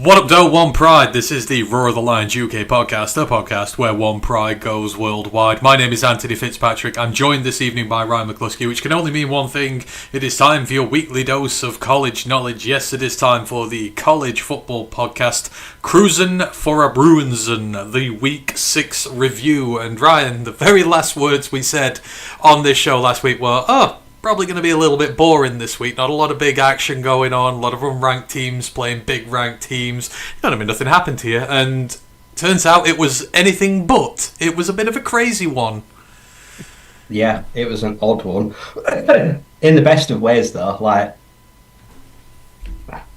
What up, though? One Pride. This is the Roar of the Lions UK podcast, the podcast where one pride goes worldwide. My name is Anthony Fitzpatrick. I'm joined this evening by Ryan McCluskey, which can only mean one thing. It is time for your weekly dose of college knowledge. Yes, it is time for the college football podcast, Cruis'n for a Bruins'n, the Week 6 review. And Ryan, the very last words we said on this show last week were, probably going to be a little bit boring this week. Not a lot of big action going on. A lot of unranked teams playing big ranked teams. Nothing happened here. And turns out it was anything but. It was a bit of a crazy one. Yeah, it was an odd one. In the best of ways, though.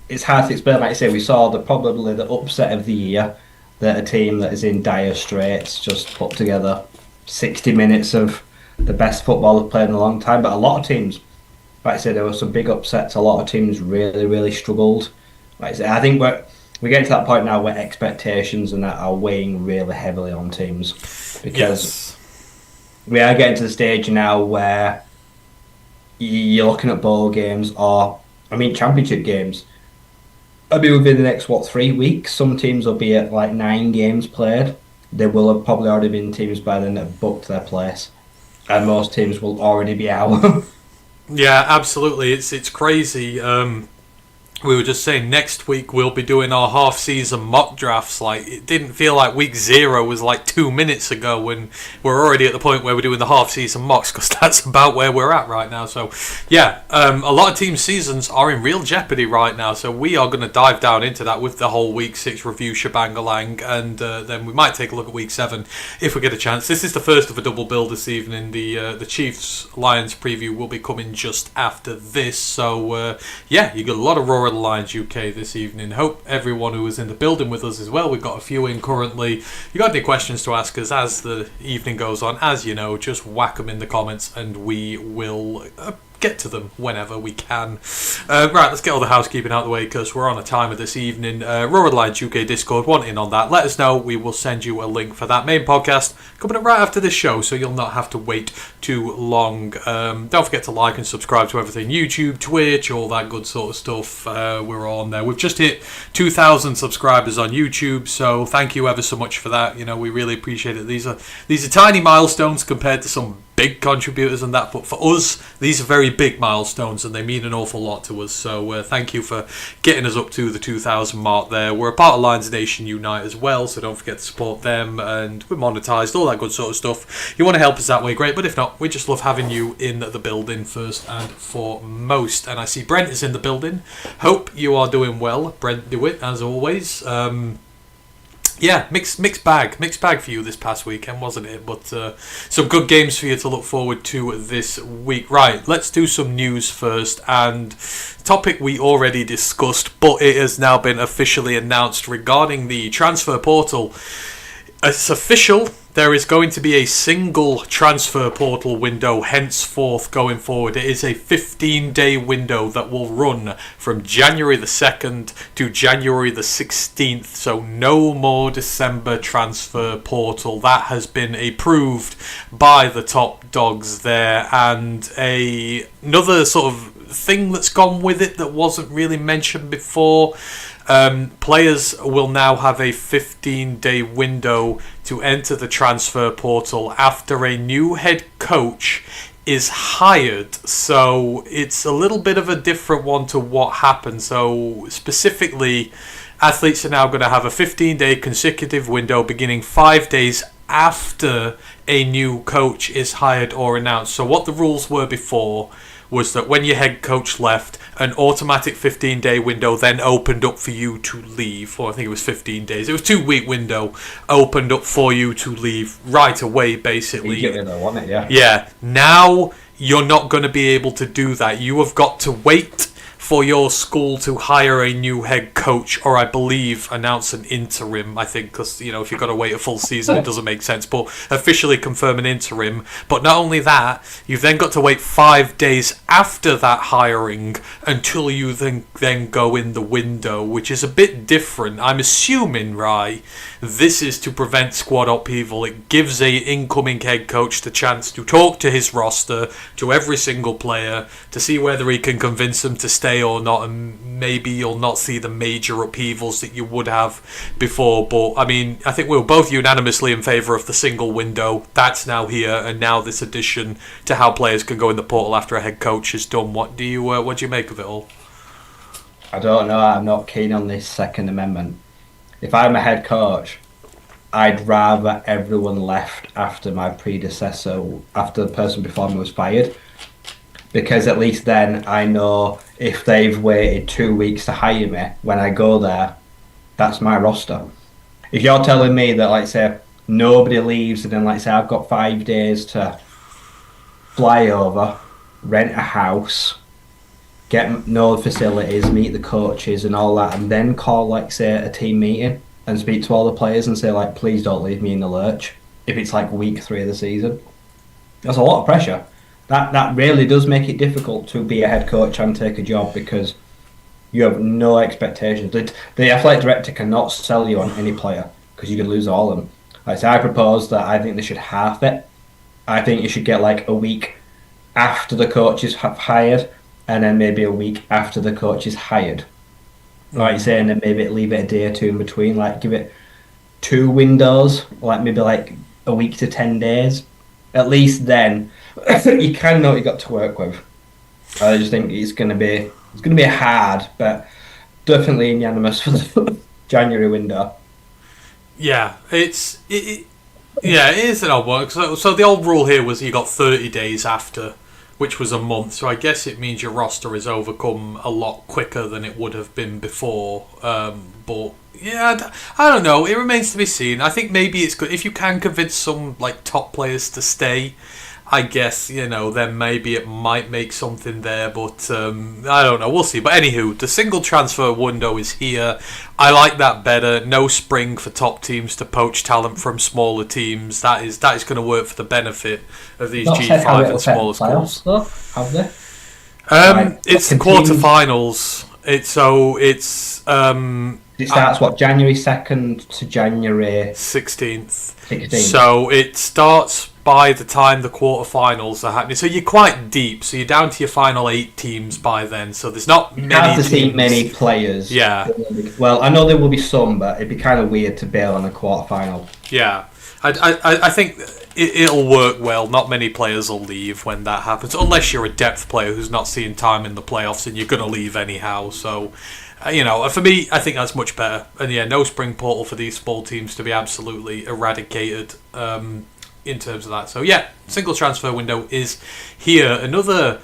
It's hard to explain. Like you say, we saw probably the upset of the year. That a team that is in dire straits just put together 60 minutes of the best football they've played in a long time. But a lot of teams, like I said, there were some big upsets. A lot of teams really, really struggled. Like I said, I think we're getting to that point now where expectations and that are weighing really heavily on teams, because we are getting to the stage now where you're looking at bowl games championship games. Within the next 3 weeks, some teams will be at 9 games played. There will have probably already been teams by then that have booked their place. And most teams will already be out. Yeah, absolutely. It's crazy. We were just saying next week we'll be doing our half-season mock drafts. It didn't feel like week 0 was 2 minutes ago when we're already at the point where we're doing the half-season mocks, because that's about where we're at right now. So, yeah, a lot of team seasons are in real jeopardy right now. So we are going to dive down into that with the whole week 6 review shebang-a-lang, and then we might take a look at week 7 if we get a chance. This is the first of a double bill this evening. The Chiefs-Lions preview will be coming just after this. So, you got a lot of Roar Lions UK this evening. Hope everyone who is in the building with us as well. We've got a few in currently. You got any questions to ask us as the evening goes on? As you know, just whack them in the comments and we will get to them whenever we can. Right, let's get all the housekeeping out of the way because we're on a timer this evening. Roar Lions UK Discord, want in on that? Let us know. We will send you a link for that main podcast coming up right after this show, so you'll not have to wait too long. Don't forget to like and subscribe to everything. YouTube, Twitch, all that good sort of stuff. We're on there. We've just hit 2,000 subscribers on YouTube, so thank you ever so much for that. We really appreciate it. These are tiny milestones compared to some big contributors and that, but for us these are very big milestones and they mean an awful lot to us, so thank you for getting us up to the 2,000 mark there. We're a part of Lions Nation Unite as well, so don't forget to support them, and we're monetized, all that good sort of stuff. You want to help us that way, great, but if not, we just love having you in the building first and foremost. And I see Brent is in the building. Hope you are doing well, Brent DeWitt, as always. Yeah, mixed bag for you this past weekend, wasn't it? But some good games for you to look forward to this week. Right, let's do some news first. And topic we already discussed, but it has now been officially announced regarding the transfer portal. It's official. There is going to be a single transfer portal window henceforth going forward. It is a 15-day window that will run from January the 2nd to January the 16th. So no more December transfer portal. That has been approved by the top dogs there. And another sort of thing that's gone with it that wasn't really mentioned before. Players will now have a 15-day window to enter the transfer portal after a new head coach is hired. So it's a little bit of a different one to what happened. So specifically, athletes are now going to have a 15-day consecutive window beginning 5 days after a new coach is hired or announced. So what the rules were before was that when your head coach left, an automatic 15-day window then opened up for you to leave. Or I think it was 15 days. It was a 2-week window opened up for you to leave right away, basically. Yeah. Now you're not going to be able to do that. You have got to wait for your school to hire a new head coach, or I believe announce an interim, I think, because, if you've got to wait a full season, it doesn't make sense, but officially confirm an interim. But not only that, you've then got to wait 5 days after that hiring until you then go in the window, which is a bit different. I'm assuming, right, this is to prevent squad upheaval. It gives a incoming head coach the chance to talk to his roster, to every single player, to see whether he can convince them to stay stay or not, and maybe you'll not see the major upheavals that you would have before. But I mean, I think we were both unanimously in favour of the single window. That's now here, and now this addition to how players can go in the portal after a head coach is done. What do you make of it all? I don't know. I'm not keen on this Second Amendment. If I'm a head coach, I'd rather everyone left after my predecessor, after the person before me was fired, because at least then I know if they've waited 2 weeks to hire me, when I go there, that's my roster. If you're telling me that, like, say, nobody leaves, and then, like, say, I've got 5 days to fly over, rent a house, know the facilities, meet the coaches and all that, and then call, like, say, a team meeting and speak to all the players and say, like, please don't leave me in the lurch if it's like week 3 of the season. That's a lot of pressure. That really does make it difficult to be a head coach and take a job, because you have no expectations. The athletic director cannot sell you on any player, because you could lose all of them. Like I say, I propose that I think they should half it. I think you should get like a week after the coach is hired, and then maybe a week after the coach is hired. Like you say, and then maybe leave it a day or 2 in between. Like give it 2 windows, like maybe like a week to 10 days. At least then you kind of know what you got to work with. I just think it's gonna be hard, but definitely unanimous for the January window. Yeah, it is an odd one. So the old rule here was you got 30 days after, which was a month. So I guess it means your roster is overcome a lot quicker than it would have been before. But yeah, I don't know. It remains to be seen. I think maybe it's good if you can convince some like top players to stay. I guess, then maybe it might make something there, but I don't know. We'll see. But anywho, the single transfer window is here. I like that better. No spring for top teams to poach talent from smaller teams. That is going to work for the benefit of these G5 and smaller schools. Though, have they? It's the quarterfinals. It starts January 2nd to January 16th. So it starts by the time the quarterfinals are happening. So you're quite deep. So you're down to your final 8 teams by then. So there's not many teams. You have to see many players. Yeah. Well, I know there will be some, but it'd be kind of weird to bail on a quarterfinal. Yeah. I think it'll work well. Not many players will leave when that happens, unless you're a depth player who's not seeing time in the playoffs and you're going to leave anyhow. So, for me, I think that's much better. And yeah, no spring portal for these small teams to be absolutely eradicated in terms of that. So yeah, single transfer window is here. Another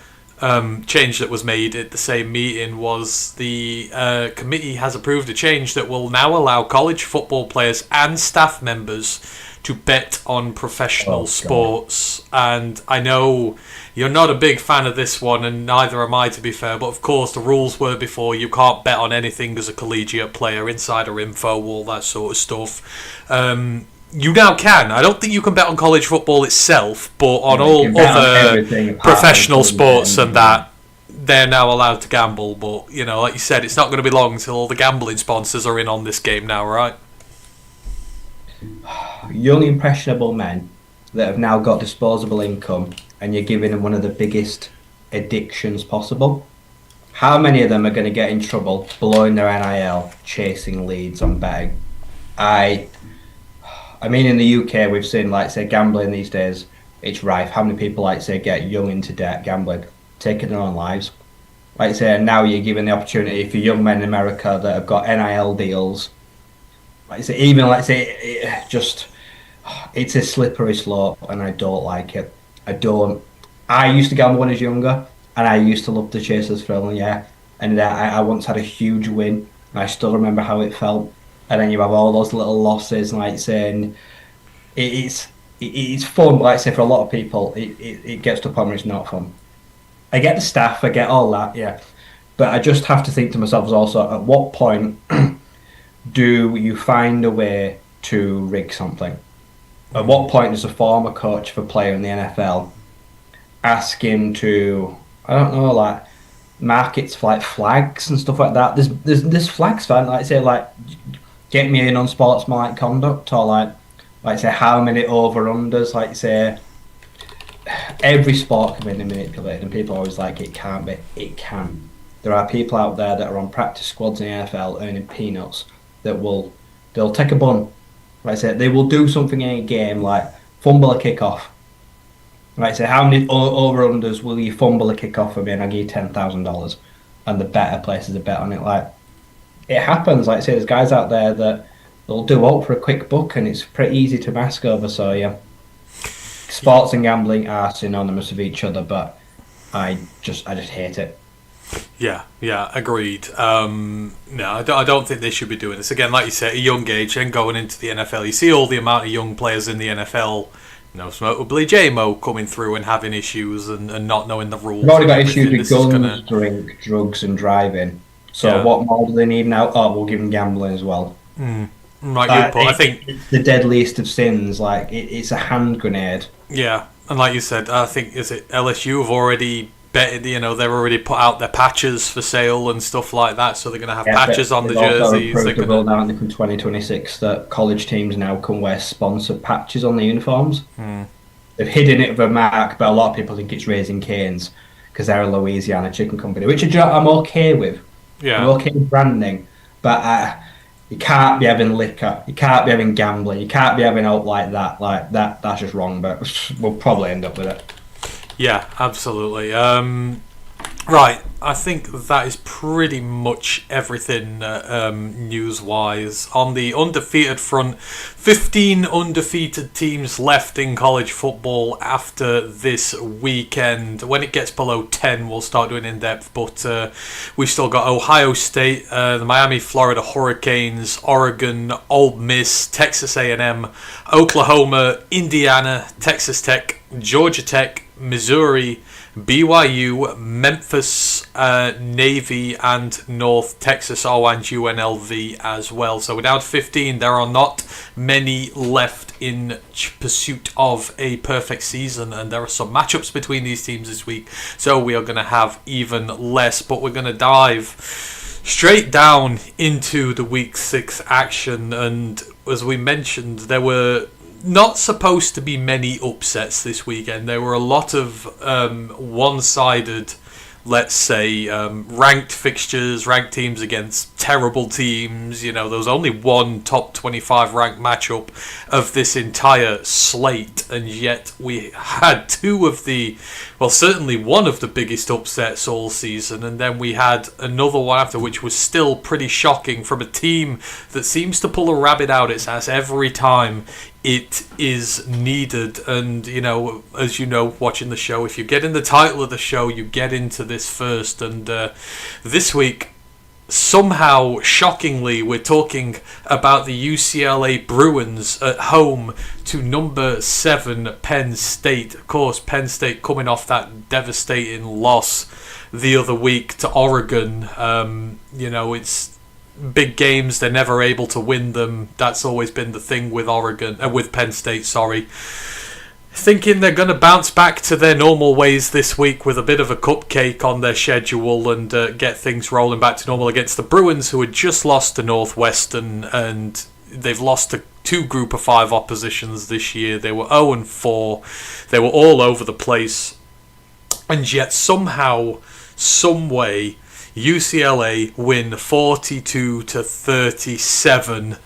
change that was made at the same meeting was the committee has approved a change that will now allow college football players and staff members to bet on professional sports. And I know you're not a big fan of this one, and neither am I, to be fair, but of course the rules were before you can't bet on anything as a collegiate player, insider info, all that sort of stuff. You now can. I don't think you can bet on college football itself, but on all other professional sports and that, they're now allowed to gamble. But, like you said, it's not going to be long until all the gambling sponsors are in on this game now, right? Young, impressionable men that have now got disposable income, and you're giving them one of the biggest addictions possible. How many of them are going to get in trouble blowing their NIL, chasing leads on betting? I mean, in the UK, we've seen, like, say, gambling these days, it's rife. How many people, like, say, get young into debt gambling, taking their own lives? Like, say, now you're giving the opportunity for young men in America that have got NIL deals. Like, say, even, like, say, it's a slippery slope, and I don't like it. I used to gamble when I was younger, and I used to love the Chasers film, yeah. And I once had a huge win, and I still remember how it felt. And then you have all those little losses, like saying it's fun, but like I say, for a lot of people, it gets to a point where it's not fun. I get the staff, I get all that, yeah. But I just have to think to myself also, at what point do you find a way to rig something? At what point does a former coach of a player in the NFL ask him to, I don't know, like, markets for like flags and stuff like that? There's flags for, like, say, like, get me in on sportsmanlike conduct, or like say how many over-unders, like say every sport can be manipulated, and people are always like, it can't be. It can. there are people out there that are on practice squads in the NFL earning peanuts they'll take a bun. Like I said, they will do something in a game like fumble a kickoff. Like I say, how many over-unders will you fumble a kickoff for me and I'll give you $10,000? And the better places a bet on it. Like, it happens. Like I say, there's guys out there that they'll do up for a quick buck and it's pretty easy to mask over. So, yeah, sports and gambling are synonymous with each other, but I just hate it. Yeah, agreed. No, I don't think they should be doing this. Again, like you said, at a young age and going into the NFL, you see all the amount of young players in the NFL, most notably J-Mo, coming through and having issues and not knowing the rules. They've already got issues with guns, drink, drugs and driving. So what more do they need now? Oh, we'll give them gambling as well. Like you put, I think it's the deadliest of sins. Like, it's a hand grenade. Yeah, and like you said, I think, is it LSU have already betted, they've already put out their patches for sale and stuff like that, so they're going to have patches on the jerseys. They're going to roll out in 2026 that college teams now can wear sponsored patches on the uniforms. They've hidden it with a mark, but a lot of people think it's Raising Cane's because they're a Louisiana chicken company, which I'm okay with. Yeah, I'm okay with branding, but you can't be having liquor, you can't be having gambling, you can't be having out like that. Like that's just wrong. But we'll probably end up with it. Yeah, absolutely. Right, I think that is pretty much everything news-wise. On the undefeated front, 15 undefeated teams left in college football after this weekend. When it gets below 10, we'll start doing in-depth, but we've still got Ohio State, the Miami, Florida Hurricanes, Oregon, Ole Miss, Texas A&M, Oklahoma, Indiana, Texas Tech, Georgia Tech, Missouri, BYU, Memphis, Navy, and North Texas, and UNLV as well. So without 15, there are not many left in pursuit of a perfect season, and there are some matchups between these teams this week, so we are going to have even less, but we're going to dive straight down into the Week 6 action, and as we mentioned, there were not supposed to be many upsets this weekend. There were a lot of one-sided, let's say, ranked fixtures, ranked teams against terrible teams. There was only one top 25 ranked matchup of this entire slate, and yet we had certainly one of the biggest upsets all season, and then we had another one after, which was still pretty shocking from a team that seems to pull a rabbit out its ass every time it is needed. And as you know, watching the show, if you get in the title of the show, you get into this first. And this week, somehow, shockingly, we're talking about the UCLA Bruins at home to number 7 Penn State. Of course, Penn State coming off that devastating loss the other week to Oregon. It's big games, they're never able to win them. That's always been the thing with with Penn State, thinking they're going to bounce back to their normal ways this week with a bit of a cupcake on their schedule and get things rolling back to normal against the Bruins, who had just lost to Northwestern, and they've lost to 2 Group of 5 oppositions this year. They were 0-4. They were all over the place, and yet somehow, some way, UCLA win 42-37,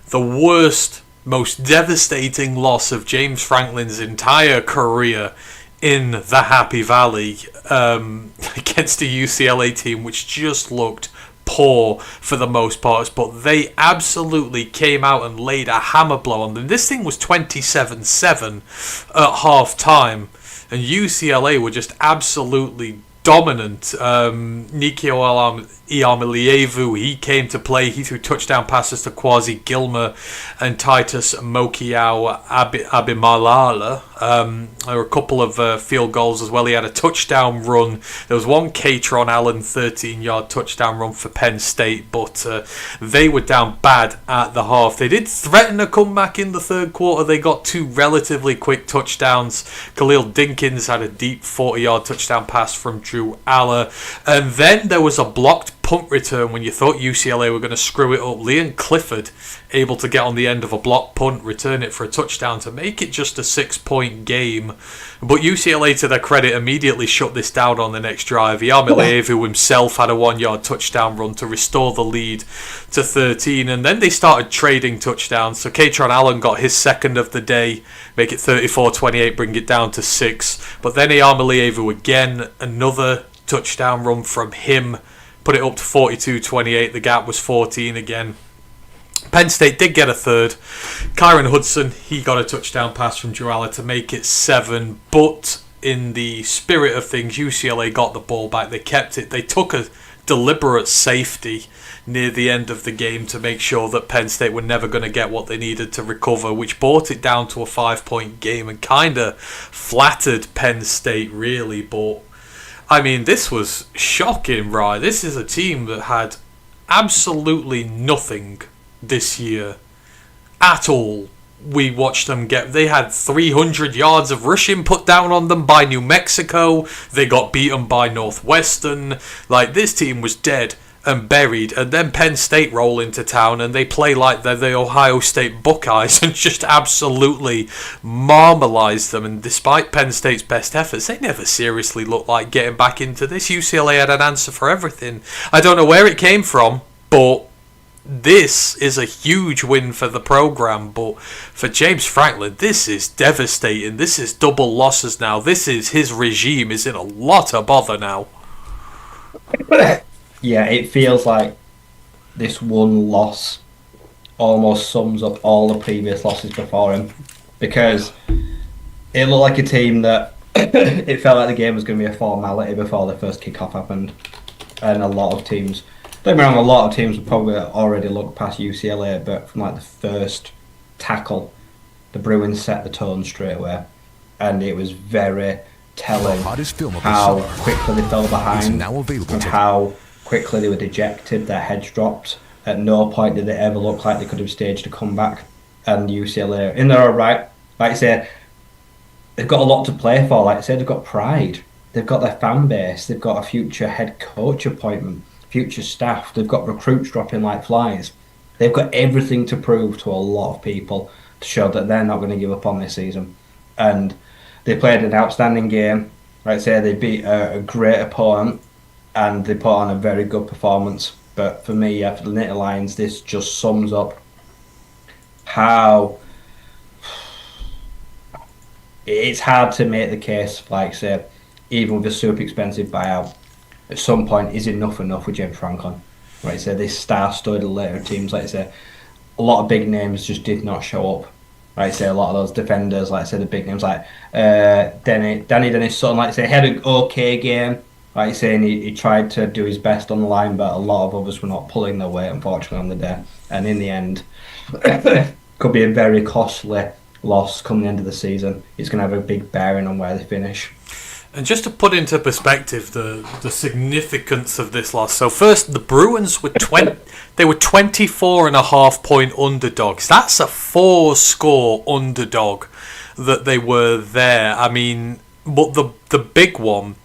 the worst, most devastating loss of James Franklin's entire career in the Happy Valley, against a UCLA team which just looked poor for the most part, but they absolutely came out and laid a hammer blow on them. This thing was 27-7 at half time, and UCLA were just absolutely dominant. Nikhil Iamalevu, he came to play. He threw touchdown passes to Kwasi Gilmer and Titus Mokiao Abimalala. There were a couple of field goals as well. He had a touchdown run. There was one Katron Allen 13-yard touchdown run for Penn State, but they were down bad at the half. They did threaten a comeback in the third quarter. They got 2 relatively quick touchdowns. Khalil Dinkins had a deep 40-yard touchdown pass from Drew Aller, and then there was a blocked punt punt return when you thought UCLA were going to screw it up. Leon Clifford able to get on the end of a block punt, return it for a touchdown to make it just a 6-point game. But UCLA, to their credit, immediately shut this down on the next drive. Iamalevu himself had a 1-yard touchdown run to restore the lead to 13, and then they started trading touchdowns. So Katron Allen got his second of the day, make it 34-28, bring it down to 6. But then Iamalevu again, another touchdown run from him, put it up to 42-28. The gap was 14 again. Penn State did get a third. Kyron Hudson, he got a touchdown pass from Joala to make it 7. But in the spirit of things, UCLA got the ball back. They kept it. They took a deliberate safety near the end of the game to make sure that Penn State were never going to get what they needed to recover, which brought it down to a 5-point game and kind of flattered Penn State, really. But I mean, this was shocking, right? This is a team that had absolutely nothing this year at all. We watched them they had 300 yards of rushing put down on them by New Mexico. They got beaten by Northwestern. Like, this team was dead and buried, and then Penn State roll into town and they play like they're the Ohio State Buckeyes and just absolutely marmalize them. And despite Penn State's best efforts, they never seriously looked like getting back into this. UCLA had an answer for everything. I don't know where it came from, but this is a huge win for the program. But for James Franklin, this is devastating. This is double losses now. His regime is in a lot of bother now. Yeah, it feels like this one loss almost sums up all the previous losses before him, because it looked like a team that it felt like the game was going to be a formality before the first kickoff happened, and a lot of teams would probably already look past UCLA, but from like the first tackle, the Bruins set the tone straight away, and it was very telling how quickly they fell behind and how quickly they were dejected, their heads dropped. At no point did they ever look like they could have staged a comeback. And UCLA, in their own right, like I say, they've got a lot to play for. Like I said, they've got pride. They've got their fan base. They've got a future head coach appointment, future staff. They've got recruits dropping like flies. They've got everything to prove to a lot of people to show that they're not going to give up on this season. And they played an outstanding game. Like I say, they beat a great opponent, and they put on a very good performance. But for me, for the Nittany Lions, this just sums up how it's hard to make the case, like say, even with a super expensive buyout, at some point, is enough with James Franklin? Like I say, this star-studded later teams, like I say, a lot of big names just did not show up. Like I say, a lot of those defenders, like I say, the big names like Danny Dennis Sutton, like I say, had an okay game. Like you're saying, he tried to do his best on the line, but a lot of others were not pulling their weight, unfortunately, on the day. And in the end, could be a very costly loss come the end of the season. It's going to have a big bearing on where they finish. And just to put into perspective the significance of this loss. So first, the Bruins were 24.5-point underdogs. That's a 4-score underdog that they were there. I mean, but the big one,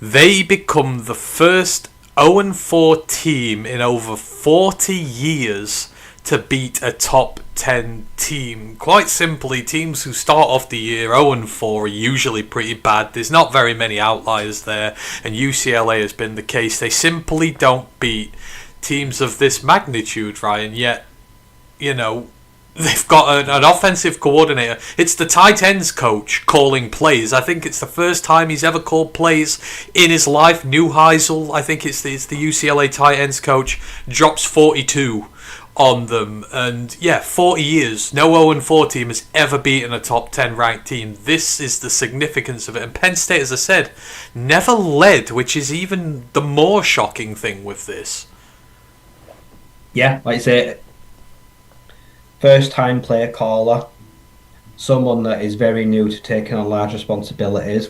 they become the first 0-4 team in over 40 years to beat a top 10 team. Quite simply, teams who start off the year 0-4 are usually pretty bad. There's not very many outliers there, and UCLA has been the case. They simply don't beat teams of this magnitude, Ryan, yet, you know, they've got an offensive coordinator. It's the tight ends coach calling plays. I think it's the first time he's ever called plays in his life. Neuheisel, I think it's the UCLA tight ends coach, drops 42 on them. And yeah, 40 years, no 0-4 team has ever beaten a top 10 ranked team. This is the significance of it. And Penn State, as I said, never led, which is even the more shocking thing with this. Yeah, like I say, first time player caller, someone that is very new to taking on large responsibilities,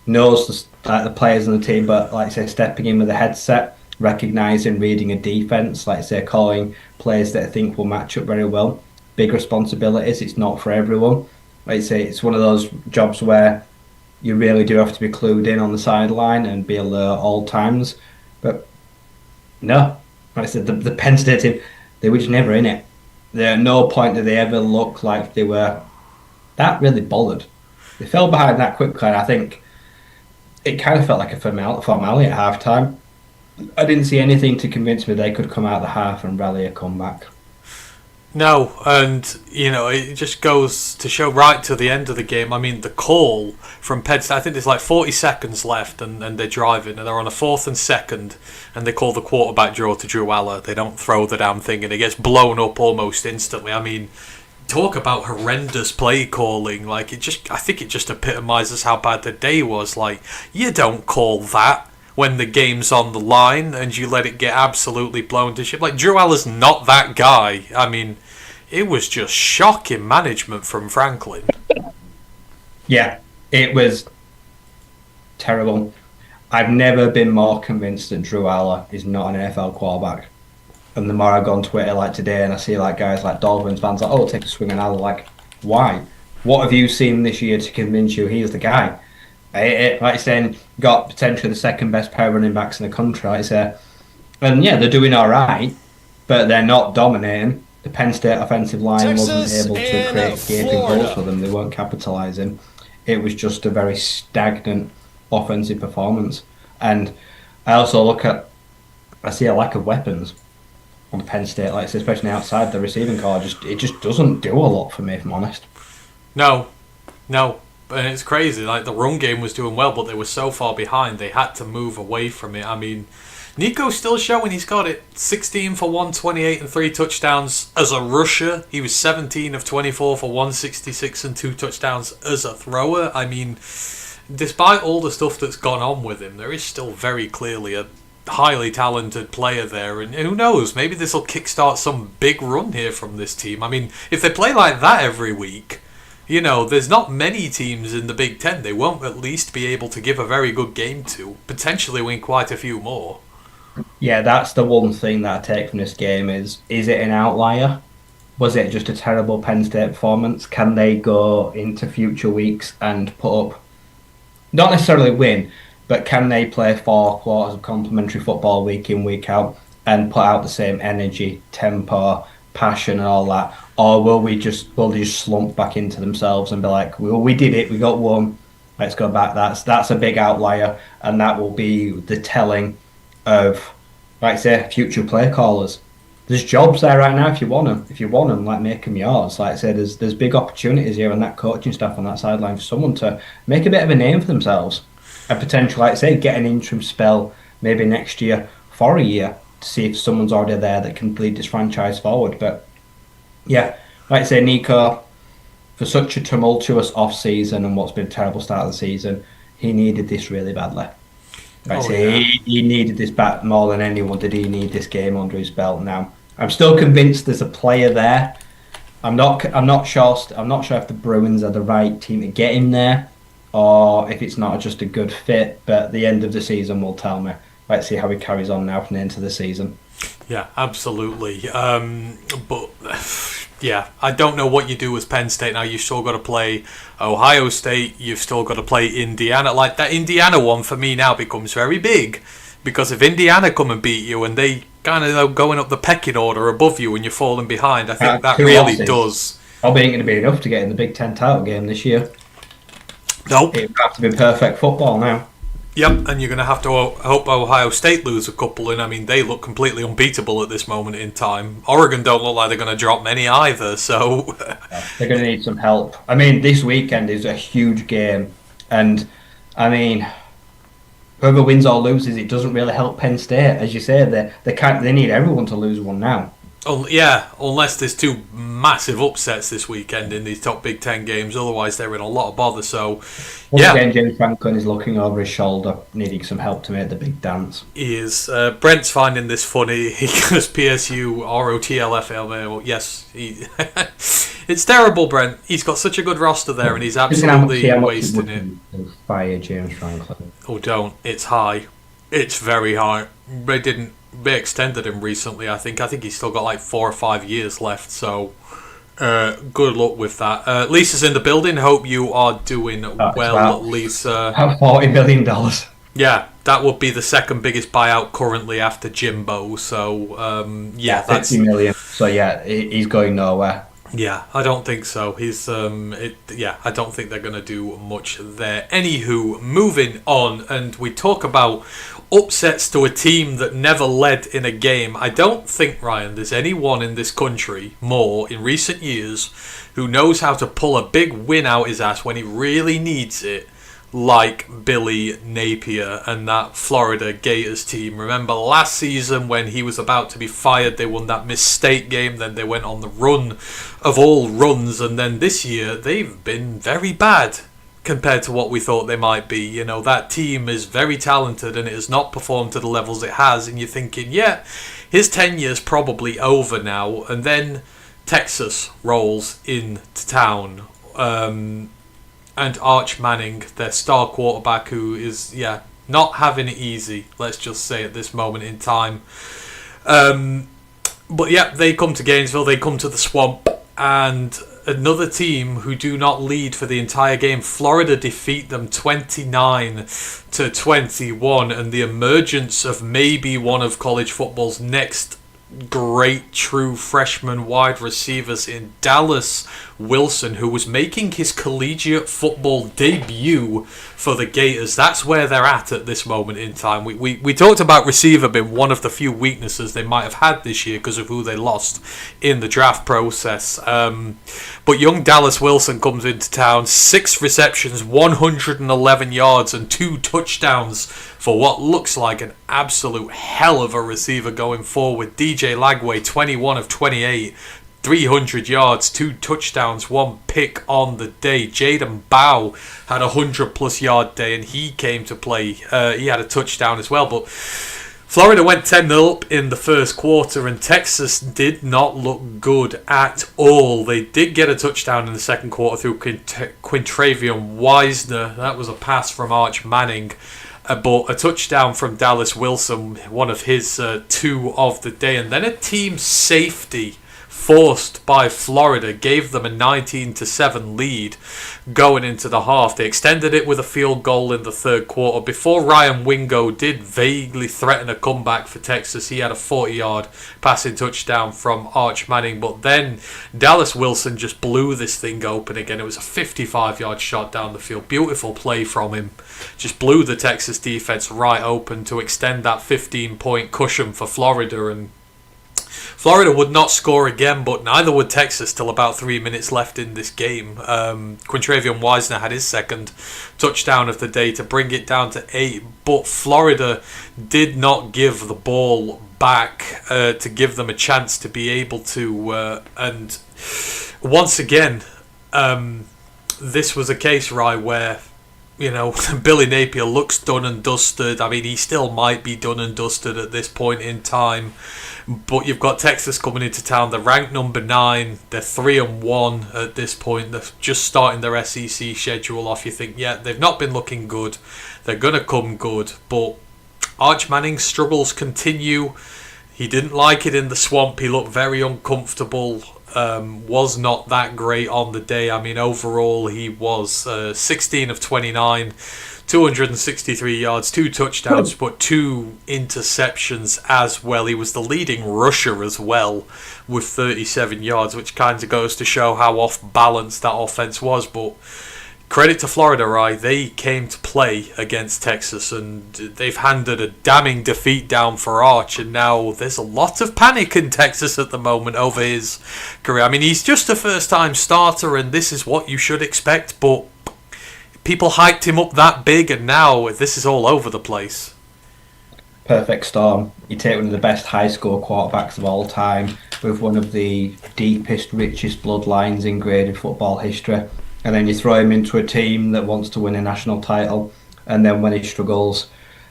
knows the players on the team, but like I say, stepping in with a headset, recognising, reading a defence, like I say, calling players that I think will match up very well. Big responsibilities, it's not for everyone. Like I say, it's one of those jobs where you really do have to be clued in on the sideline and be alert at all times. But No, like I said, the Penn State team, they were just never in it. There at no point did they ever look like they were that really bothered. They fell behind that quickly, and I think it kind of felt like a formality at halftime. I didn't see anything to convince me they could come out of the half and rally a comeback. No, and it just goes to show right to the end of the game. I mean, the call from Penn State, I think there's like 40 seconds left, and they're driving, and they're on a 4th and 2nd, and they call the quarterback draw to Drew Aller. They don't throw the damn thing, and it gets blown up almost instantly. I mean, talk about horrendous play calling. Like, I think it just epitomizes how bad the day was. Like, you don't call that when the game's on the line and you let it get absolutely blown to shit. Like, Drew Aller's not that guy. I mean, it was just shocking management from Franklin. Yeah, it was terrible. I've never been more convinced that Drew Aller is not an NFL quarterback. And the more I go on Twitter like today and I see like guys like Dolphins fans like, oh, take a swing on Aller, like, why? What have you seen this year to convince you he's the guy? Like you're saying, got potentially the second best pair of running backs in the country, like I say. And yeah, they're doing all right, but they're not dominating. The Penn State offensive line wasn't able to create gaping holes for them. They weren't capitalising. It was just a very stagnant offensive performance. And I also I see a lack of weapons on Penn State, like I say, especially outside the receiving core. It just doesn't do a lot for me, if I'm honest. No. And it's crazy. Like, the run game was doing well, but they were so far behind, they had to move away from it. I mean, Nico's still showing he's got it. 16 for 128 and 3 touchdowns as a rusher. He was 17 of 24 for 166 and 2 touchdowns as a thrower. I mean, despite all the stuff that's gone on with him, there is still very clearly a highly talented player there. And who knows, maybe this will kickstart some big run here from this team. I mean, if they play like that every week, there's not many teams in the Big Ten they won't at least be able to give a very good game to. Potentially win quite a few more. Yeah, that's the one thing that I take from this game is it an outlier? Was it just a terrible Penn State performance? Can they go into future weeks and put up, not necessarily win, but can they play 4 quarters of complimentary football week in, week out and put out the same energy, tempo, passion and all that? Or will they just slump back into themselves and be like, well, we did it, we got one, let's go back. That's a big outlier, and that will be the telling of, like I say, future play callers. There's jobs there right now if you want them. If you want them, like, make them yours. Like I say, there's big opportunities here on that coaching staff on that sideline for someone to make a bit of a name for themselves. And potentially, like I say, get an interim spell maybe next year for a year to see if someone's already there that can lead this franchise forward. But yeah, like I say, Nico, for such a tumultuous off-season and what's been a terrible start of the season, he needed this really badly. He needed this back more than anyone. Did he need this game under his belt? Now, I'm still convinced there's a player there. I'm not sure if the Bruins are the right team to get him there, or if it's not just a good fit. But the end of the season will tell me. Let's see how he carries on now from the end of the season. Yeah, absolutely. But yeah, I don't know what you do with Penn State now. You've still got to play Ohio State. You've still got to play Indiana. Like, that Indiana one for me now becomes very big, because if Indiana come and beat you and they kind of going up the pecking order above you and you're falling behind, I think that really does. Probably ain't going to be enough to get in the Big Ten title game this year. Nope. It would have to be perfect football now. Yep, and you're going to have to hope Ohio State lose a couple, and I mean, they look completely unbeatable at this moment in time. Oregon don't look like they're going to drop many either, so... They're going to need some help. I mean, this weekend is a huge game, and, I mean, whoever wins or loses, it doesn't really help Penn State. As you say, they need everyone to lose one now. Oh, yeah, unless there's 2 massive upsets this weekend in these top Big Ten games. Otherwise, they're in a lot of bother. So, yeah. Again, James Franklin is looking over his shoulder, needing some help to make the big dance. He is. Brent's finding this funny. He goes PSU, ROTL, FL. Yes, it's terrible, Brent. He's got such a good roster there, and he's absolutely wasting it. Fire James Franklin. Oh, don't. It's high. It's very high. They extended him recently, I think. I think he's still got like 4 or 5 years left, so good luck with that. Lisa's in the building. Hope you are doing well, Lisa. $40 million. Yeah, that would be the second biggest buyout currently after Jimbo. So yeah, that's 50 million. So yeah, he's going nowhere. Yeah, I don't think so. I don't think they're going to do much there. Anywho, moving on, and we talk about upsets to a team that never led in a game. I don't think, Ryan, there's anyone in this country more in recent years who knows how to pull a big win out his ass when he really needs it, like Billy Napier and that Florida Gators team. Remember last season when he was about to be fired, they won that Miss-State game, then they went on the run of all runs, and then this year they've been very bad compared to what we thought they might be. You know, that team is very talented and it has not performed to the levels it has, and you're thinking, yeah, his tenure's probably over now, and then Texas rolls into town. And Arch Manning, their star quarterback, who is, not having it easy, let's just say, at this moment in time. But yeah, they come to Gainesville, they come to the Swamp, and another team who do not lead for the entire game. Florida defeat them 29-21, and the emergence of maybe one of college football's next great true freshman wide receivers in Dallas Wilson, who was making his collegiate football debut for the Gators. That's where they're at this moment in time. We talked about receiver being one of the few weaknesses they might have had this year because of who they lost in the draft process. But young Dallas Wilson comes into town, 6 receptions, 111 yards and 2 touchdowns for what looks like an absolute hell of a receiver going forward. DJ Lagway, 21 of 28, 300 yards, 2 touchdowns, 1 pick on the day. Jaden Bow had a 100-plus yard day, and he came to play. He had a touchdown as well. But Florida went 10-0 up in the first quarter, and Texas did not look good at all. They did get a touchdown in the second quarter through Quintravion Wisner. That was a pass from Arch Manning. But a touchdown from Dallas Wilson, one of his 2 of the day. And then a team safety forced by Florida gave them a 19-7 lead going into the half. They extended it with a field goal in the third quarter before Ryan Wingo did vaguely threaten a comeback for Texas. He had a 40-yard passing touchdown from Arch Manning, but then Dallas Wilson just blew this thing open again. It was a 55-yard shot down the field. Beautiful play from him. Just blew the Texas defense right open to extend that 15-point cushion for Florida, and Florida would not score again, but neither would Texas till about 3 minutes left in this game. Quintravion Wisner had his second touchdown of the day to bring it down to 8, but Florida did not give the ball back to give them a chance to be able to. And once again, this was a case, right, where, you know, Billy Napier looks done and dusted. I mean, he still might be done and dusted at this point in time. But you've got Texas coming into town. They're ranked number 9. They're 3-1 at this point. They're just starting their SEC schedule off. You think, yeah, they've not been looking good. They're going to come good. But Arch Manning's struggles continue. He didn't like it in the Swamp. He looked very uncomfortable. Was not that great on the day. I mean, overall, he was 16 of 29. 263 yards, 2 touchdowns, but 2 interceptions as well. He was the leading rusher as well with 37 yards, which kind of goes to show how off balance that offense was. But credit to Florida, right? They came to play against Texas, and they've handed a damning defeat down for Arch, and now there's a lot of panic in Texas at the moment over his career. I mean, he's just a first-time starter, and this is what you should expect, but people hyped him up that big, and now this is all over the place. Perfect storm. You take one of the best high score quarterbacks of all time with one of the deepest, richest bloodlines in graded football history, and then you throw him into a team that wants to win a national title, and then when he struggles,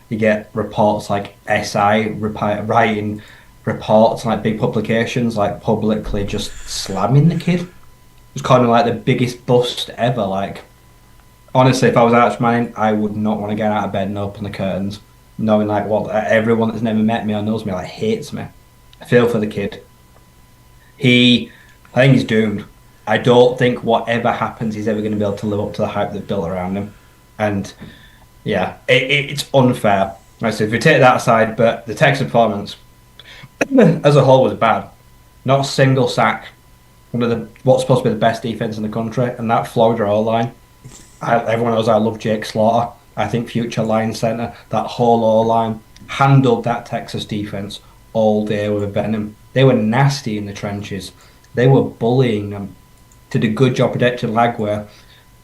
you get reports like SI writing reports like big publications like publicly just slamming the kid. It's kind of like the biggest bust ever. Like, honestly, if I was Arch Manning, I would not want to get out of bed and open the curtains, knowing like what everyone that's never met me or knows me like hates me. I feel for the kid. I think he's doomed. I don't think whatever happens, he's ever going to be able to live up to the hype they've built around him. And yeah, it's unfair. Right, so if you take that aside, but the Texas performance as a whole was bad. Not a single sack. One of the what's supposed to be the best defense in the country, and that Florida O line. Everyone knows I love Jake Slaughter. I think future line center. That whole O line handled that Texas defense all day with venom. They were nasty in the trenches. They were bullying them. Did a good job protecting Lagware.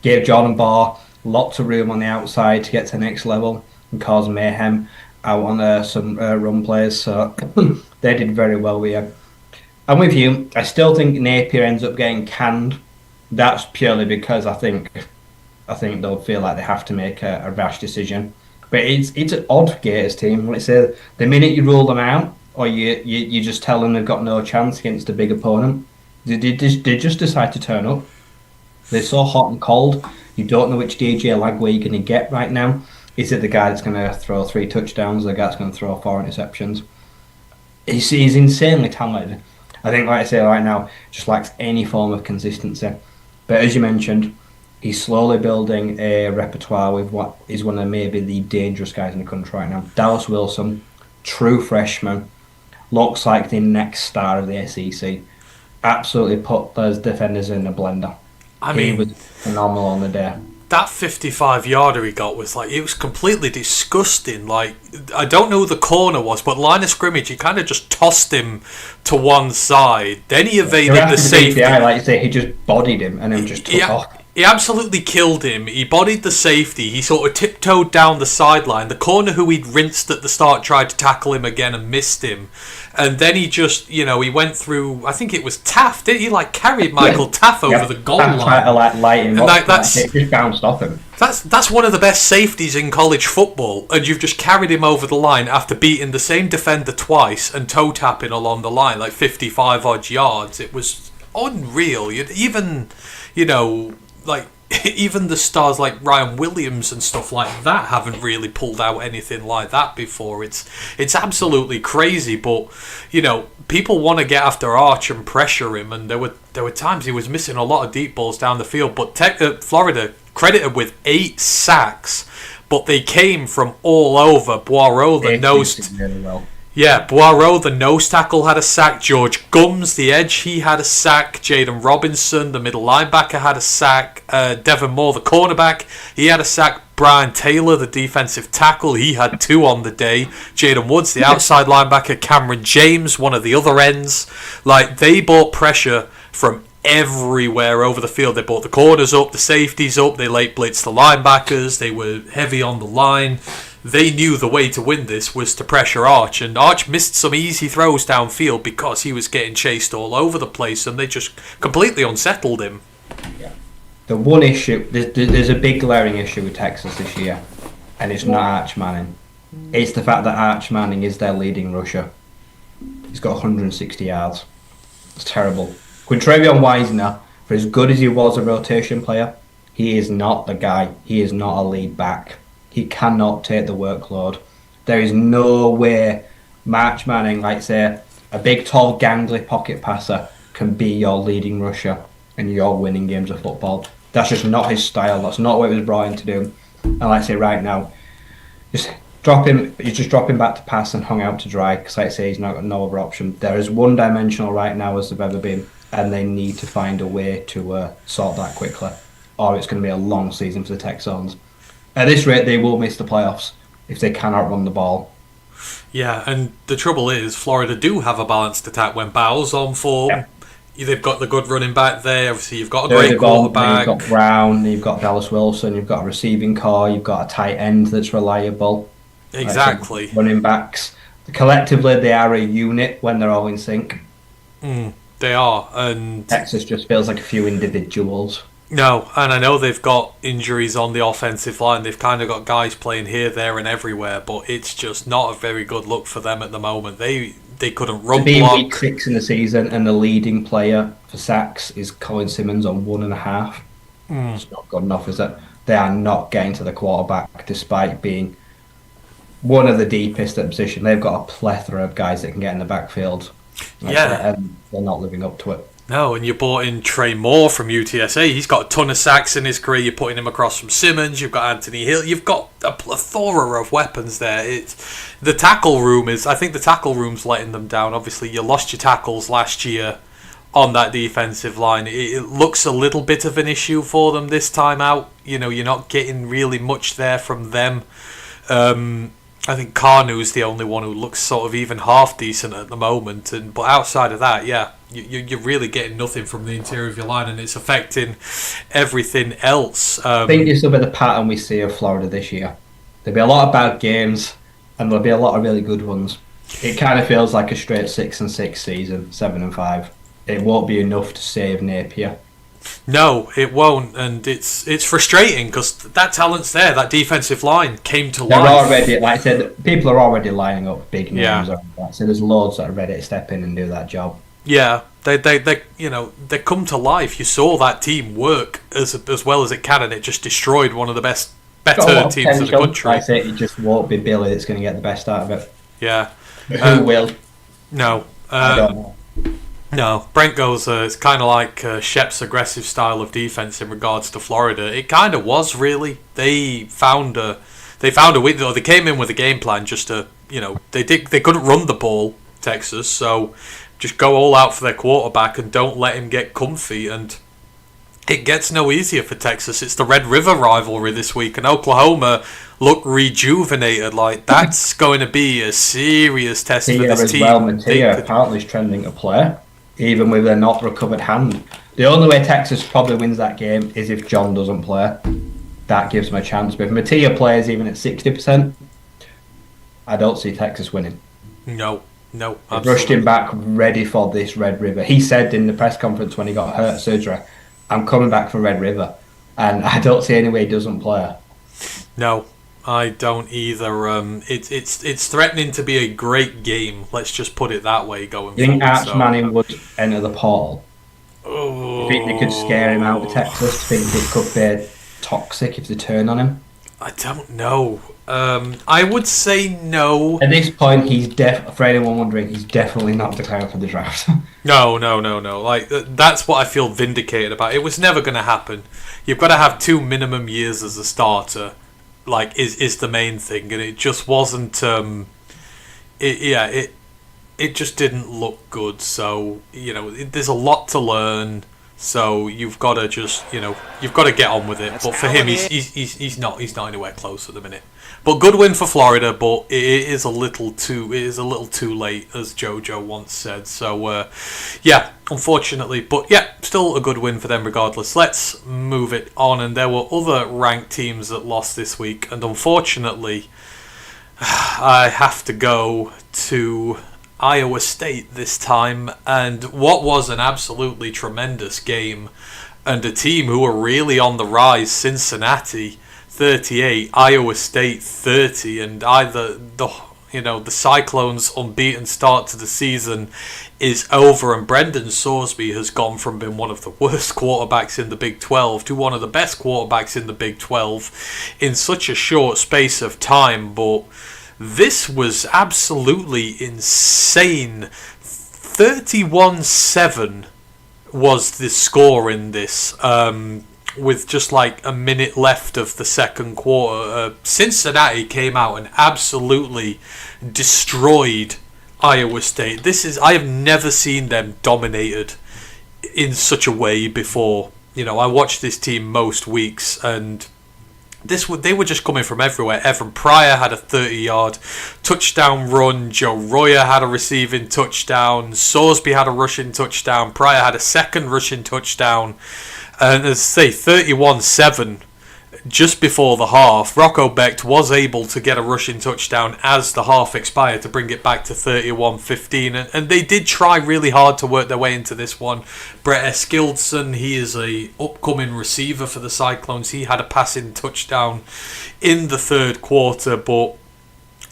Gave Jordan Barr lots of room on the outside to get to the next level and cause mayhem out on some run plays. So they did very well with you. I'm with you. I still think Napier ends up getting canned. That's purely because I think they'll feel like they have to make a rash decision. But it's an odd for Gators team. Let's say the minute you rule them out, or you just tell them they've got no chance against a big opponent, they just decide to turn up. They're so hot and cold. You don't know which DJ Lagway you're going to get right now. Is it the guy that's going to throw 3 touchdowns, or the guy that's going to throw 4 interceptions? He's insanely talented. I think, like I say right now, just lacks any form of consistency. But as you mentioned, he's slowly building a repertoire with what is one of maybe the dangerous guys in the country right now. Dallas Wilson, true freshman, looks like the next star of the SEC. Absolutely put those defenders in a blender. He was phenomenal on the day. That 55-yarder he got was it was completely disgusting. I don't know who the corner was, but line of scrimmage, he kind of just tossed him to one side. Then he evaded the safety. Like you say, he just bodied him and then just took off. He absolutely killed him. He bodied the safety. He sort of tiptoed down the sideline. The corner who he'd rinsed at the start tried to tackle him again and missed him. And then he just, he went through, I think it was Taff, didn't he? Carried Michael Taff over the goal line. Tried to light him up. It just bounced off him. That's one of the best safeties in college football, and you've just carried him over the line after beating the same defender twice and toe tapping along the line, 55 odd yards. It was unreal. Even the stars like Ryan Williams and stuff like that haven't really pulled out anything like that before. It's absolutely crazy, but people want to get after Arch and pressure him, and there were times he was missing a lot of deep balls down the field. But Florida credited with 8 sacks, but they came from all over. Boireau, the nose. Really well. Yeah, Boireau, the nose tackle, had a sack. George Gums, the edge, he had a sack. Jaden Robinson, the middle linebacker, had a sack. Devin Moore, the cornerback, he had a sack. Brian Taylor, the defensive tackle, he had 2 on the day. Jaden Woods, the outside linebacker. Cameron James, one of the other ends. They brought pressure from everywhere over the field. They brought the corners up, the safeties up, they late blitzed the linebackers, they were heavy on the line. They knew the way to win this was to pressure Arch, and Arch missed some easy throws downfield because he was getting chased all over the place, and they just completely unsettled him. Yeah. The one issue, there's a big glaring issue with Texas this year, and it's not Arch Manning. It's the fact that Arch Manning is their leading rusher. He's got 160 yards. It's terrible. Quintravion Wisner, for as good as he was a rotation player, he is not the guy. He is not a lead back. He cannot take the workload. There is no way March Manning, say, a big, tall, gangly pocket passer, can be your leading rusher and you're winning games of football. That's just not his style. That's not what he was brought in to do. And like I say, right now, just drop him. You just drop him back to pass and hung out to dry. Because like I say, he's not got no other option. They're as one-dimensional right now as they've ever been, and they need to find a way to sort that quickly, or it's going to be a long season for the Texans. At this rate, they will miss the playoffs if they cannot run the ball. Yeah, and the trouble is, Florida do have a balanced attack when Bowles on form. Yeah. They've got the good running back there. Obviously, you've got a great quarterback. You've got Brown, you've got Dallas Wilson, you've got a receiving core, you've got a tight end that's reliable. Exactly. Running backs. Collectively, they are a unit when they're all in sync. They are. And Texas just feels like a few individuals. No, and I know they've got injuries on the offensive line. They've kind of got guys playing here, there, and everywhere, but it's just not a very good look for them at the moment. They couldn't run block. Week 6 in the season, and the leading player for sacks is Colin Simmons on 1.5. It's not good enough, is it? They are not getting to the quarterback, despite being one of the deepest at the position. They've got a plethora of guys that can get in the backfield. And they're not living up to it. No, and you brought in Trey Moore from UTSA. He's got a ton of sacks in his career. You're putting him across from Simmons. You've got Anthony Hill. You've got a plethora of weapons there. The tackle room is. I think the tackle room's letting them down. Obviously, you lost your tackles last year on that defensive line. It looks a little bit of an issue for them this time out. You know, you're not getting really much there from them. I think Carnu's the only one who looks sort of even half decent at the moment, but outside of that, yeah, you're really getting nothing from the interior of your line, and it's affecting everything else. I think this will be the pattern we see of Florida this year. There'll be a lot of bad games, and there'll be a lot of really good ones. It kind of feels like a straight 6-6 season, 7-5. It won't be enough to save Napier. No, it won't, and it's frustrating because that talent's there. That defensive line came to life. They're already, like I said, people are already lining up big names. Yeah. So there's loads that are ready to step in and do that job. Yeah, they they come to life. You saw that team work as well as it can, and it just destroyed one of the better teams in the country. Like I say, it just won't be Billy that's going to get the best out of it. Yeah, who will? No, I don't know. No, Brent goes, it's kind of like Shep's aggressive style of defense in regards to Florida. It kind of was, really. They found a window. They came in with a game plan just to, they couldn't run the ball, Texas, so just go all out for their quarterback and don't let him get comfy. And it gets no easier for Texas. It's the Red River rivalry this week, and Oklahoma look rejuvenated. Like, that's going to be a serious test for this team. Mattia apparently is trending to play, even with a not recovered hand. The only way Texas probably wins that game is if John doesn't play. That gives them a chance. But if Mattia plays even at 60%, I don't see Texas winning. No, they rushed him back ready for this Red River. He said in the press conference when he got hurt surgery, I'm coming back for Red River. And I don't see any way he doesn't play. No, I don't either. It's threatening to be a great game. Let's just put it that way going forward. You think Arch Manning would enter the portal? Oh. You think they could scare him out of Texas? Think it could be toxic if they turn on him? I don't know. I would say no. At this point, for anyone wondering, he's definitely not declaring for the draft. No. Like, that's what I feel vindicated about. It was never going to happen. You've got to have 2 minimum years as a starter. Like, is the main thing, and it just wasn't. It just didn't look good. So there's a lot to learn. So you've got to just you've got to get on with it. But for him, he's not anywhere close at the minute. But good win for Florida, but it is a little too late, as JoJo once said. So unfortunately, but still a good win for them regardless. Let's move it on. And there were other ranked teams that lost this week, and unfortunately, I have to go to Iowa State this time, and what was an absolutely tremendous game, and a team who were really on the rise, Cincinnati 38, Iowa State 30, and either the Cyclones' unbeaten start to the season is over, and Brendan Sorsby has gone from being one of the worst quarterbacks in the Big 12 to one of the best quarterbacks in the Big 12 in such a short space of time. But this was absolutely insane. 31-7 was the score in this, with just like a minute left of the second quarter. Cincinnati came out and absolutely destroyed Iowa State. I have never seen them dominated in such a way before. I watch this team most weeks, and they were just coming from everywhere. Evan Pryor had a 30-yard touchdown run. Joe Royer had a receiving touchdown. Sorsby had a rushing touchdown. Pryor had a second rushing touchdown. And as I say, 31-7 just before the half. Rocco Becht was able to get a rushing touchdown as the half expired to bring it back to 31-15. And they did try really hard to work their way into this one. Brett Eskildson, he is a upcoming receiver for the Cyclones. He had a passing touchdown in the third quarter, but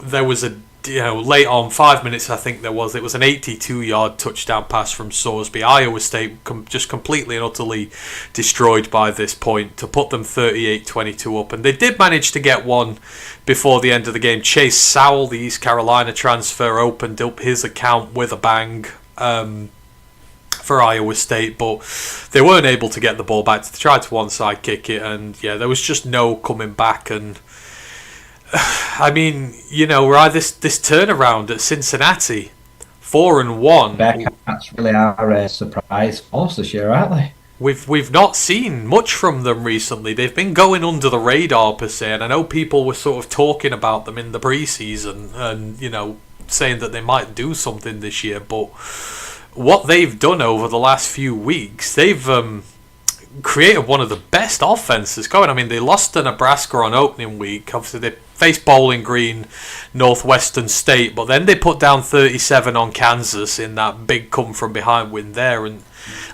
there was late on, 5 minutes I think it was an 82-yard touchdown pass from Sorsby. Iowa State just completely and utterly destroyed by this point to put them 38-22 up. And they did manage to get one before the end of the game. Chase Sowell, the East Carolina transfer, opened up his account with a bang for Iowa State, but they weren't able to get the ball back. They tried to onside kick it, and yeah, there was just no coming back. And I mean, right, this turnaround at Cincinnati, 4-1. Bearcats really are a surprise force this year, aren't they? We've not seen much from them recently. They've been going under the radar per se, and I know people were sort of talking about them in the preseason, and saying that they might do something this year. But what they've done over the last few weeks, they've created one of the best offenses going. I mean, they lost to Nebraska on opening week. Obviously, they faced Bowling Green, Northwestern State, but then they put down 37 on Kansas in that big come from behind win there. And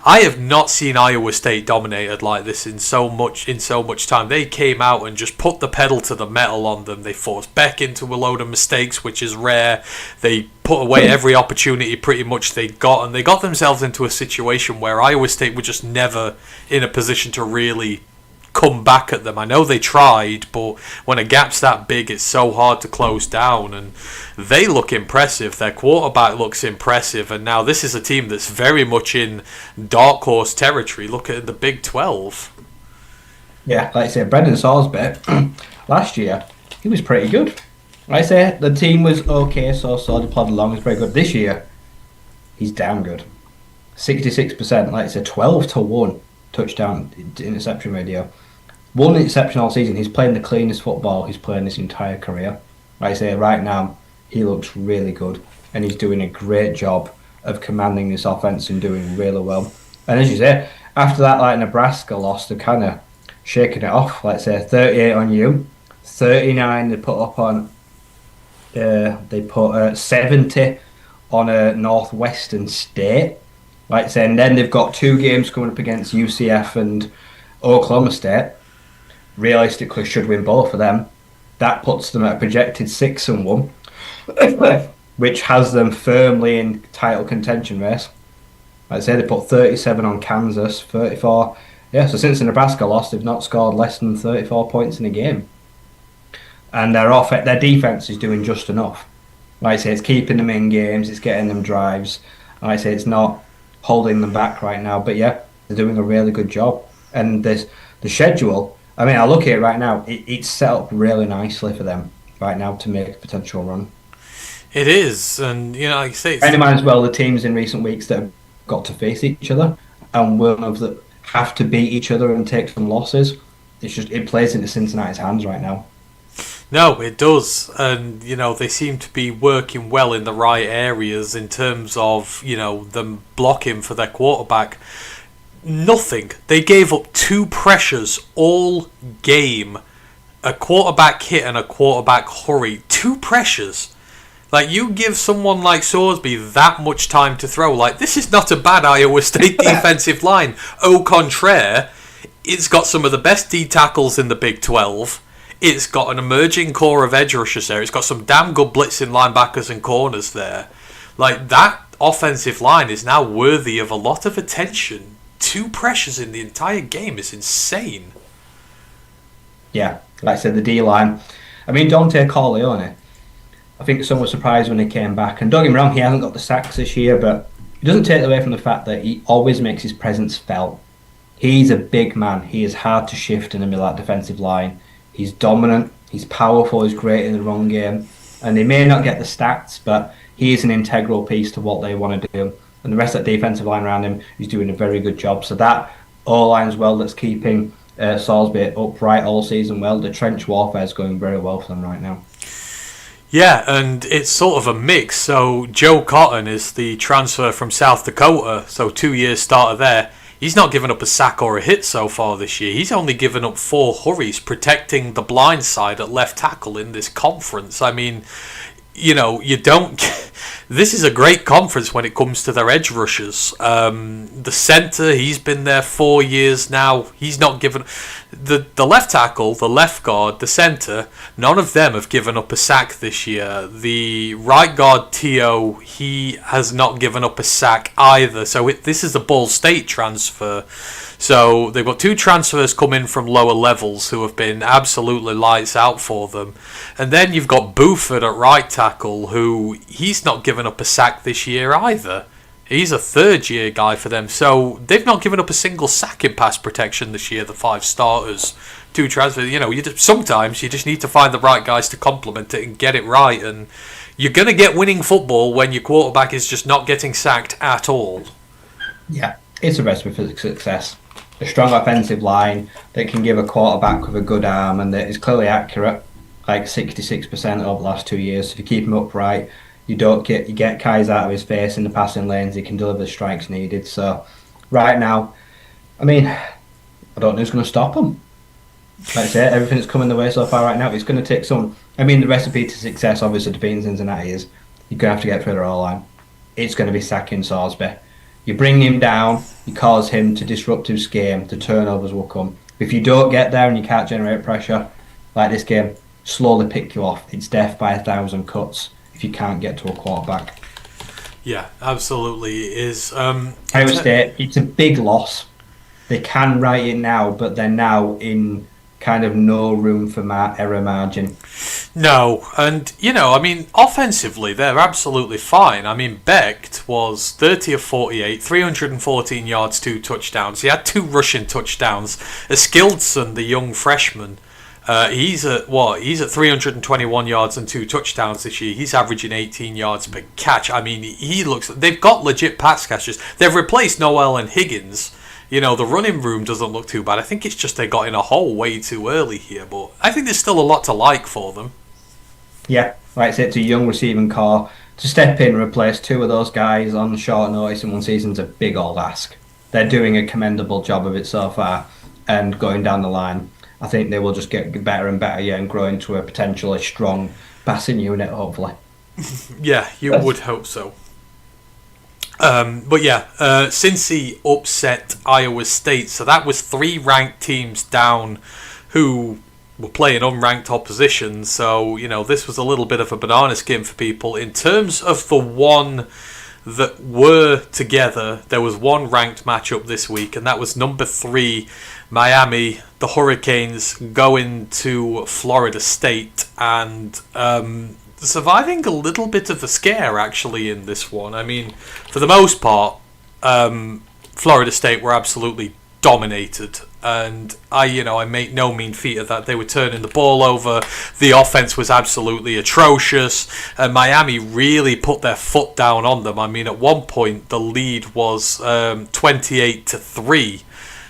I have not seen Iowa State dominated like this in so much time. They came out and just put the pedal to the metal on them. They forced Beck into a load of mistakes, which is rare. They put away every opportunity pretty much they got, and they got themselves into a situation where Iowa State were just never in a position to really come back at them. I know they tried, but when a gap's that big, it's so hard to close down. And they look impressive. Their quarterback looks impressive. And now this is a team that's very much in dark horse territory. Look at the Big 12. Yeah, like I say, Brendan Salisbury, last year, he was pretty good. Like I say, the team was okay, so they plodded along. It's very good. This year, he's damn good. 66%, like I say, 12-1 touchdown interception ratio. One interception all season. He's playing the cleanest football he's playing his entire career. Like I say, right now, he looks really good, and he's doing a great job of commanding this offense and doing really well. And as you say, after that, like Nebraska lost, they're kind of shaking it off. Like I say, 38 on you, 39 they put up on. They put 70 on Northwestern State. Like I say, and then they've got 2 games coming up against UCF and Oklahoma State. Realistically, should win both of them. That puts them at a projected 6-1, which has them firmly in title contention race. Like I say, they put 37 on Kansas, 34. Yeah, so since the Nebraska loss, they've not scored less than 34 points in a game. And their defense is doing just enough. Like I say, it's keeping them in games, it's getting them drives. Like I say, it's not holding them back right now. But yeah, they're doing a really good job. And the schedule, I mean, I look at it right now, it's set up really nicely for them right now to make a potential run. It is, and like I say, bear in mind as well the teams in recent weeks that have got to face each other, and one of them have to beat each other and take some losses. It plays into Cincinnati's hands right now. No, it does, and they seem to be working well in the right areas in terms of them blocking for their quarterback. Nothing. They gave up 2 pressures all game. A quarterback hit and a quarterback hurry. 2 pressures. Like, you give someone like Salisbury that much time to throw. Like, this is not a bad Iowa State defensive line. Au contraire, it's got some of the best D tackles in the Big 12. It's got an emerging core of edge rushers there. It's got some damn good blitzing linebackers and corners there. Like, that offensive line is now worthy of a lot of attention. 2 pressures in the entire game is insane. Yeah, like I said, the D-line. I mean, Dante Corleone, I think some were surprised when he came back. And don't get me wrong, he hasn't got the sacks this year, but it doesn't take away from the fact that he always makes his presence felt. He's a big man. He is hard to shift in the middle of that defensive line. He's dominant. He's powerful. He's great in the run game. And they may not get the stats, but he is an integral piece to what they want to do. And the rest of that defensive line around him is doing a very good job. So that O-line as well that's keeping Salisbury upright all season well. The trench warfare is going very well for them right now. Yeah, and it's sort of a mix. So Joe Cotton is the transfer from South Dakota, so 2 years starter there. He's not given up a sack or a hit so far this year. He's only given up 4 hurries, protecting the blind side at left tackle in this conference. I mean, you don't... This is a great conference when it comes to their edge rushers. The centre, he's been there 4 years now. He's not given... The left tackle, the left guard, the centre, none of them have given up a sack this year. The right guard, T.O., he has not given up a sack either. So this is a Ball State transfer. So they've got 2 transfers come in from lower levels who have been absolutely lights out for them. And then you've got Buford at right tackle, who he's not given up a sack this year either. He's a third-year guy for them, so they've not given up a single sack in pass protection this year, the 5 starters. 2 transfers, sometimes you just need to find the right guys to complement it and get it right, and you're going to get winning football when your quarterback is just not getting sacked at all. Yeah, it's a recipe for success. A strong offensive line that can give a quarterback with a good arm and that is clearly accurate, like 66% over the last 2 years. So if you keep him upright, you get Kai's out of his face in the passing lanes. He can deliver the strikes needed. So right now, I don't know who's going to stop him. Like I say, everything's coming the way so far right now. It's going to take some. The recipe to success, obviously, the beans and that is you're going to have to get through the roll line. It's going to be sacking Salisbury. You bring him down, you cause him to disrupt his game, the turnovers will come. If you don't get there and you can't generate pressure, like this game, slowly pick you off. It's death by 1,000 cuts if you can't get to a quarterback. Yeah, absolutely it is. Iowa State, it's a big loss. They can write it now, but they're now in kind of no room for error margin. No, and offensively they're absolutely fine. Becht was 30 of 48, 314 yards, 2 touchdowns. He had 2 rushing touchdowns. Eskildson, the young freshman, he's at 321 yards and 2 touchdowns this year. He's averaging 18 yards per catch. They've got legit pass catchers. They've replaced Noel and Higgins. The running room doesn't look too bad. I think it's just they got in a hole way too early here, but I think there's still a lot to like for them. Yeah, like I said, it's a young receiving core. To step in and replace 2 of those guys on short notice in one season's a big old ask. They're doing a commendable job of it so far, and going down the line, I think they will just get better and better, and grow into a potentially strong passing unit, hopefully. Yeah, you would hope so. Cincy upset Iowa State, so that was 3 ranked teams down who were playing unranked opposition. So this was a little bit of a banana skin for people. In terms of the one that were together, there was one ranked matchup this week, and that was number 3 Miami, the Hurricanes, going to Florida State, and surviving a little bit of a scare actually in this one. For the most part, Florida State were absolutely dominated, and I make no mean feat of that. They were turning the ball over. The offense was absolutely atrocious, and Miami really put their foot down on them. At one point the lead was 28-3.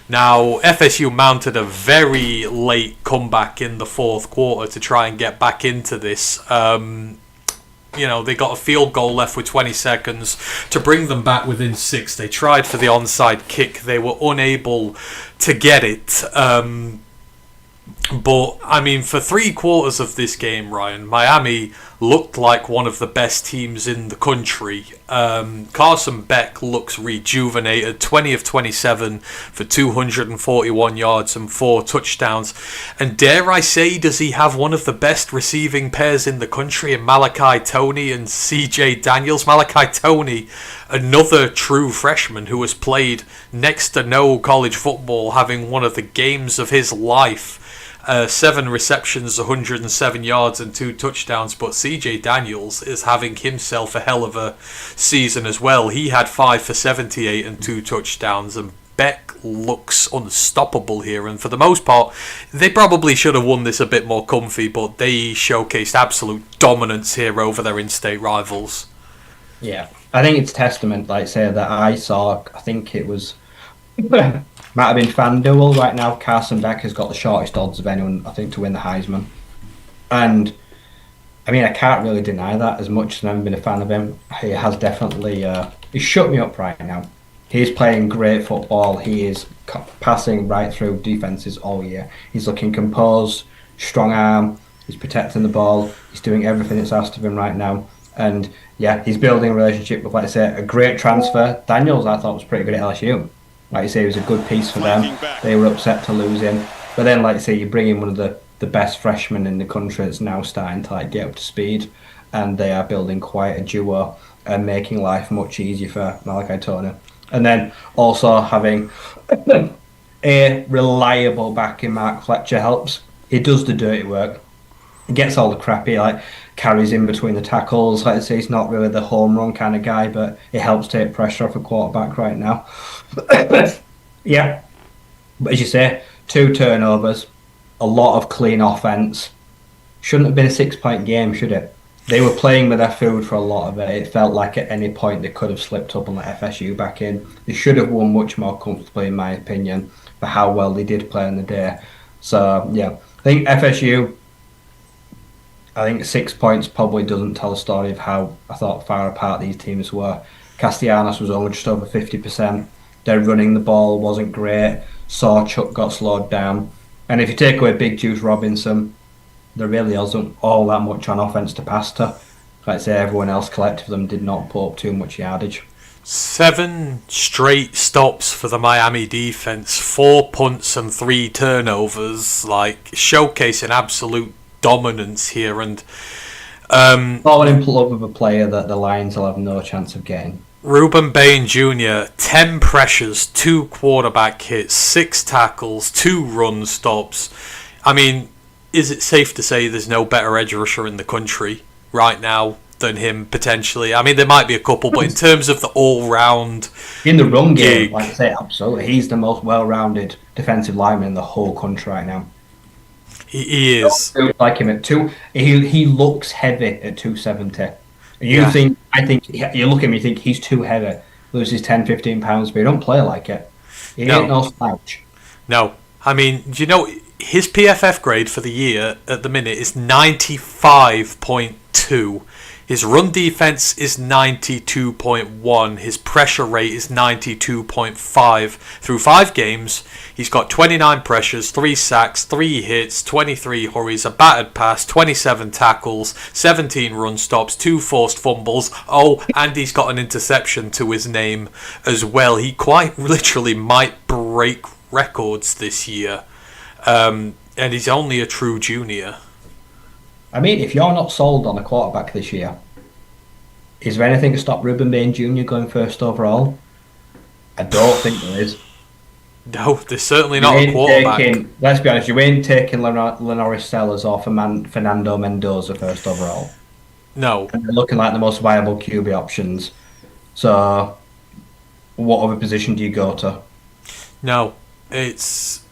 Now, FSU mounted a very late comeback in the 4th quarter to try and get back into this. They got a field goal left with 20 seconds to bring them back within 6. They tried for the onside kick. They were unable to get it. But, for 3 quarters of this game, Ryan, Miami looked like one of the best teams in the country. Carson Beck looks rejuvenated, 20 of 27 for 241 yards and 4 touchdowns. And dare I say, does he have one of the best receiving pairs in the country in Malachi Toney and CJ Daniels? Malachi Toney, another true freshman who has played next to no college football, having one of the games of his life. 7 receptions, 107 yards and 2 touchdowns, but CJ Daniels is having himself a hell of a season as well. He had 5 for 78 and 2 touchdowns, and Beck looks unstoppable here, and for the most part they probably should have won this a bit more comfy, but they showcased absolute dominance here over their in-state rivals. Yeah, I think it's testament, like say, that I think it was might have been FanDuel right now. Carson Beck has got the shortest odds of anyone, I think, to win the Heisman. And, I can't really deny that, as much as I've never been a fan of him. He has definitely... he's shut me up right now. He's playing great football. He is passing right through defences all year. He's looking composed, strong arm. He's protecting the ball. He's doing everything that's asked of him right now. And, yeah, he's building a relationship with, like I say, a great transfer. Daniels, I thought, was pretty good at LSU. Like you say, it was a good piece for them. They were upset to lose him. But then, like you say, you bring in one of the best freshmen in the country that's now starting to get up to speed. And they are building quite a duo and making life much easier for Malachi Toney. And then also having a reliable back in Mark Fletcher helps. He does the dirty work. He gets all the crappy. carries in between the tackles. Like I say, he's not really the home run kind of guy, but it helps take pressure off a quarterback right now. Yeah, but as you say, 2 turnovers, a lot of clean offense. Shouldn't have been a 6-point game, should it? They were playing with their food for a lot of it. It felt like at any point they could have slipped up and let FSU back in. They should have won much more comfortably, in my opinion, for how well they did play on the day. So, yeah, I think FSU, I think 6 points probably doesn't tell a story of how I thought far apart these teams were. Castellanos was only just over 50%. Their running the ball wasn't great. Sawchuk got slowed down. And if you take away Big Juice Robinson, there really isn't all that much on offense to pass to. Like I say, everyone else collectively them did not put up too much yardage. 7 straight stops for the Miami defense, 4 punts and 3 turnovers, like showcasing absolute dominance here. And Falling in love with a player that the Lions will have no chance of getting. Ruben Bain Jr., 10 pressures, 2 quarterback hits, 6 tackles, 2 run stops. I mean, is it safe to say there's no better edge rusher in the country right now than him, potentially? I mean, there might be a couple, but in terms of the all-round in the run game, like I say, absolutely. He's the most well-rounded defensive lineman in the whole country right now. He is. Like him at 2. He looks heavy at 270. You look at him, you think he's too heavy, loses 10, 15 pounds, but he don't play like it. He ain't no slouch. No. I mean, do you know, his PFF grade for the year at the minute is 95.2. His run defense is 92.1. His pressure rate is 92.5. Through 5 games, he's got 29 pressures, 3 sacks, 3 hits, 23 hurries, a batted pass, 27 tackles, 17 run stops, 2 forced fumbles. Oh, and he's got an interception to his name as well. He quite literally might break records this year. And he's only a true junior. I mean, if you're not sold on a quarterback this year, is there anything to stop Ruben Bain Jr. going first overall? I don't think there is. No, there's certainly not a quarterback. Let's be honest, you ain't taking Lenoris Sellers or Fernando Mendoza first overall. No. And they're looking like the most viable QB options. So, what other position do you go to? No, it's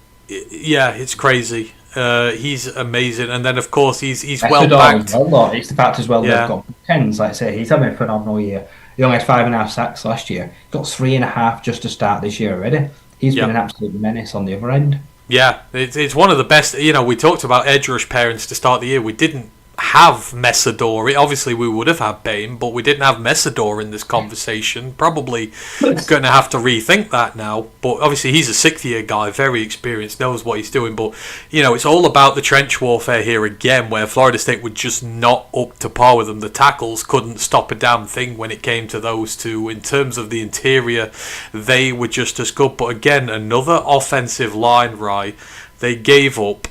crazy. He's amazing, and then of course he's well backed. It's the fact as well they've got tens. Like I say, he's having a phenomenal year. He only had 5.5 sacks last year. Got 3.5 just to start this year already. He's been an absolute menace on the other end. Yeah, it's one of the best. You know, we talked about edge rush pairings to start the year. We didn't have Messador. Obviously, we would have had Bain, but we didn't have Messador in this conversation. Probably going to have to rethink that now. But obviously, he's a 6th-year guy, very experienced, knows what he's doing. But, you know, it's all about the trench warfare here again, where Florida State were just not up to par with them. The tackles couldn't stop a damn thing when it came to those two. In terms of the interior, they were just as good. But again, another offensive line, Rye, they gave up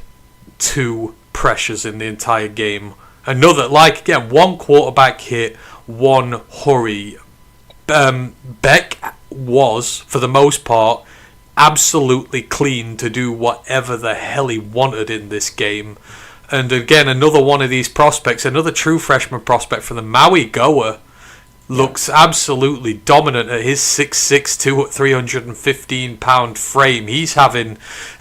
2 pressures in the entire game. Another, like again, 1 quarterback hit, 1 hurry. Beck was, for the most part, absolutely clean to do whatever the hell he wanted in this game. And again, another one of these prospects, another true freshman prospect from the Maui Goa, looks absolutely dominant at his 6'6", 315-pound frame. He's having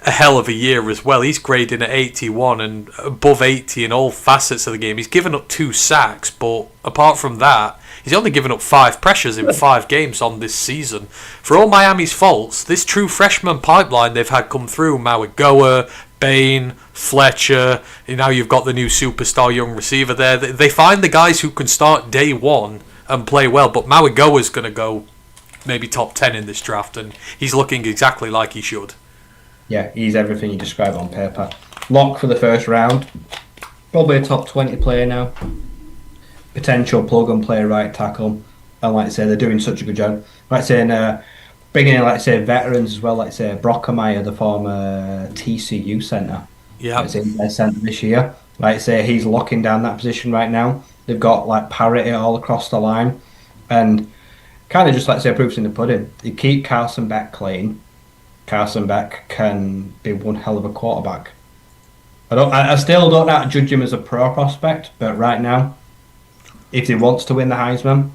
a hell of a year as well. He's grading at 81 and above 80 in all facets of the game. He's given up 2 sacks, but apart from that, he's only given up 5 pressures in 5 games on this season. For all Miami's faults, this true freshman pipeline they've had come through, Mawagoa, Bain, Fletcher, now you've got the new superstar young receiver there. They find the guys who can start day one and play well, but Mawagoa's going to go maybe top 10 in this draft, and he's looking exactly like he should. Yeah, he's everything you describe on paper. Lock for the first round. Probably a top 20 player now. Potential plug-and-play right tackle. And like I say, they're doing such a good job. Like I say, bringing in, like I say, veterans as well. Like I say, Brockemeyer, the former TCU centre. Yeah. Like I say, their centre this year. Like I say, he's locking down that position right now. They've got like parity all across the line, and kind of just like say proofs in the pudding. You keep Carson Beck clean. Carson Beck can be one hell of a quarterback. I still don't know how to judge him as a pro prospect, but right now if he wants to win the Heisman,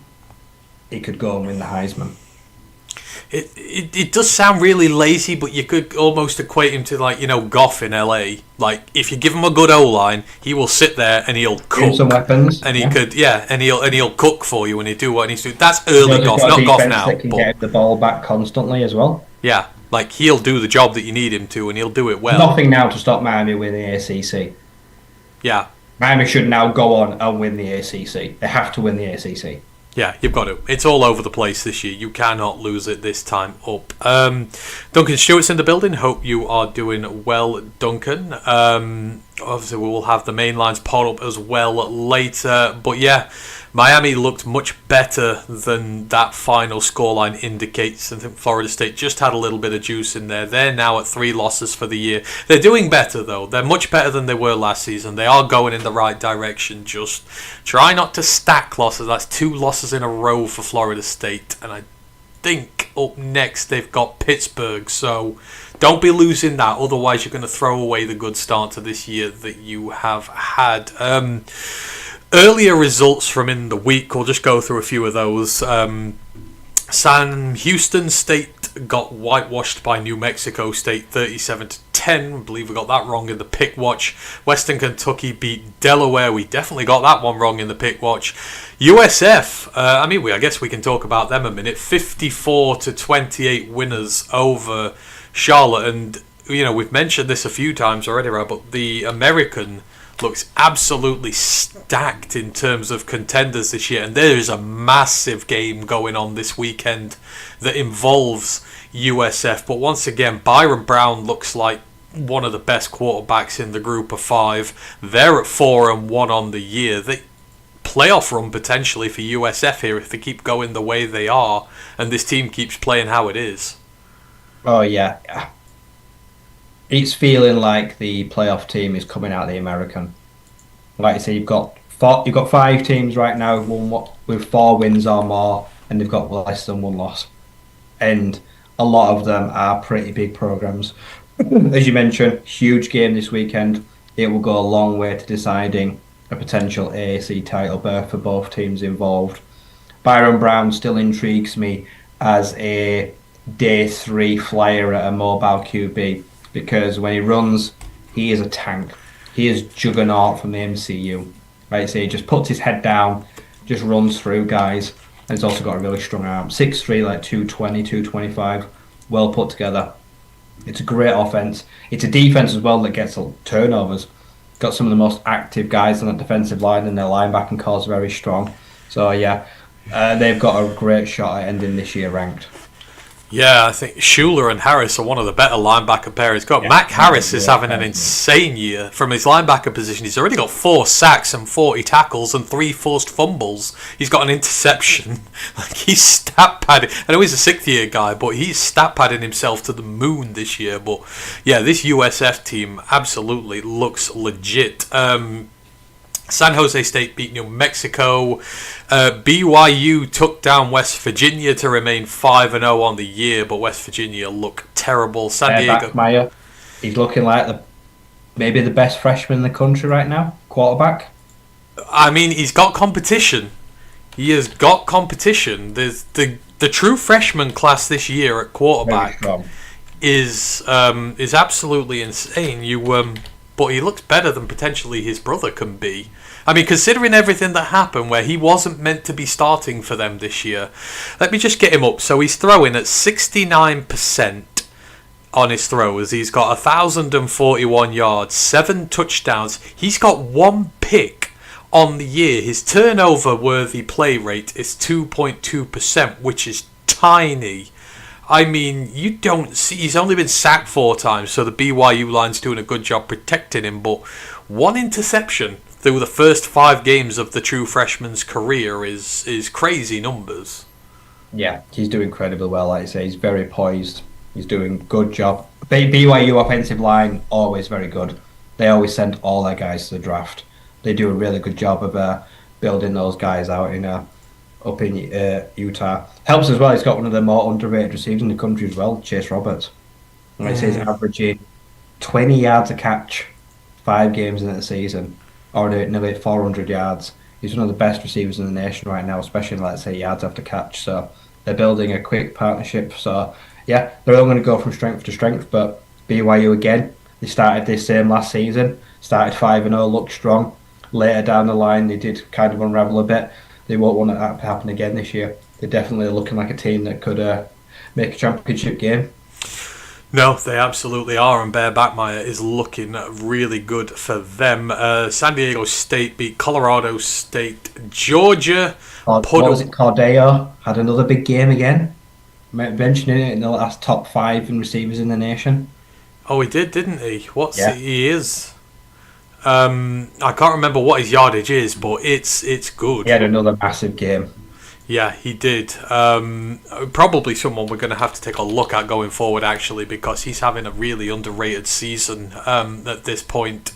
he could go and win the Heisman. It does sound really lazy, but you could almost equate him to, like, Goff in LA. Like, if you give him a good O line, he will sit there and he'll cook. Some weapons, and he could, and he'll cook for you and he'll do what he needs to do. That's early Goff, not Goff now. That can get the ball back constantly as well. Yeah, like he'll do the job that you need him to, and he'll do it well. Nothing now to stop Miami winning the ACC. Yeah, Miami should now go on and win the ACC. They have to win the ACC. Yeah, you've got to. It's all over the place this year. You cannot lose it this time up. Duncan Stewart's in the building. Hope you are doing well, Duncan. Obviously, we will have the main lines pod up as well later. But yeah, Miami looked much better than that final scoreline indicates. I think Florida State just had a little bit of juice in there. They're now at 3 losses for the year. They're doing better, though. They're much better than they were last season. They are going in the right direction. Just try not to stack losses. That's 2 losses in a row for Florida State. And I think up next they've got Pittsburgh. So don't be losing that. Otherwise, you're going to throw away the good start to this year that you have had. Earlier results from in the week, we'll just go through a few of those. Houston State got whitewashed by New Mexico State 37-10. I believe we got that wrong in the pick watch. Western Kentucky beat Delaware. We definitely got that one wrong in the pick watch. USF, I guess we can talk about them a minute. 54-28 winners over Charlotte. And, we've mentioned this a few times already, right? But the American looks absolutely stacked in terms of contenders this year, and there is a massive game going on this weekend that involves USF. But once again, Byron Brown looks like one of the best quarterbacks in the group of 5. They're at 4-1 on the year. They playoff run potentially for USF here if they keep going the way they are, and this team keeps playing how it is. Oh yeah. It's feeling like the playoff team is coming out of the American. Like I say, you've got 5 teams right now with 4 wins or more, and they've got less than 1 loss. And a lot of them are pretty big programs. As you mentioned, huge game this weekend. It will go a long way to deciding a potential AAC title berth for both teams involved. Byron Brown still intrigues me as a day 3 flyer at a mobile QB. Because when he runs, he is a tank. He is juggernaut from the MCU. Right, so he just puts his head down, just runs through guys, and he's also got a really strong arm. 6'3", like 220, 225, well put together. It's a great offense. It's a defense as well that gets turnovers. Got some of the most active guys on the defensive line, and their linebacking core is very strong. So yeah, they've got a great shot at ending this year ranked. Yeah, I think Schuler and Harris are one of the better linebacker pairs. Mac Harris is having an insane year from his linebacker position. He's already got 4 sacks and 40 tackles and 3 forced fumbles. He's got an interception. Like, he's stat padding. I know he's a 6th-year guy, but he's stat padding himself to the moon this year. But yeah, this USF team absolutely looks legit. San Jose State beat New Mexico. BYU took down West Virginia to remain 5-0 on the year, but West Virginia look terrible. San Diego. Meyer, he's looking like maybe the best freshman in the country right now, quarterback. I mean, he's got competition. He has got competition. There's the true freshman class this year at quarterback is absolutely insane. But he looks better than potentially his brother can be. I mean, considering everything that happened where he wasn't meant to be starting for them this year. Let me just get him up. So he's throwing at 69% on his throws. He's got 1,041 yards, 7 touchdowns. He's got 1 pick on the year. His turnover-worthy play rate is 2.2%, which is tiny. I mean, you don't see... He's only been sacked 4 times, so the BYU line's doing a good job protecting him, but 1 interception through the first 5 games of the true freshman's career is crazy numbers. Yeah, he's doing incredibly well, like I say. He's very poised. He's doing a good job. BYU offensive line, always very good. They always send all their guys to the draft. They do a really good job of building those guys out up in Utah. Helps as well, he's got one of the more underrated receivers in the country as well, Chase Roberts. And he says averaging 20 yards a catch 5 games into the season, or nearly 400 yards. He's one of the best receivers in the nation right now, especially in, let's say, yards after catch. So they're building a quick partnership. So yeah, they're all going to go from strength to strength. But BYU again, they started this same last season, started 5-0, looked strong. Later down the line, they did kind of unravel a bit. They won't want that to happen again this year. They're definitely looking like a team that could make a championship game. No, they absolutely are, and Bear Backmeyer is looking really good for them. San Diego State beat Colorado State. Georgia What was it? Cordeo had another big game again, mentioning it in the last top 5 in receivers in the nation. Oh, he did, didn't he? He is? I can't remember what his yardage is, but it's good. He had another massive game. Yeah, he did. Probably someone we're going to have to take a look at going forward, actually, because he's having a really underrated season at this point.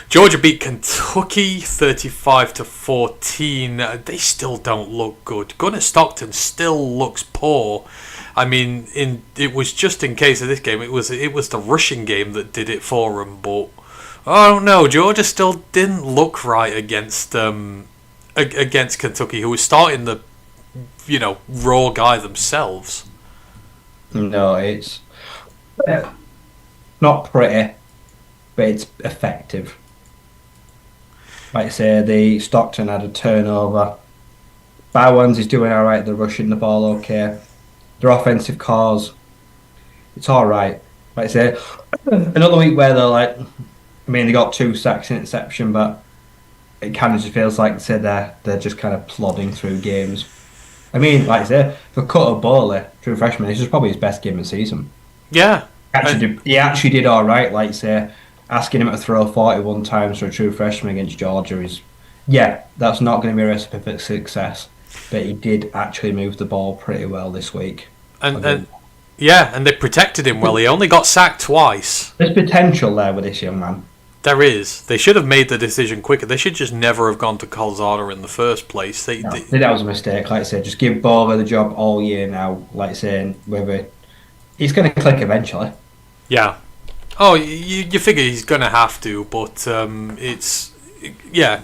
Georgia beat Kentucky 35-14. They still don't look good. Gunnar Stockton still looks poor. I mean, it was just in case of this game. It was the rushing game that did it for him, but I don't know. Georgia still didn't look right against Kentucky, who was starting the, raw guy themselves. No, it's not pretty, but it's effective. Like I say, the Stockton had a turnover. Bowens is doing all right. They're rushing the ball okay. Their offensive calls, it's all right. Like I say, another week where they're they got 2 sacks and interception, but it kind of just feels like they're just kind of plodding through games. I mean, like I said, for Cutter Bowley, true freshman, this is probably his best game of the season. Yeah. He actually did all right. Like I say, asking him to throw 41 times for a true freshman against Georgia is, that's not going to be a recipe for success. But he did actually move the ball pretty well this week. And they protected him well. He only got sacked twice. There's potential there with this young man. There is. They should have made the decision quicker. They should just never have gone to Calzada in the first place. That was a mistake. Like I said, just give Bova the job all year now. Like I say, whether he's going to click eventually. Yeah. Oh, you figure he's going to have to, but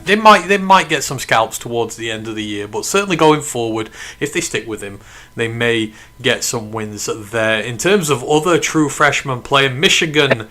they might get some scalps towards the end of the year, but certainly going forward, if they stick with him, they may get some wins there. In terms of other true freshmen playing, Michigan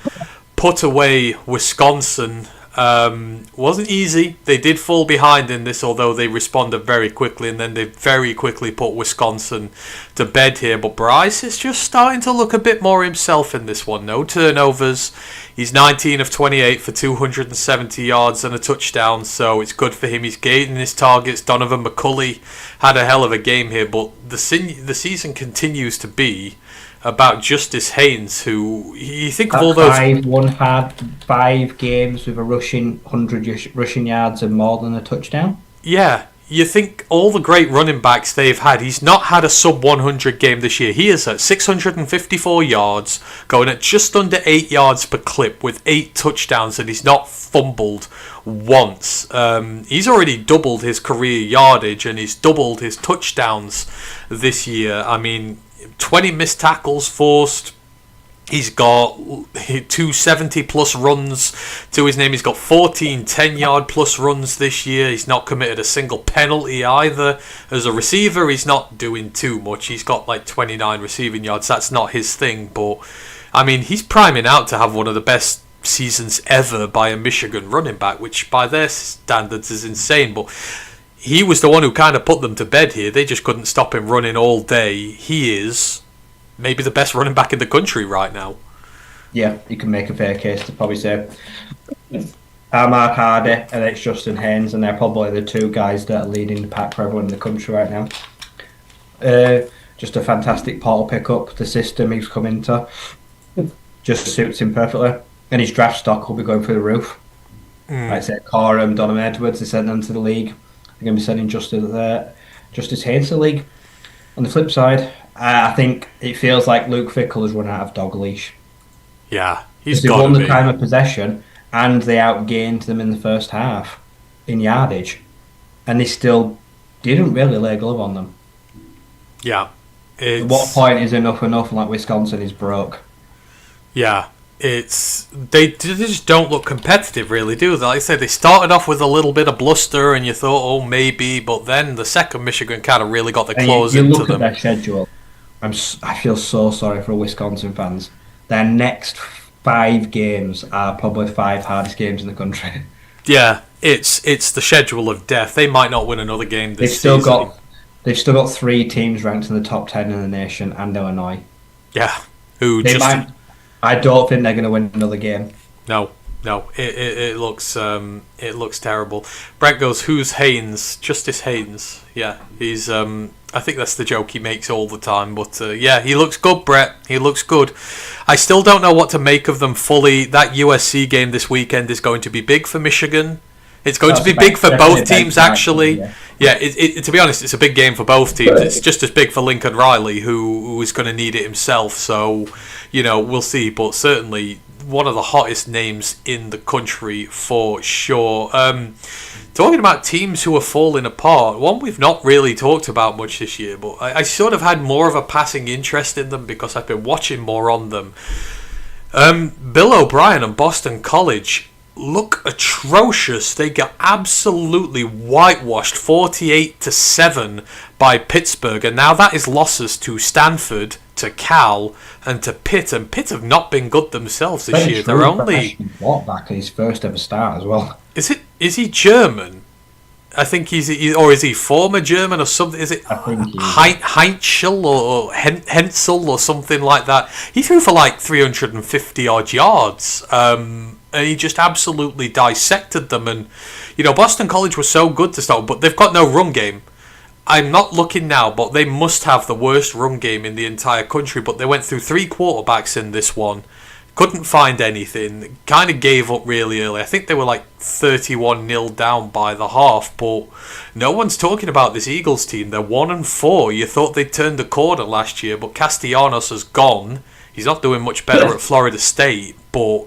put away Wisconsin. Wasn't easy. They did fall behind in this, although they responded very quickly, and then they very quickly put Wisconsin to bed here. But Bryce is just starting to look a bit more himself in this one. No turnovers. He's 19 of 28 for 270 yards and a touchdown, so it's good for him. He's gaining his targets. Donovan McCulley had a hell of a game here, but the season continues to be about Justice Haynes, who you think of all those. Had 5 games with a rushing 100 rushing yards and more than a touchdown. Yeah, you think all the great running backs they've had. He's not had a sub 100 game this year. He is at 654 yards, going at just under 8 yards per clip with 8 touchdowns, and he's not fumbled once. He's already doubled his career yardage, and he's doubled his touchdowns this year. I mean, 20 missed tackles forced. He's got 270 plus runs to his name. He's got 14 10-yard plus runs this year. He's not committed a single penalty either. As a receiver, he's not doing too much. He's got 29 receiving yards. That's not his thing, but I mean, he's priming out to have one of the best seasons ever by a Michigan running back, which by their standards is insane, but he was the one who kind of put them to bed here. They just couldn't stop him running all day. He is maybe the best running back in the country right now. Yeah, you can make a fair case to probably say Mark Hardy and it's Justin Haynes, and they're probably the 2 guys that are leading the pack for everyone in the country right now. Just a fantastic portal pickup. The system he's come into just suits him perfectly, and his draft stock will be going through the roof. Like I said, Corum, Donovan Edwards, they sent them to the league. They're going to be sending Justice Haynes to the league. On the flip side, I think it feels like Luke Fickle has run out of dog leash. Yeah, he's got to be. They won the time of possession, and they outgained them in the first half in yardage, and they still didn't really lay a glove on them. Yeah. At what point is enough? Like Wisconsin is broke. Yeah. They just don't look competitive, really, do they? Like I said, they started off with a little bit of bluster, and you thought, oh, maybe, but then the second Michigan kind of really got the claws you into look them. at their schedule. I feel so sorry for Wisconsin fans. Their next 5 games are probably 5 hardest games in the country. Yeah, it's the schedule of death. They might not win another game this season. They've still got 3 teams ranked in the top 10 in the nation and Illinois. Yeah, I don't think they're going to win another game. No. It looks terrible. Brent goes, "Who's Haynes? Justice Haynes." Yeah, he's. I think that's the joke he makes all the time. But yeah, he looks good, Brett. He looks good. I still don't know what to make of them fully. That USC game this weekend is going to be big for Michigan. It's going to be big for both teams, actually. Yeah, to be honest, it's a big game for both teams. It's just as big for Lincoln Riley, who is going to need it himself. So, we'll see. But certainly one of the hottest names in the country for sure. Talking about teams who are falling apart, one we've not really talked about much this year, but I sort of had more of a passing interest in them because I've been watching more on them. Bill O'Brien and Boston College look atrocious. They got absolutely whitewashed 48-7 by Pittsburgh, and now that is losses to Stanford, to Cal, and to Pitt. And Pitt have not been good themselves this year. They're only back in his first ever start as well. Is he German? I think he's or is he former German or something? Is it Heinzel or Hensel or something like that? He threw for like 350 odd yards. And he just absolutely dissected them. And, Boston College was so good to start, but they've got no run game. I'm not looking now, but they must have the worst run game in the entire country. But they went through 3 quarterbacks in this one. Couldn't find anything. Kind of gave up really early. I think they were like 31-0 down by the half. But no one's talking about this Eagles team. They're 1-4. You thought they'd turned the corner last year, but Castellanos has gone. He's not doing much better at Florida State, but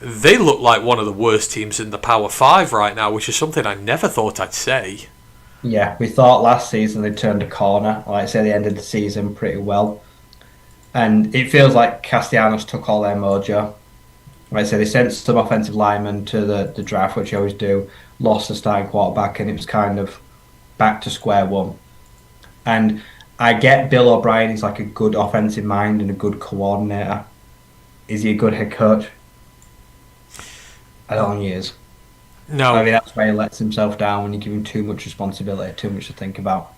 they look like one of the worst teams in the Power 5 right now, which is something I never thought I'd say. Yeah, we thought last season they turned a corner. Like I say, they ended the season pretty well. And it feels like Castellanos took all their mojo. Like I say, they sent some offensive linemen to the draft, which you always do, lost the starting quarterback, and it was kind of back to square one. And I get Bill O'Brien is like a good offensive mind and a good coordinator. Is he a good head coach? I don't think he is. No. I mean, that's why he lets himself down when you give him too much responsibility, too much to think about.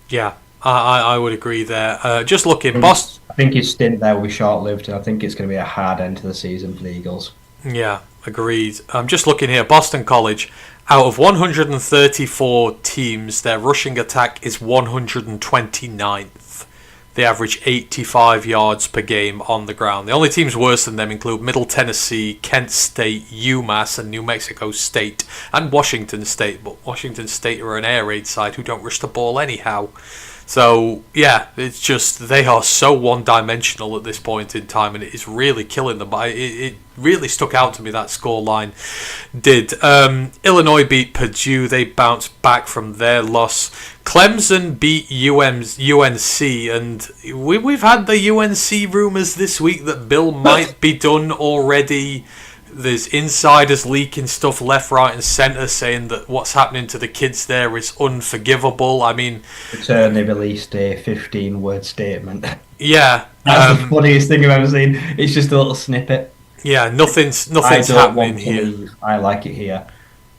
Yeah, I would agree there. Just looking, Boston. I think his stint there will be short-lived, and I think it's going to be a hard end to the season for the Eagles. Yeah, agreed. I'm just looking here. Boston College, out of 134 teams, their rushing attack is 129th. They average 85 yards per game on the ground. The only teams worse than them include Middle Tennessee, Kent State, UMass, and New Mexico State, and Washington State. But Washington State are an air raid side who don't rush the ball anyhow. So, yeah, it's just they are so one-dimensional at this point in time, and it is really killing them. But it really stuck out to me, that scoreline did. Illinois beat Purdue. They bounced back from their loss. Clemson beat UNC, and we've had the UNC rumours this week that Bill might be done already. There's insiders leaking stuff left, right, and centre saying that what's happening to the kids there is unforgivable. I mean, they released a 15-word statement. Yeah, that's the funniest thing I've ever seen. It's just a little snippet. Yeah, nothing's happening here. Leave. I like it here.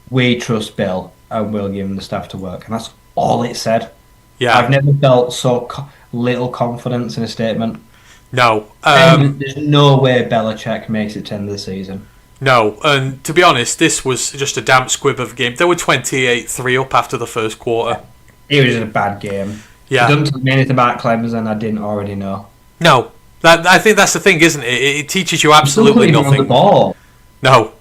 We trust Bill, and we'll give him the staff to work, and that's all it said. Yeah, I've never felt so little confidence in a statement. No, there's no way Belichick makes it to the end of the season. No, and to be honest, this was just a damp squib of a game. They were 28-3 up after the first quarter. It was a bad game. Yeah. It doesn't tell me anything about Clemson I didn't already know. No, I think that's the thing, isn't it? It teaches you absolutely nothing. The ball. No,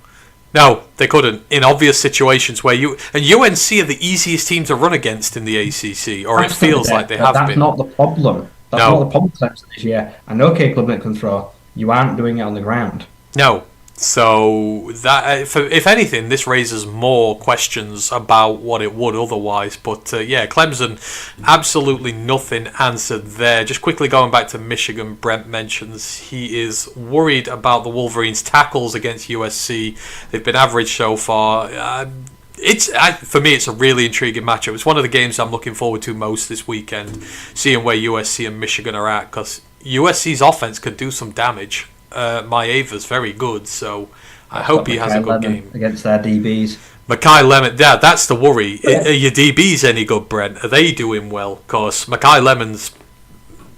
they couldn't. In obvious situations where UNC are the easiest team to run against in the ACC, or it feels like they have been. That's not the problem. That's not the problem Clemson this year. I know Caleb Nick can throw. You aren't doing it on the ground. No. So that, if anything, this raises more questions about what it would otherwise. But yeah, Clemson, absolutely nothing answered there. Just quickly going back to Michigan, Brent mentions he is worried about the Wolverines' tackles against USC. They've been average so far. For me, it's a really intriguing matchup. It's one of the games I'm looking forward to most this weekend, seeing where USC and Michigan are at, because USC's offense could do some damage. Maeva's very good, so I hope he has a good game against their DBs. Mackay Lemon, yeah, that's the worry. Are your DBs any good, Brent? Are they doing well? Of course, Mackay Lemons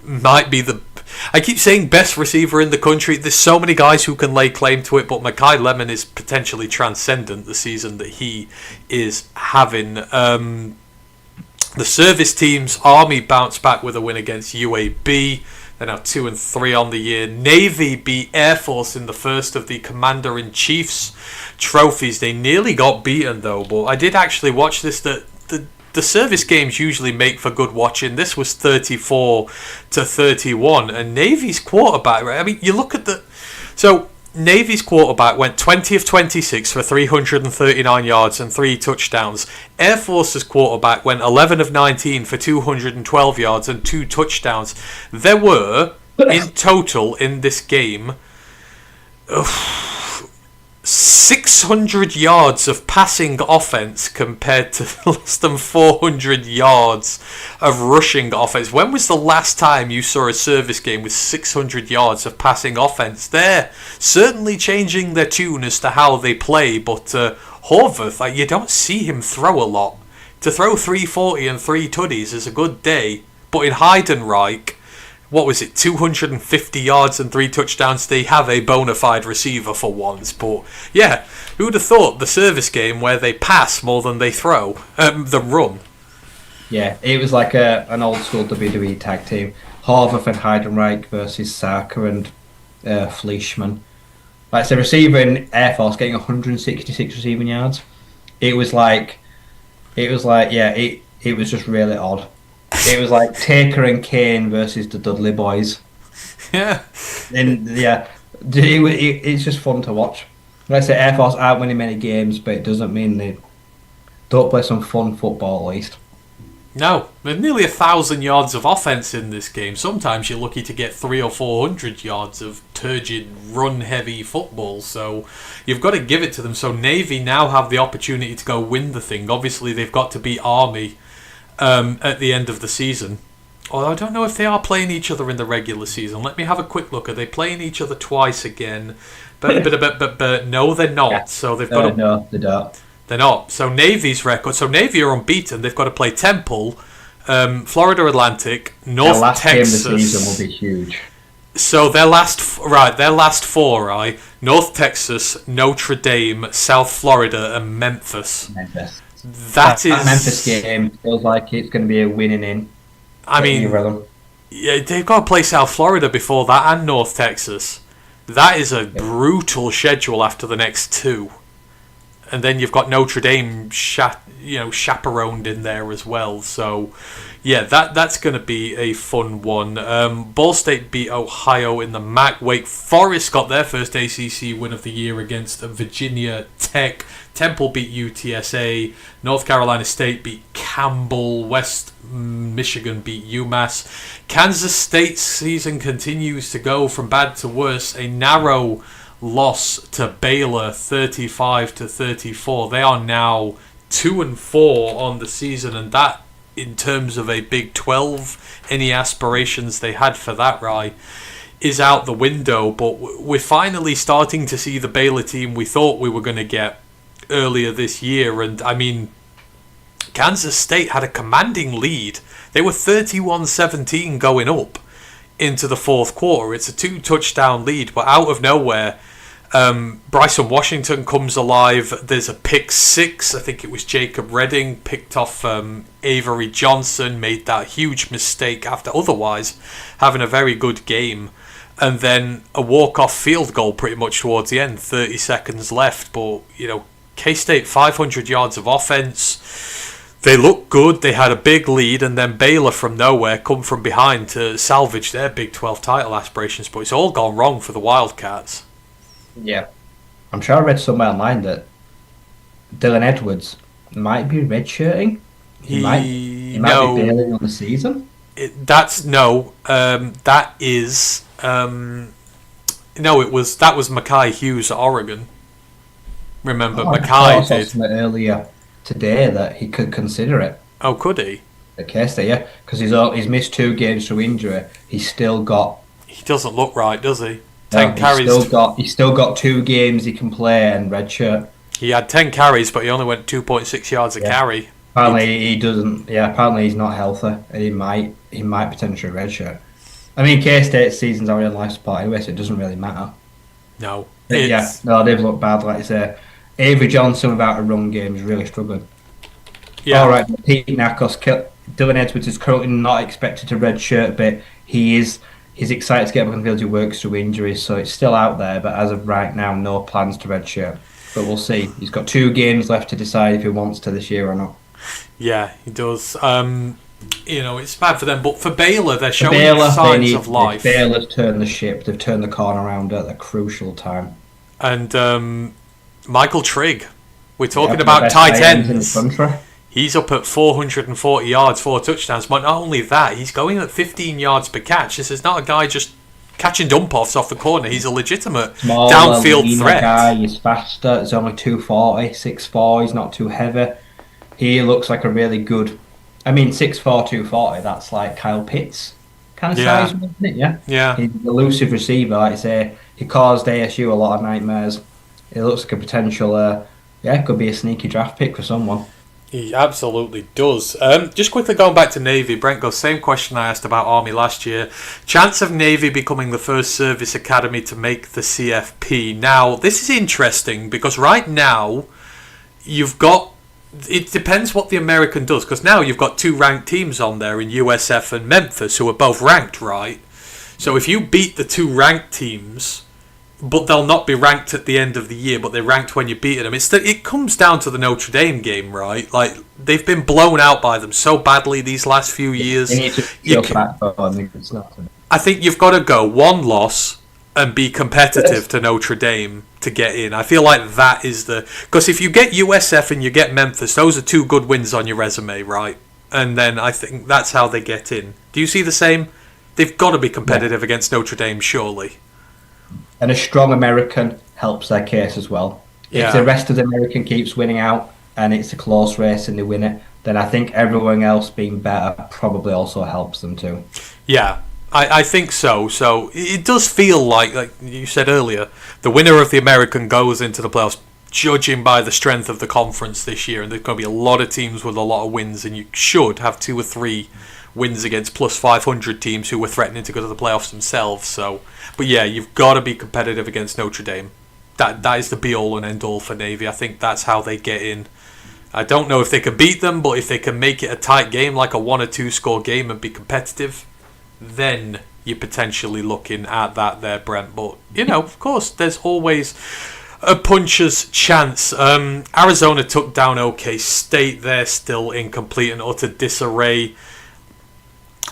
might be I keep saying best receiver in the country. There's so many guys who can lay claim to it, but Mackay Lemon is potentially transcendent the season that he is having. The service teams, Army bounced back with a win against UAB. They're now 2-3 on the year. Navy beat Air Force in the first of the Commander-in-Chief's trophies. They nearly got beaten though, but I did actually watch this. The service games usually make for good watching. This was 34-31, and Navy's quarterback. Right? I mean, you look at Navy's quarterback went 20 of 26 for 339 yards and 3 touchdowns. Air Force's quarterback went 11 of 19 for 212 yards and 2 touchdowns. There were, in total, in this game, 600 yards of passing offense compared to less than 400 yards of rushing offense. When was the last time you saw a service game with 600 yards of passing offense? They're certainly changing their tune as to how they play, but Horvath, you don't see him throw a lot. To throw 340 and 3 tuddies is a good day, but in Heidenreich, what was it, 250 yards and 3 touchdowns? They have a bona fide receiver for once. But yeah, who would have thought the service game where they pass more than they throw, than run? Yeah, it was like an old school WWE tag team. Horvath and Heidenreich versus Sarker and Fleischmann. Like, it's a receiver in Air Force getting 166 receiving yards. It was just really odd. It was like Taker and Kane versus the Dudley Boys. Yeah. And yeah, it's just fun to watch. Like I say, Air Force aren't winning many games, but it doesn't mean they don't play some fun football at least. No, there's nearly 1,000 yards of offense in this game. Sometimes you're lucky to get 300 or 400 yards of turgid, run-heavy football. So you've got to give it to them. So Navy now have the opportunity to go win the thing. Obviously, they've got to beat Army at the end of the season. Although I don't know if they are playing each other in the regular season. Let me have a quick look. Are they playing each other twice again? But no, they're not. Yeah. So they've got no, they don't. They're not. So Navy's record. So Navy are unbeaten. They've got to play Temple, Florida Atlantic, North their last Texas. Game of the season will be huge. So their last four, right? North Texas, Notre Dame, South Florida, and Memphis. That Memphis game feels like it's going to be a winning in. I mean, yeah, they've got to play South Florida before that and North Texas. That is a brutal schedule after the next two. And then you've got Notre Dame chaperoned in there as well. So, yeah, that's going to be a fun one. Ball State beat Ohio in the MAC. Wake Forest got their first ACC win of the year against Virginia Tech. Temple beat UTSA. North Carolina State beat Campbell. West Michigan beat UMass. Kansas State's season continues to go from bad to worse. A narrow loss to Baylor, 35-34. They are now 2-4 on the season, and that, in terms of a Big 12, any aspirations they had for that, right, is out the window. But we're finally starting to see the Baylor team we thought we were going to get earlier this year. And I mean, Kansas State had a commanding lead. They were 31-17 going up into the fourth quarter. It's a 2-touchdown lead, but out of nowhere, Bryson Washington comes alive. There's a pick six. I think it was Jacob Redding picked off Avery Johnson, made that huge mistake after otherwise having a very good game. And then a walk-off field goal pretty much towards the end, 30 seconds left. But, K-State 500 yards of offense. They look good. They had a big lead, and then Baylor from nowhere come from behind to salvage their Big 12 title aspirations. But it's all gone wrong for the Wildcats. Yeah, I'm sure I read somewhere online that Dylan Edwards might be redshirting. He might be No, bailing on the season. that is no, that was Mackay Hughes at Oregon. Remember, Oh, I Mackay saw did. something earlier today that he could consider it. Oh, could he? The case there, yeah, because he's missed 2 games through injury. He's still got He doesn't look right, does he? no, 10 carries. he's still got 2 games he can play and redshirt. He had 10 carries, but he only went 2.6 yards a carry. Apparently he doesn't. Yeah, apparently he's not healthy, and he might potentially redshirt. I mean, K State's season's already on life support anyway, so it doesn't really matter. No, But yeah, no, they've looked bad. Like I say, Avery Johnson without a run game is really struggling. yeah. All right, Pete Nakos, Dylan Edwards is currently not expected to redshirt, but he's excited to get back on the field. He works through injuries, so it's still out there. But as of right now, no plans to redshirt. But we'll see. He's got 2 games left to decide if he wants to this year or not. Yeah, he does. It's bad for them, but for Baylor, they're showing Baylor, signs of life. Baylor's turned the ship. They've turned the corner around at a crucial time. And Michael Trigg, we're talking Yep, about the best tight ends ends. in the country. He's up at 440 yards, 4 touchdowns. But not only that, he's going at 15 yards per catch. This is not a guy just catching dump-offs off the corner. He's a legitimate Smaller, downfield leaner threat. guy. He's faster. He's only 240, 6'4". He's not too heavy. He looks like a really good. I mean, 6'4", 240. That's like Kyle Pitts kind of Yeah. size, isn't it? Yeah. Yeah. He's an elusive receiver, like I say. He caused ASU a lot of nightmares. It looks like a potential. Could be a sneaky draft pick for someone. He absolutely does. Just quickly going back to Navy, Brent goes, same question I asked about Army last year. Chance of Navy becoming the first service academy to make the CFP. Now, this is interesting because right now, you've got, it depends what the American does, because now you've got 2 ranked teams on there in USF and Memphis who are both ranked, right? So if you beat the 2 ranked teams, but they'll not be ranked at the end of the year, but they're ranked when you beat them. It comes down to the Notre Dame game, right? Like, they've been blown out by them so badly these last few years. They need to backbone. It's not. I think you've got to go 1 loss and be competitive to Notre Dame to get in. I feel like that is the... Because if you get USF and you get Memphis, those are 2 good wins on your resume, right? And then I think that's how they get in. Do you see the same? They've got to be competitive against Notre Dame, surely. And a strong American helps their case as well. Yeah. If the rest of the American keeps winning out and it's a close race and they win it, then I think everyone else being better probably also helps them too. Yeah, I think so. So it does feel like you said earlier, the winner of the American goes into the playoffs, judging by the strength of the conference this year. And there's going to be a lot of teams with a lot of wins, and you should have 2 or 3 wins against plus 500 teams who were threatening to go to the playoffs themselves. So, but yeah, you've got to be competitive against Notre Dame. That is the be-all and end-all for Navy. I think that's how they get in. I don't know if they can beat them, but if they can make it a tight game, like a 1 or 2 score game, and be competitive, then you're potentially looking at that there, Brent. But, of course, there's always a puncher's chance. Arizona took down OK State. They're still in complete and utter disarray.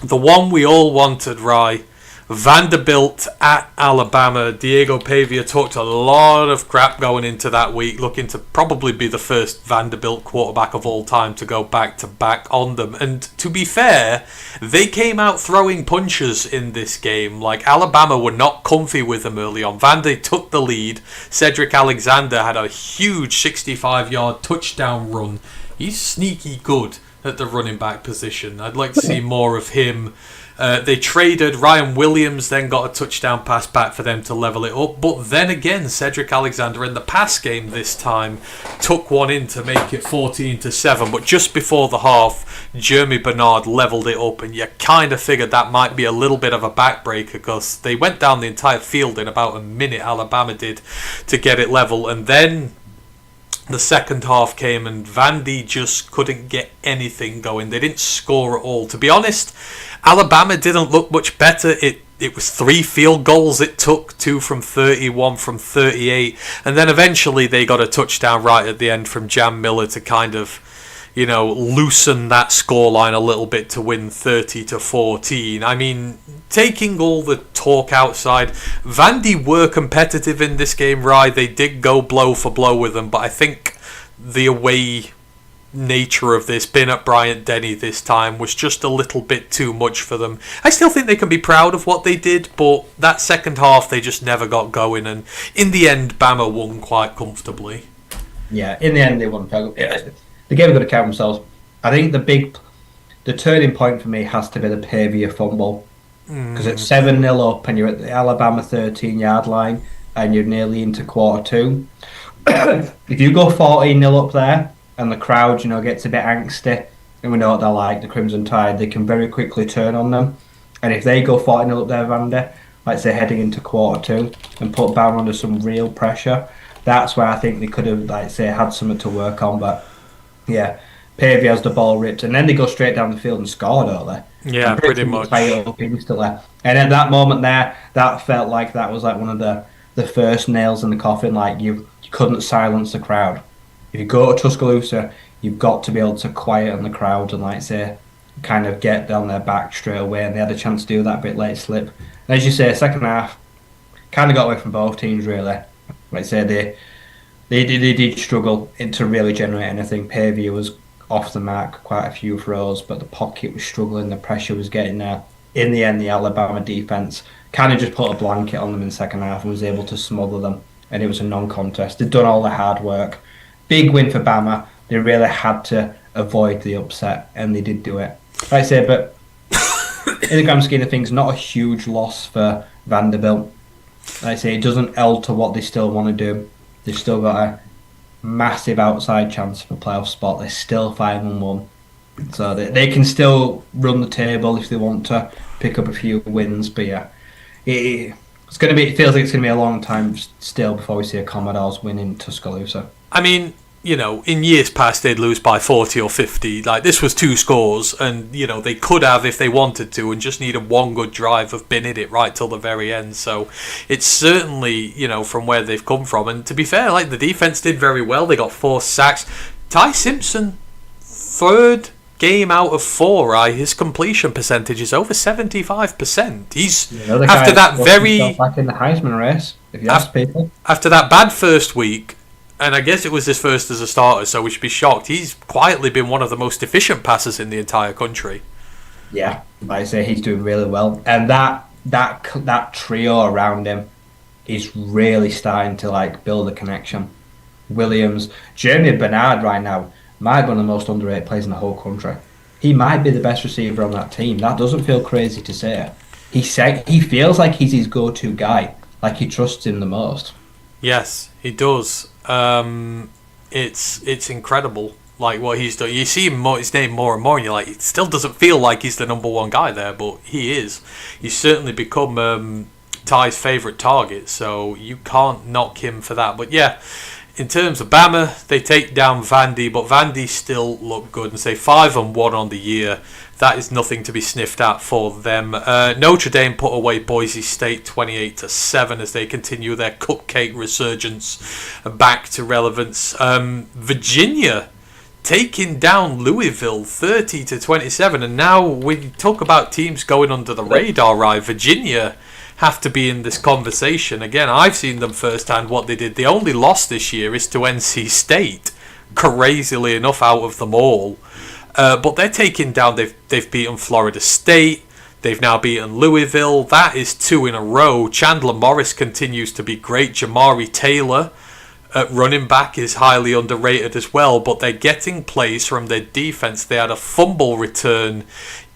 The one we all wanted, Rye, Vanderbilt at Alabama. Diego Pavia talked a lot of crap going into that week, looking to probably be the first Vanderbilt quarterback of all time to go back-to-back on them. And to be fair, they came out throwing punches in this game. Like, Alabama were not comfy with them early on. Vandy took the lead. Cedric Alexander had a huge 65-yard touchdown run. He's sneaky good at the running back position. I'd like to see more of him. They traded. Ryan Williams then got a touchdown pass back for them to level it up. But then again, Cedric Alexander in the pass game this time took one in to make it 14-7. But just before the half, Jeremy Bernard leveled it up, and you kind of figured that might be a little bit of a backbreaker because they went down the entire field in about a minute, Alabama did, to get it level. And then the second half came and Vandy just couldn't get anything going. They didn't score at all. To be honest, Alabama didn't look much better. It was 3 field goals it took, 2 from 30, 1 from 38. And then eventually they got a touchdown right at the end from Jam Miller to kind of, loosen that scoreline a little bit to win 30-14. I mean, taking all the talk outside, Vandy were competitive in this game, right? They did go blow for blow with them, but I think the away nature of this, being at Bryant Denny this time, was just a little bit too much for them. I still think they can be proud of what they did, but that second half they just never got going, and in the end Bama won quite comfortably. Yeah, in the end they won. The game got to count themselves. I think the turning point for me has to be the Pavia fumble, because it's 7-0 up and you're at the Alabama 13-yard line and you're nearly into quarter two. If you go 14-0 up there and the crowd, gets a bit angsty, and we know what they're like, the Crimson Tide, they can very quickly turn on them. And if they go 14-0 up there, Vandy, like say heading into quarter two, and put Bama under some real pressure, that's where I think they could have, like say, had something to work on. But yeah, Pavia has the ball ripped, and then they go straight down the field and score, don't they? Yeah, pretty much. Up instantly. And at that moment there, that felt like that was like one of the first nails in the coffin. Like you couldn't silence the crowd. If you go to Tuscaloosa, you've got to be able to quieten the crowd and, like say, kind of get down their back straight away. And they had a chance to do that a bit late slip. And as you say, second half kind of got away from both teams really. Like I say, they did struggle to really generate anything. Pavia was off the mark, quite a few throws, but the pocket was struggling. The pressure was getting there. In the end, the Alabama defense kind of just put a blanket on them in the second half and was able to smother them. And it was a non-contest. They'd done all the hard work. Big win for Bama. They really had to avoid the upset, and they did do it. Like I say, but in the grand scheme of things, not a huge loss for Vanderbilt. Like I say, it doesn't alter what they still want to do. They've still got a massive outside chance for playoff spot. They're still 5-1, so they can still run the table if they want to pick up a few wins. But yeah, it's going to be. It feels like it's going to be a long time still before we see a Commodores win in Tuscaloosa. I mean, in years past they'd lose by 40 or 50. Like, this was 2 scores, and they could have if they wanted to, and just needed one good drive of been in it right till the very end. So it's certainly, from where they've come from. And to be fair, like, the defense did very well. They got 4 sacks. Ty Simpson, 3rd game out of 4, right? His completion percentage is over 75%. He's after that very back in the Heisman race. If you ask people, after that bad first week. And I guess it was his first as a starter, so we should be shocked. He's quietly been one of the most efficient passers in the entire country. Yeah, like I say, he's doing really well. And that trio around him is really starting to, like, build a connection. Williams, Jeremy Bernard right now might be one of the most underrated players in the whole country. He might be the best receiver on that team. That doesn't feel crazy to say. He feels like he's his go-to guy, like he trusts him the most. Yes, he does. It's incredible, like, what he's done. You see his name more and more, and you're like, it still doesn't feel like he's the number one guy there, but he is. He's certainly become Ty's favourite target, so you can't knock him for that. But yeah, in terms of Bama, they take down Vandy, but Vandy still look good and say 5-1 on the year. That is nothing to be sniffed at for them. Notre Dame put away Boise State 28-7 as they continue their cupcake resurgence back to relevance. Virginia taking down Louisville 30-27, and now we talk about teams going under the radar, right? Virginia have to be in this conversation. Again, I've seen them firsthand what they did. The only loss this year is to NC State, crazily enough, out of them all. But they're taking down, they've beaten Florida State, they've now beaten Louisville. That is 2 in a row. Chandler Morris continues to be great. Jamari Taylor at running back is highly underrated as well, but they're getting plays from their defense. They had a fumble return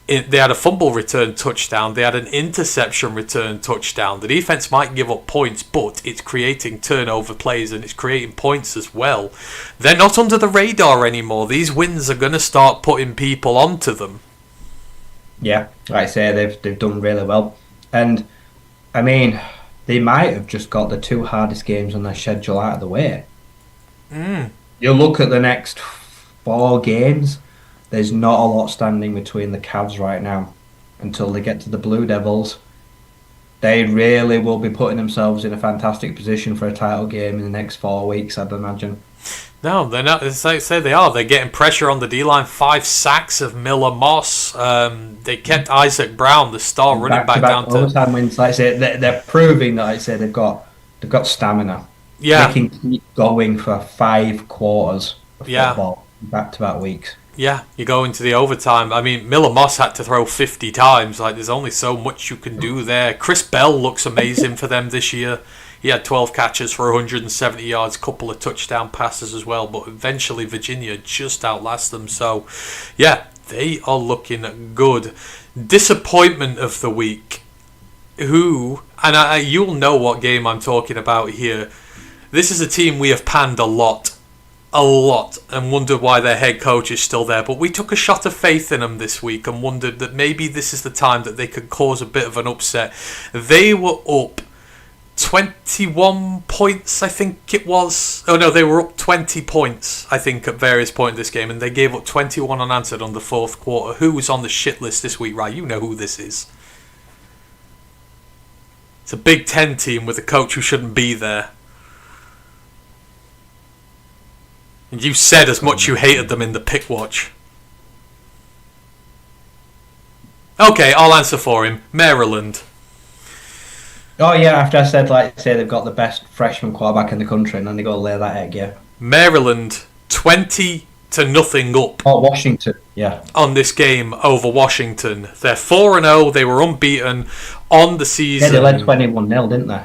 touchdown. They had an interception return touchdown. The defense might give up points, but it's creating turnover plays and it's creating points as well. They're not under the radar anymore. These wins are going to start putting people onto them. Yeah, like I say, they've done really well. And, I mean, they might have just got the 2 hardest games on their schedule out of the way. You look at the next 4 games, there's not a lot standing between the Cavs right now until they get to the Blue Devils. They really will be putting themselves in a fantastic position for a title game in the next 4 weeks, I'd imagine. No, they're not. As I say, they are. They're getting pressure on the D-line. 5 sacks of Miller Moss. They kept Isaac Brown, the star running back, down to overtime wins. Like I say, they're proving that, like I say, they've got stamina. yeah, They can keep going for 5 quarters of yeah. football back-to-back weeks. Yeah, you go into the overtime. I mean, Miller Moss had to throw 50 times. Like, there's only so much you can do there. Chris Bell looks amazing for them this year. He had 12 catches for 170 yards, couple of touchdown passes as well. But eventually, Virginia just outlasts them. So, yeah, they are looking good. Disappointment of the week. And you'll know what game I'm talking about here. This is a team we have panned a lot, and wondered why their head coach is still there. But we took a shot of faith in them this week and wondered that maybe this is the time that they could cause a bit of an upset. They were up 21 points, I think it was. Oh no, they were up 20 points, I think, at various points in this game, and they gave up 21 unanswered on the fourth quarter. Who was on the shit list this week, right? You know who this is. It's a Big Ten team with a coach who shouldn't be there. And you said as much you hated them in the pick watch. Okay, I'll answer for him. Maryland. Oh yeah, after I said, like, say they've got the best freshman quarterback in the country, and then they go lay that egg, yeah. Maryland 20-0 up. Oh, Washington, yeah. On this game over Washington. They're 4-0. They were unbeaten on the season. Yeah, they led 21-0, didn't they?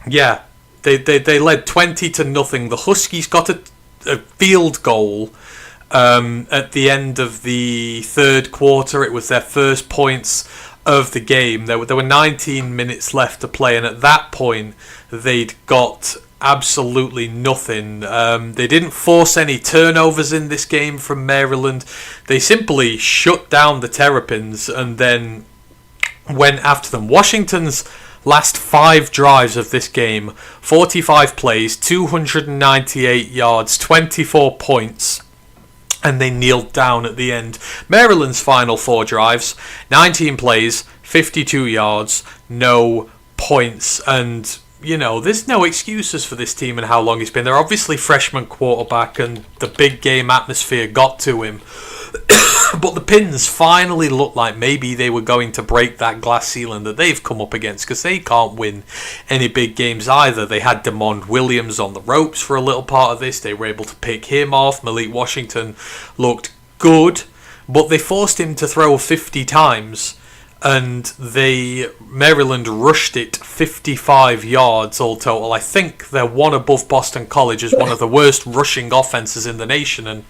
Yeah, they led 20-0. The Huskies got a field goal at the end of the third quarter. It was their first points of the game. There were 19 minutes left to play, and at that point they'd got absolutely nothing. They didn't force any turnovers in this game from Maryland. They simply shut down the Terrapins and then went after them. Washington's last 5 drives of this game, 45 plays, 298 yards, 24 points, and they kneeled down at the end. Maryland's final 4 drives, 19 plays, 52 yards, no points. And, you know, there's no excuses for this team and how long he's been. They're obviously freshman quarterback, and the big game atmosphere got to him. But the Pins finally looked like maybe they were going to break that glass ceiling that they've come up against, because they can't win any big games either. They had Demond Williams on the ropes for a little part of this. They were able to pick him off. Malik Washington looked good, but they forced him to throw 50 times, and Maryland rushed it 55 yards all total. I think they're one above Boston College as one of the worst rushing offenses in the nation, and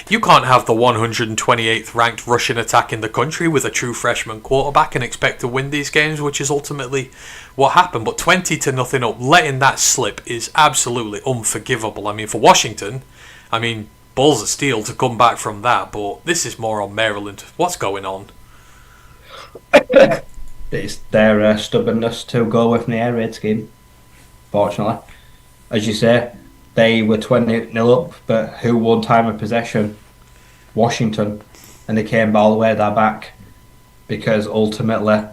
you can't have the 128th ranked rushing attack in the country with a true freshman quarterback and expect to win these games, which is ultimately what happened. But 20-0 up, letting that slip is absolutely unforgivable. I mean, for Washington, balls of steel to come back from that, but this is more on Maryland. What's going on? It's their stubbornness to go with in the air raid scheme, fortunately. As you say, they were 20-0 up, but who won time of possession? Washington. And they came all the way there back because ultimately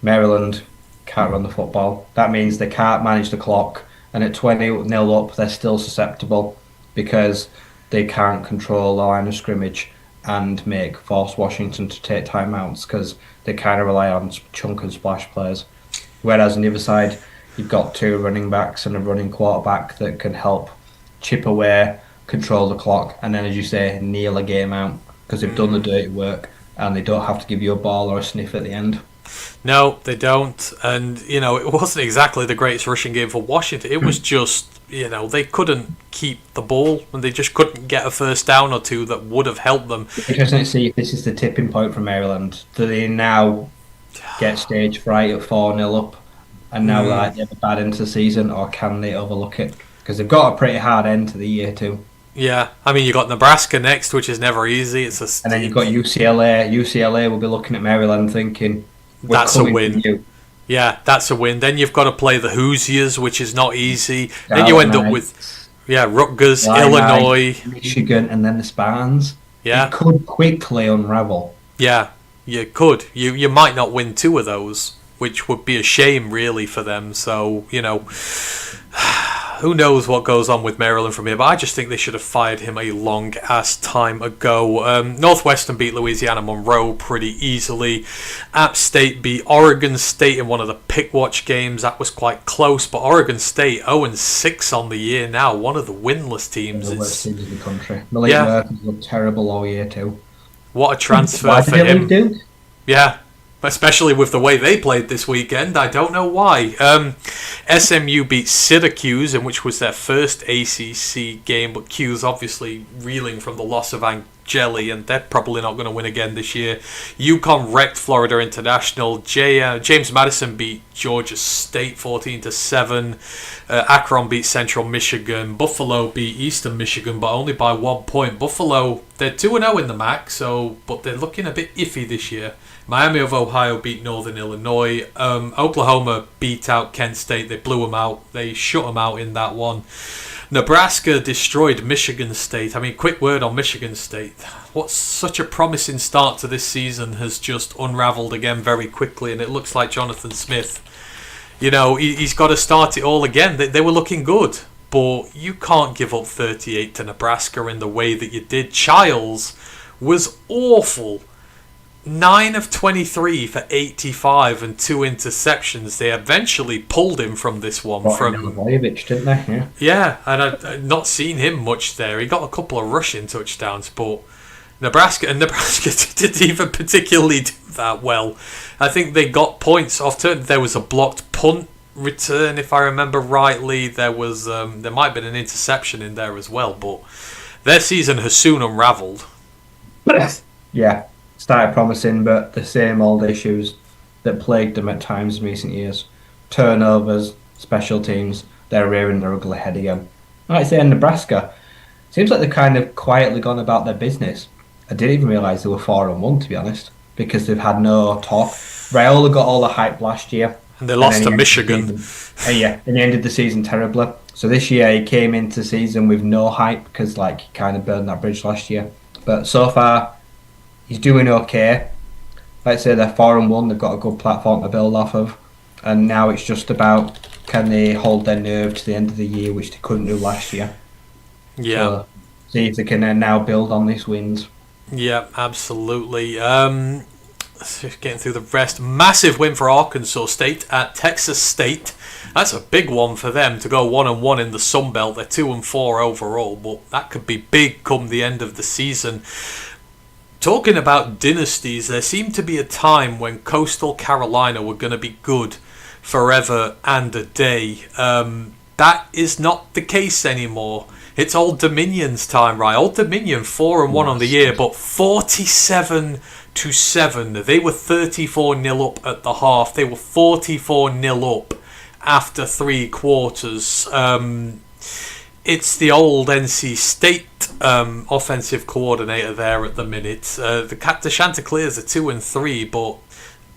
Maryland can't run the football. That means they can't manage the clock, and at 20-0 up they're still susceptible because they can't control the line of scrimmage and force Washington to take timeouts because they kind of rely on chunk and splash plays. Whereas on the other side, you've got 2 running backs and a running quarterback that can help chip away, control the clock, and then, as you say, kneel a game out because they've done the dirty work and they don't have to give you a ball or a sniff at the end. No, they don't. And, it wasn't exactly the greatest rushing game for Washington. It was just, they couldn't keep the ball and they just couldn't get a first down or 2 that would have helped them. Interesting to see if this is the tipping point for Maryland. Do they now get stage fright at 4-0 up and now they're bad into the season, or can they overlook it? Because they've got a pretty hard end to the year too. Yeah, you got Nebraska next, which is never easy. And then you've got UCLA. UCLA will be looking at Maryland thinking, that's a win. Yeah, that's a win. Then you've got to play the Hoosiers, which is not easy. Then you end up with Rutgers, Illinois, Michigan, and then the Spartans. Yeah, it could quickly unravel. Yeah, you could. You might not win 2 of those, which would be a shame really for them. So who knows what goes on with Maryland from here, but I just think they should have fired him a long-ass time ago. Northwestern beat Louisiana Monroe pretty easily. App State beat Oregon State in one of the pick-watch games. That was quite close, but Oregon State 0-6 on the year now, one of the winless teams. The worst teams in the country. Malik Murphy's looked terrible all year too. What a transfer Why for did him. Duke? Yeah. Especially with the way they played this weekend. I don't know why. SMU beat Syracuse, in which was their first ACC game, but Q's obviously reeling from the loss of Angeli, and they're probably not going to win again this year. UConn wrecked Florida International. James Madison beat Georgia State 14-7. Akron beat Central Michigan. Buffalo beat Eastern Michigan, but only by 1 point. Buffalo, they're 2-0 in the MAC, but they're looking a bit iffy this year. Miami of Ohio beat Northern Illinois. Oklahoma beat out Kent State. They blew them out. They shut them out in that one. Nebraska destroyed Michigan State. I mean, quick word on Michigan State. What's such a promising start to this season has just unravelled again very quickly, and it looks like Jonathan Smith, he's got to start it all again. They were looking good, but you can't give up 38 to Nebraska in the way that you did. Childs was awful. 9 of 23 for 85 and 2 interceptions. They eventually pulled him from this one. Voyevich, didn't they? Yeah, and I've not seen him much there. He got a couple of rushing touchdowns, but Nebraska didn't even particularly do that well. I think they got points off turn. There was a blocked punt return, if I remember rightly. There might have been an interception in there as well, but their season has soon unravelled. Yeah. Started promising, but the same old issues that plagued them at times in recent years. Turnovers, special teams, they're rearing their ugly head again. Like I say, in Nebraska, seems like they've kind of quietly gone about their business. I didn't even realise they were 4-1, to be honest, because they've had no talk. Raiola got all the hype last year. And they lost to Michigan. And he ended the season terribly. So this year he came into the season with no hype because he kind of burned that bridge last year. But so far, he's doing okay. Like I say, they're 4-1. They've got a good platform to build off of. And now it's just about, can they hold their nerve to the end of the year, which they couldn't do last year. Yeah. So, see if they can now build on these wins. Yeah, absolutely. Getting through the rest. Massive win for Arkansas State at Texas State. That's a big one for them to go 1-1 in the Sun Belt. They're 2-4 overall, but that could be big come the end of the season. Talking about dynasties, there seemed to be a time when Coastal Carolina were going to be good forever and a day. That is not the case anymore. It's Old Dominion's time, right? Old Dominion 4-1 on the year, but 47-7. They were 34-0 up at the half. They were 44-0 up after 3 quarters. It's the old NC State offensive coordinator there at the minute. The Chanticleers are 2-3, but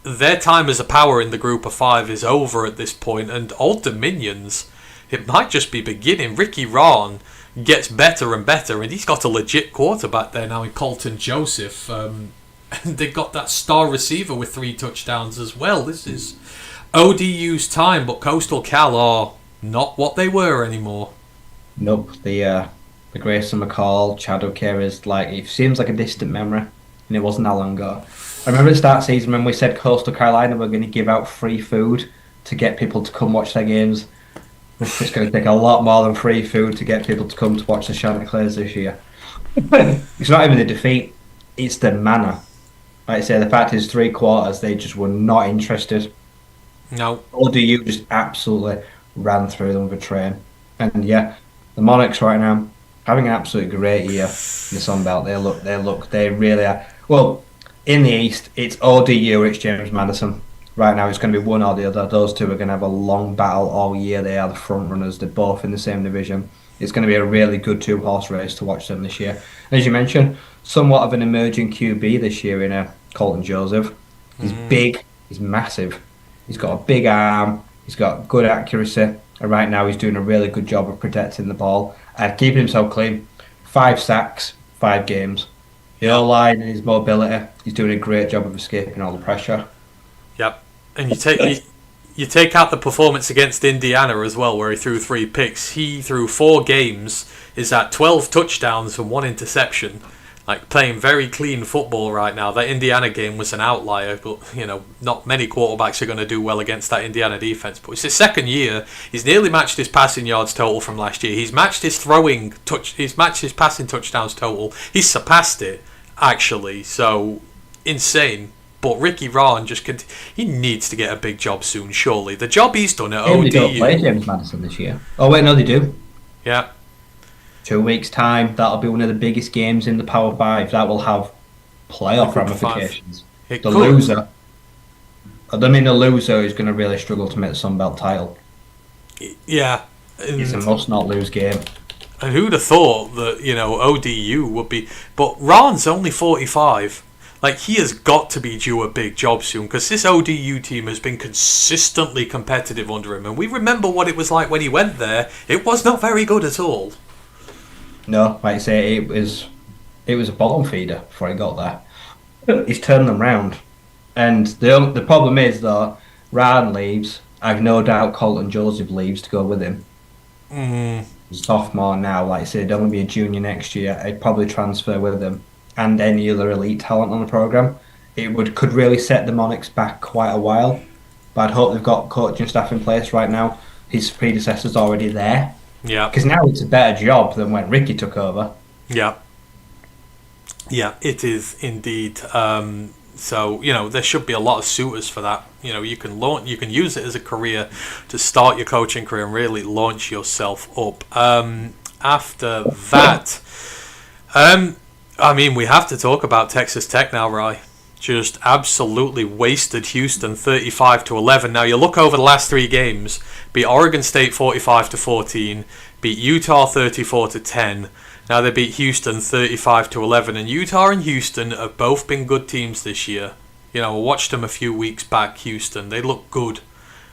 their time as a power in the group of 5 is over at this point. And Old Dominions, it might just be beginning. Ricky Rahn gets better and better, and he's got a legit quarterback there now in Colton Joseph. And they've got that star receiver with 3 touchdowns as well. This is ODU's time, but Coastal Cal are not what they were anymore. Nope, the Grayson McCall, Chad O'Carey's, it seems like a distant memory, and it wasn't that long ago. I remember at the start of the season when we said Coastal Carolina were going to give out free food to get people to come watch their games. It's going to take a lot more than free food to get people to come to watch the Chanticleers this year. It's not even the defeat, it's the manner. Like I say, the fact is 3 quarters, they just were not interested. No. ODU just absolutely ran through them with a train. And yeah, the Monarchs right now having an absolutely great year in the Sun Belt. They really are. Well, in the East, it's ODU, it's James Madison. Right now, it's going to be one or the other. Those two are going to have a long battle all year. They are the front runners. They're both in the same division. It's going to be a really good 2-horse race to watch them this year. As you mentioned, somewhat of an emerging QB this year in Colton Joseph. He's big. He's massive. He's got a big arm. He's got good accuracy. And right now, he's doing a really good job of protecting the ball and keeping himself clean. 5 sacks, 5 games. The O-line and his mobility. He's doing a great job of escaping all the pressure. Yep. And you you take out the performance against Indiana as well, where he threw 3 picks. He threw 4 games, is at 12 touchdowns and 1 interception. Like, playing very clean football right now. That Indiana game was an outlier, but, not many quarterbacks are going to do well against that Indiana defense. But it's his second year. He's nearly matched his passing yards total from last year. He's matched his passing touchdowns total. He's surpassed it, actually. So, insane. But Ricky Rahn he needs to get a big job soon, surely. The job he's done at ODU... They don't play James Madison this year. Oh, wait, no, they do. Yeah. 2 weeks' time, that'll be one of the biggest games in the Power 5. That will have playoff ramifications. The loser is going to really struggle to make the Sun Belt title. Yeah. It's a must-not-lose game. And who'd have thought that, ODU would be... But Rahn's only 45. Like, he has got to be due a big job soon, because this ODU team has been consistently competitive under him. And we remember what it was like when he went there. It was not very good at all. No, like I say, it was a bottom feeder before he got there. He's turned them round. And the problem is, though, Ryan leaves. I've no doubt Colton Joseph leaves to go with him. He's sophomore now. Like I say, he'd only be a junior next year. I'd probably transfer with him and any other elite talent on the programme. It could really set the Monarchs back quite a while. But I'd hope they've got coaching staff in place right now. His predecessor's already there. Yeah. Because now it's a better job than when Ricky took over. Yeah. Yeah, it is indeed. So, there should be a lot of suitors for that. You can use it as a career to start your coaching career and really launch yourself up. After that, we have to talk about Texas Tech now, Rye. Just absolutely wasted Houston 35-11. Now you look over the last 3 games: beat Oregon State 45-14, beat Utah 34-10. Now they beat Houston 35-11, and Utah and Houston have both been good teams this year. I watched them a few weeks back. Houston, they look good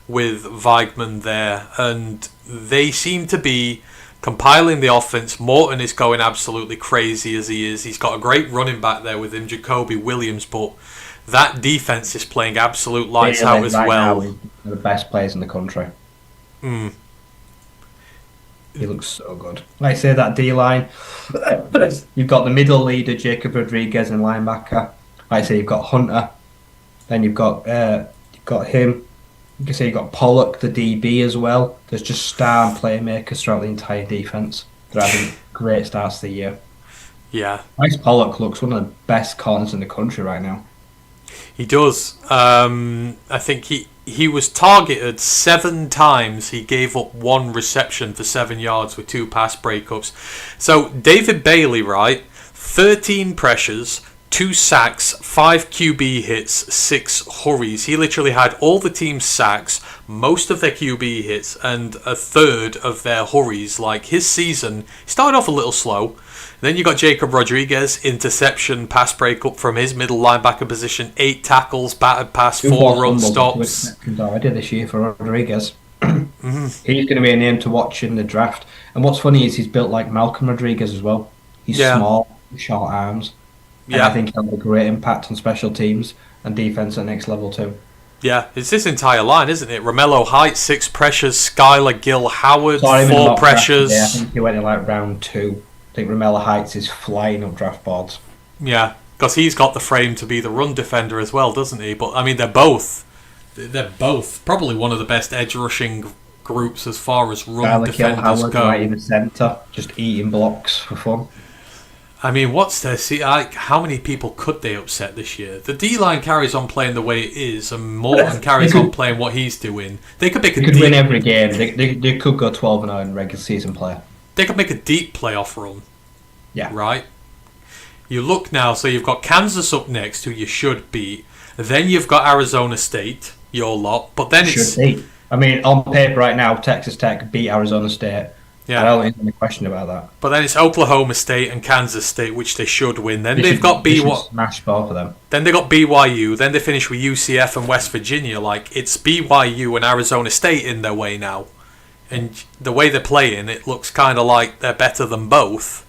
with Weigman there, and they seem to be compiling the offense. Morton is going absolutely crazy as he is. He's got a great running back there with him, Jacoby Williams, but that defense is playing absolute lights out as well. Now, he's one of the best players in the country. Mm. He looks so good. Like I say, that D-line, you've got the middle leader, Jacob Rodriguez, and linebacker. Like I say, you've got Hunter. Then you've got him. You can say you've got Pollock, the DB, as well. There's just star playmakers throughout the entire defense. They're having great starts to the year. Yeah. Bryce Pollock looks one of the best corners in the country right now. He does. I think he was targeted 7 times. He gave up 1 reception for 7 yards with 2 pass breakups. So David Bailey, right? 13 pressures, 2 sacks, 5 QB hits, 6 hurries. He literally had all the team's sacks, most of their QB hits, and a third of their hurries. Like, his season started off a little slow. Then you got Jacob Rodriguez, interception, pass breakup from his middle linebacker position, 8 tackles, batted pass, 4 run stops. Already this year for Rodriguez. He's going to be a name to watch in the draft. And what's funny is he's built like Malcolm Rodriguez as well. He's small, short arms. And I think he'll have a great impact on special teams and defense at the next level too. Yeah, it's this entire line, isn't it? Romello Heights, 6 pressures. Skylar Gill Howard, 4 pressures. I think he went in like round 2. I think Romello Heights is flying up draft boards. Yeah, because he's got the frame to be the run defender as well, doesn't he? But they're both probably one of the best edge rushing groups as far as run Skylar defenders Howard go. Right in the centre, just eating blocks for fun. What's their how many people could they upset this year? The D-line carries on playing the way it is, and Morton carries on playing what he's doing. They could win every game. They could go 12-0 in regular season play. They could make a deep playoff run. Yeah. Right? You look now, so you've got Kansas up next, who you should beat. Then you've got Arizona State, your lot. But then should beat. On paper right now, Texas Tech beat Arizona State. Yeah. I don't think there's any question about that. But then it's Oklahoma State and Kansas State, which they should win. Then they've got smash both of them. Then they got BYU. Then they finish with UCF and West Virginia. Like, it's BYU and Arizona State in their way now. And the way they're playing, it looks kind of like they're better than both.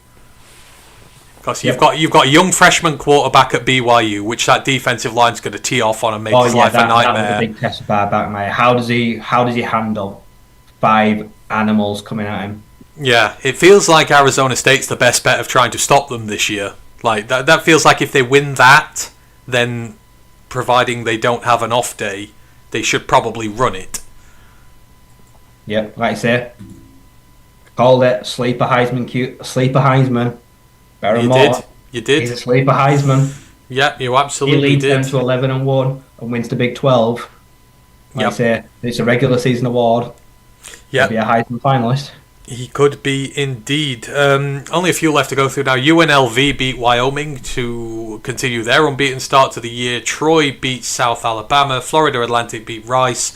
Because you've got a young freshman quarterback at BYU, which that defensive line's going to tee off on and make his life a nightmare. That was a big test of Backmeyer. How does he handle 5 animals coming at him? Yeah, it feels like Arizona State's the best bet of trying to stop them this year. Like that feels like if they win that, then providing they don't have an off day, they should probably run it. Yep, like I say, called it sleeper Heisman. You did. He's a sleeper Heisman. Yeah, you absolutely did. He leads them to 11-1 and wins the Big 12. Like I say, it's a regular season award. Yeah, he'll be a Heisman finalist. He could be indeed. Only a few left to go through now. UNLV beat Wyoming to continue their unbeaten start to the year. Troy beat South Alabama. Florida Atlantic beat Rice.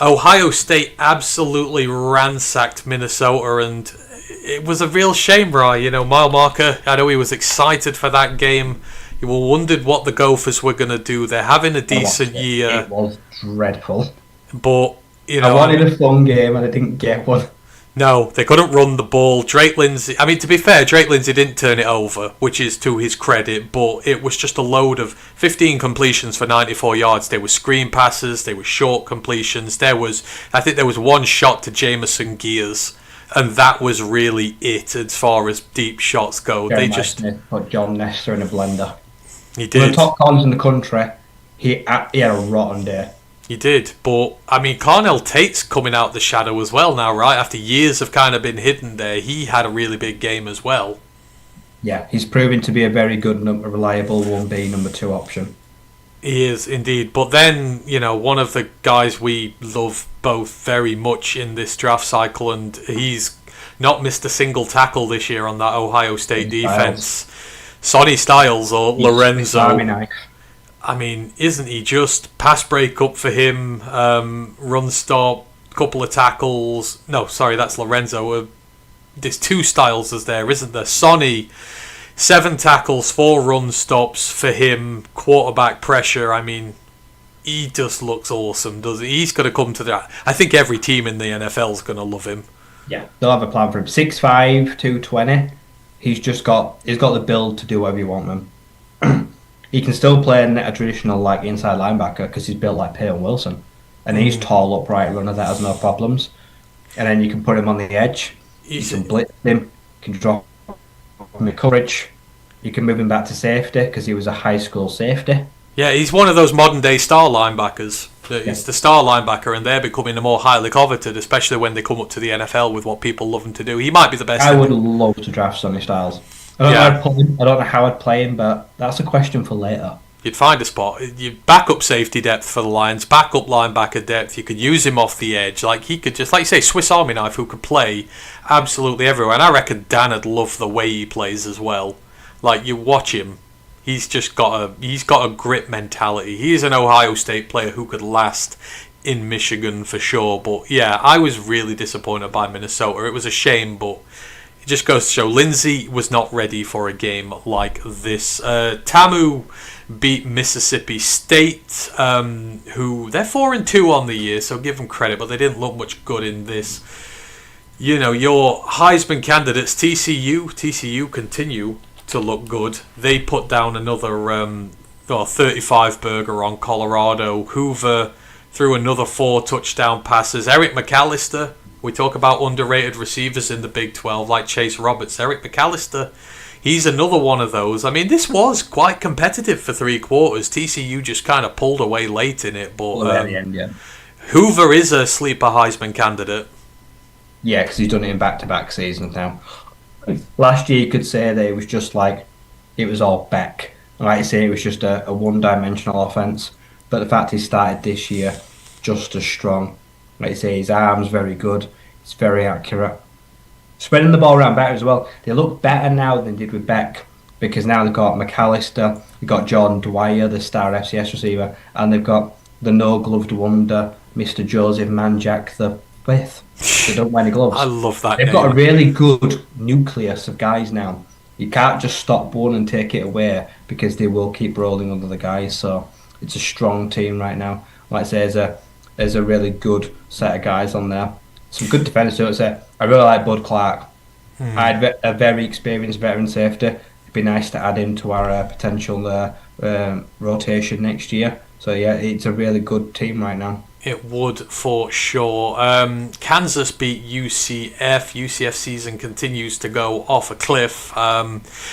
Ohio State absolutely ransacked Minnesota, and it was a real shame, Ryan. You know, mile marker, I know he was excited for that game. You wondered what the Gophers were going to do. They're having a decent year. It was dreadful. But, you know, I wanted a fun game and I didn't get one. No, they couldn't run the ball. Drake Lindsay, I mean, to be fair, Drake Lindsay didn't turn it over, which is to his credit, but it was just a load of 15 completions for 94 yards. There were screen passes, there were short completions. I think there was one shot to Jameson Gears, and that was really it as far as deep shots go. Smith put John Nestor in a blender. He did. One of the top corners in the country. He had a rotten day. He did, but I mean, Carnell Tate's coming out the shadow as well now, right? After years of kind of been hidden there, he had a really big game as well. Yeah, he's proving to be a very good, reliable 1B number 2 option. He is indeed, but then, you know, one of the guys we love both very much in this draft cycle, and he's not missed a single tackle this year on that Ohio State defense. Sonny Styles or Lorenzo. I mean, isn't he just pass break up for him, run stop, couple of tackles. No, sorry, that's Lorenzo. There's 2 Styles there, isn't there? Sonny, 7 tackles, 4 run stops for him, quarterback pressure. I mean, he just looks awesome, doesn't he? He's going to come to that. I think every team in the NFL is going to love him. Yeah, they'll have a plan for him. 6'5", 220. He's got the build to do whatever you want him. He can still play a traditional like inside linebacker because he's built like Peyton Wilson, and he's tall, upright runner that has no problems. And then you can put him on the edge. You can blitz him. You can drop him in coverage. You can move him back to safety because he was a high school safety. Yeah, he's one of those modern day star linebackers. It's the star linebacker, and they're becoming more highly coveted, especially when they come up to the NFL with what people love him to do. He might be the best. I would love to draft Sonny Styles. I don't know how I'd play him, but that's a question for later. You'd find a spot. You backup safety depth for the Lions, backup linebacker depth. You could use him off the edge. Like he could just, like you say, Swiss Army knife who could play absolutely everywhere. And I reckon Dan would love the way he plays as well. Like you watch him, he's got a grit mentality. He's an Ohio State player who could last in Michigan for sure. But yeah, I was really disappointed by Minnesota. It was a shame, but it just goes to show Lindsay was not ready for a game like this. Tamu beat Mississippi State, who they're 4-2 on the year, so give them credit, but they didn't look much good in this. You know, your Heisman candidates, TCU continue to look good. They put down another 35 burger on Colorado. Hoover threw another 4 touchdown passes. Eric McAllister. We talk about underrated receivers in the Big 12 like Chase Roberts. Eric McAllister, he's another one of those. I mean, this was quite competitive for 3 quarters. TCU just kind of pulled away late in it. But at the end, yeah. Hoover is a sleeper Heisman candidate. Yeah, because he's done it in back-to-back seasons now. Last year, you could say that it was just like, it was all Beck. Like you say, it was just a one-dimensional offense. But the fact he started this year just as strong. Like you say, his arm's very good. It's very accurate. Spreading the ball around better as well. They look better now than they did with Beck because now they've got McAllister, they've got Jordan Dwyer, the star FCS receiver, and they've got the no-gloved wonder, Mr. Joseph Manjack the fifth. They don't wear any gloves. I love that They've name. got a really good nucleus of guys now. You can't just stop one and take it away because they will keep rolling under the guys. So it's a strong team right now. Like I say, there's a really good set of guys on there. Some good defenders too. I really like Bud Clark. I had a very experienced veteran safety it'd be nice to add him to our potential rotation next year. So yeah, it's a really good team right now. It would for sure. Kansas beat UCF. UCF season continues to go off a cliff.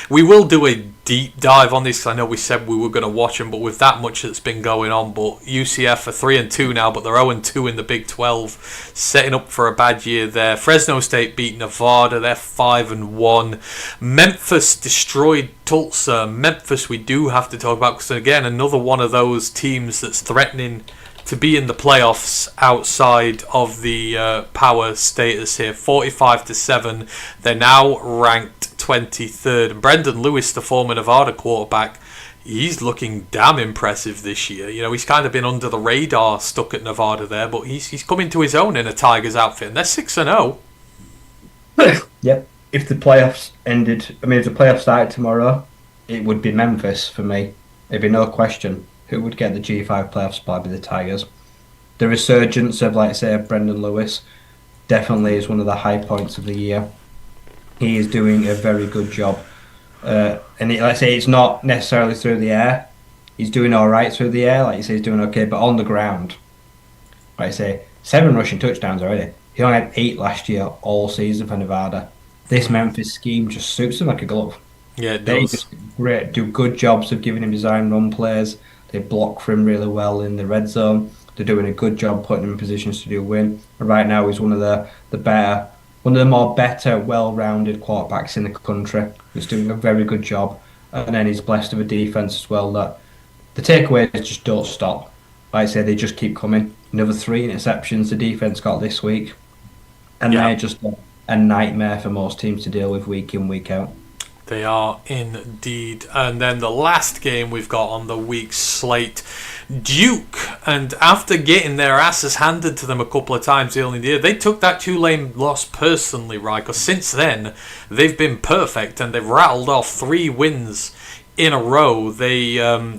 We will do a deep dive on this because I know we said we were going to watch them, but with that much that's been going on, but UCF are 3-2 now, but they're 0-2 in the Big 12, setting up for a bad year there. Fresno State beat Nevada. They're 5-1. Memphis destroyed Tulsa. Memphis we do have to talk about because again another one of those teams that's threatening to be in the playoffs outside of the power status here. 45-7. They're now ranked 23rd. And Brendan Lewis, the former Nevada quarterback, he's looking damn impressive this year. You know, he's kind of been under the radar, stuck at Nevada there, but he's coming to his own in a Tigers outfit, and they're 6-0. Yep. If the playoffs if the playoffs started tomorrow, it would be Memphis for me. There'd be no question. Who would get the G5 playoff spot would be the Tigers. The resurgence of, like I say, Brendan Lewis definitely is one of the high points of the year. He is doing a very good job. Like I say, it's not necessarily through the air. He's doing all right through the air. Like you say, he's doing okay. But on the ground, like I say, 7 rushing touchdowns already. He only had 8 last year all season for Nevada. This Memphis scheme just suits him like a glove. Yeah, it They does. just do good jobs of giving him design run plays. They block for him really well in the red zone. They're doing a good job putting him in positions to do win. And right now, he's one of the more better, well-rounded quarterbacks in the country. He's doing a very good job. And then he's blessed with a defense as well that the takeaways just don't stop. Like I say, they just keep coming. Another 3 interceptions the defense got this week. And they're just a nightmare for most teams to deal with week in, week out. They are indeed. And then the last game we've got on the week's slate, Duke. And after getting their asses handed to them a couple of times early in the year, they took that Tulane loss personally, right? Because since then, they've been perfect and they've rattled off 3 wins in a row. They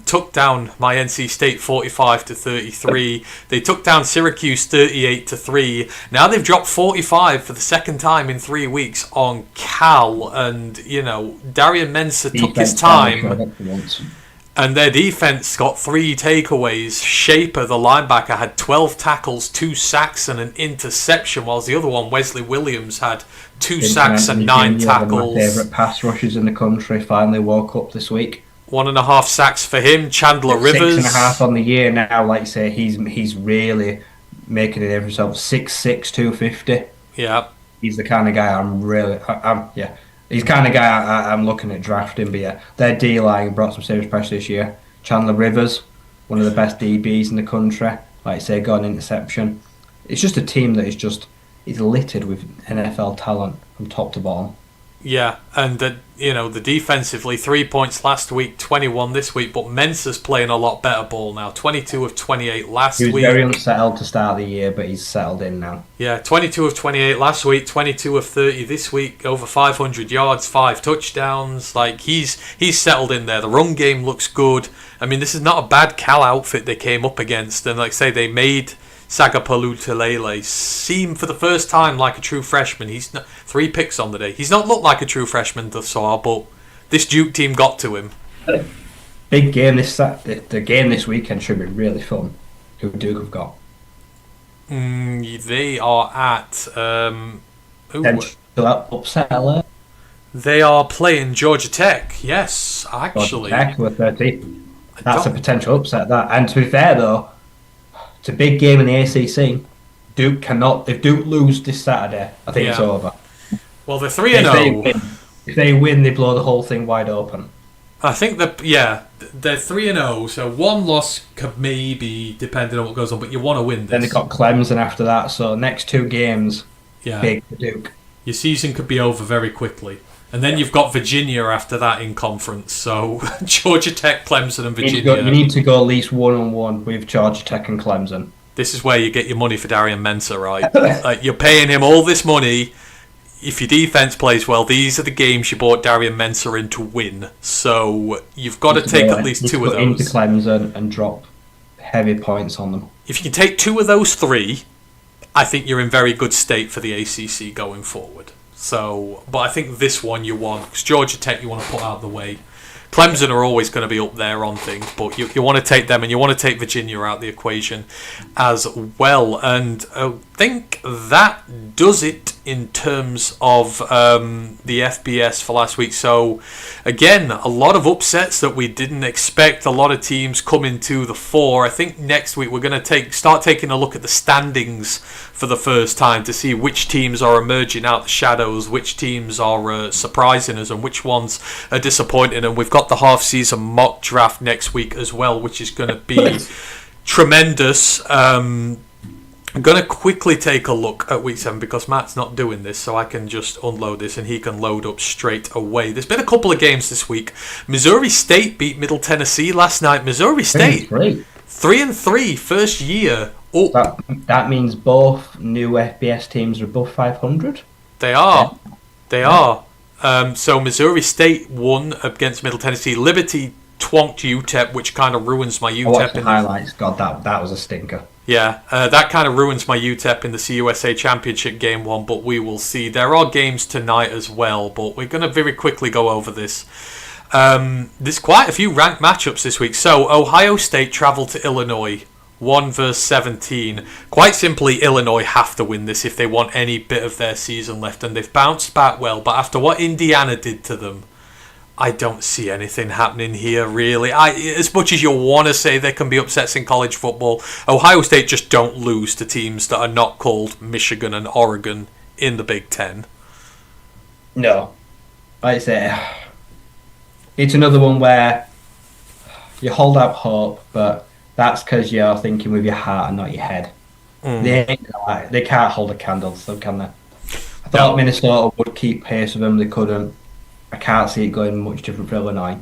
took down my NC State 45-33. They took down Syracuse 38-3. Now they've dropped 45 for the second time in 3 weeks on Cal. And, you know, Darian Mensah took his time. And their defense got 3 takeaways. Shaper, the linebacker, had 12 tackles, 2 sacks, and an interception, whilst the other one, Wesley Williams, had 2 sacks and 9 tackles. One of my favourite pass rushers in the country finally woke up this week. 1.5 sacks for him. Chandler Rivers. 6.5 on the year now. Like I say, he's really making it for himself. 6'6", 250. Yeah. He's the kind of guy He's the kind of guy I'm looking at drafting. But yeah, their D-line brought some serious pressure this year. Chandler Rivers, one of the best DBs in the country. Like I say, got an interception. It's just a team that is littered with NFL talent from top to bottom. Yeah, and the defensively, 3 points last week, 21 this week, but Mensah's playing a lot better ball now. 22 of 28 last week. He was very unsettled to start the year, but he's settled in now. Yeah, 22 of 28 last week, 22 of 30 this week, over 500 yards, 5 touchdowns. Like, he's settled in there. The run game looks good. I mean, this is not a bad Cal outfit they came up against, and like I say, they made Sagapalootalele seem for the first time like a true freshman. He's not, 3 picks on the day. He's not looked like a true freshman thus far, but this Duke team got to him. Big game the game this weekend should be really fun. Who Duke have got? They are at upset alert. They are playing Georgia Tech. Yes, actually. Georgia Tech were 13. That's a potential upset. That, and to be fair though, it's a big game in the ACC. Duke cannot. If Duke lose this Saturday, I think it's over. Well, they're 3-0. If they win, they blow the whole thing wide open. I think that they're 3-0. So 1 loss could maybe, depending on what goes on, but you want to win this. Then they got Clemson after that. So next 2 games, big for Duke. Your season could be over very quickly. And then you've got Virginia after that in conference. So Georgia Tech, Clemson, and Virginia. You need to go at least 1-on-1 with Georgia Tech and Clemson. This is where you get your money for Darian Mensah, right? You're paying him all this money. If your defense plays well, these are the games you bought Darian Mensah in to win. So you've got to take at least 2 of those. Into Clemson and drop heavy points on them. If you can take 2 of those 3, I think you're in very good state for the ACC going forward. So, but I think this one you want, because Georgia Tech you want to put out of the way. Clemson are always going to be up there on things, but you want to take them, and you want to take Virginia out of the equation as well. And I think that does it in terms of the FBS for last week. So again, a lot of upsets that we didn't expect. A lot of teams coming to the fore. I think next week we're going to start taking a look at the standings for the first time to see which teams are emerging out the shadows, which teams are surprising us, and which ones are disappointing. And we've got the half-season mock draft next week as well, which is going to be tremendous. I'm going to quickly take a look at week 7 because Matt's not doing this, so I can just unload this and he can load up straight away. There's been a couple of games this week. Missouri State beat Middle Tennessee last night. Missouri State 3-3, first year up. That means both new FBS teams are above 500. They are. Yeah. They are. So Missouri State won against Middle Tennessee. Liberty twonked UTEP, which kind of ruins my UTEP. I watched the highlights. God, that was a stinker. Yeah, that kind of ruins my UTEP in the CUSA Championship Game 1, but we will see. There are games tonight as well, but we're going to very quickly go over this. There's quite a few ranked matchups this week. So, Ohio State travel to Illinois, 1 versus 17. Quite simply, Illinois have to win this if they want any bit of their season left, and they've bounced back well, but after what Indiana did to them, I don't see anything happening here, really. As much as you want to say there can be upsets in college football, Ohio State just don't lose to teams that are not called Michigan and Oregon in the Big Ten. No. Like I say, it's another one where you hold out hope, but that's because you're thinking with your heart and not your head. They can't hold a candle, so can they? I thought Minnesota would keep pace with them, they couldn't. I can't see it going much different for Illinois.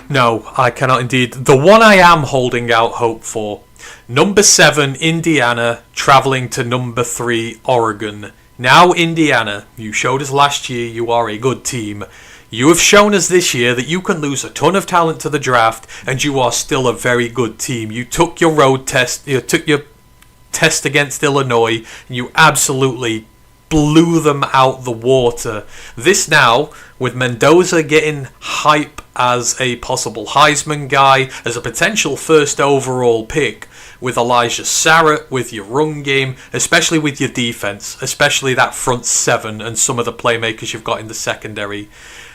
No, I cannot indeed. The one I am holding out hope for, number 7, Indiana, travelling to number 3, Oregon. Now, Indiana, you showed us last year you are a good team. You have shown us this year that you can lose a ton of talent to the draft, and you are still a very good team. You took your road test, you took your test against Illinois, and you absolutely blew them out the water. This now, with Mendoza getting hype as a possible Heisman guy, as a potential first overall pick, with Elijah Sarrett, with your run game, especially with your defense, especially that front 7 and some of the playmakers you've got in the secondary.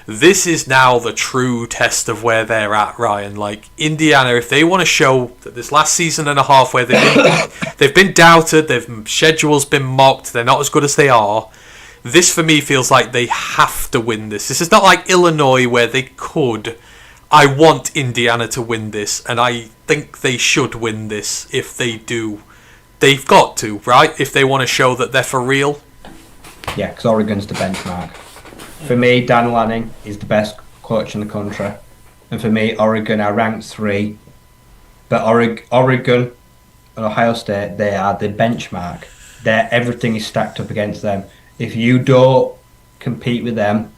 This is now the true test of where they're at, Ryan. Like, Indiana, if they want to show that this last season and a half where they've been doubted, their schedule's been mocked, they're not as good as they are, this for me feels like they have to win this. This is not like Illinois where they could. I want Indiana to win this, and I think they should win this if they do. They've got to, right? If they want to show that they're for real. Yeah, because Oregon's the benchmark. For me, Dan Lanning is the best coach in the country. And for me, Oregon are ranked 3. But Oregon and Ohio State, they are the benchmark. Everything is stacked up against them. If you don't compete with them,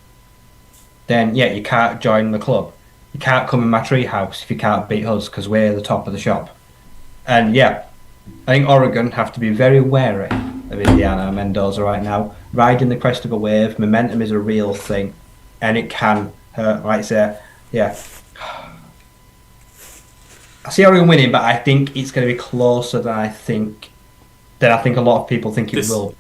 then, yeah, you can't join the club. You can't come in my treehouse if you can't beat us because we're the top of the shop. And, yeah, I think Oregon have to be very wary of Indiana and Mendoza right now. Riding the crest of a wave, momentum is a real thing, and it can hurt. Like I say, yeah. I see Oregon winning, but I think it's going to be closer than I think a lot of people think it will.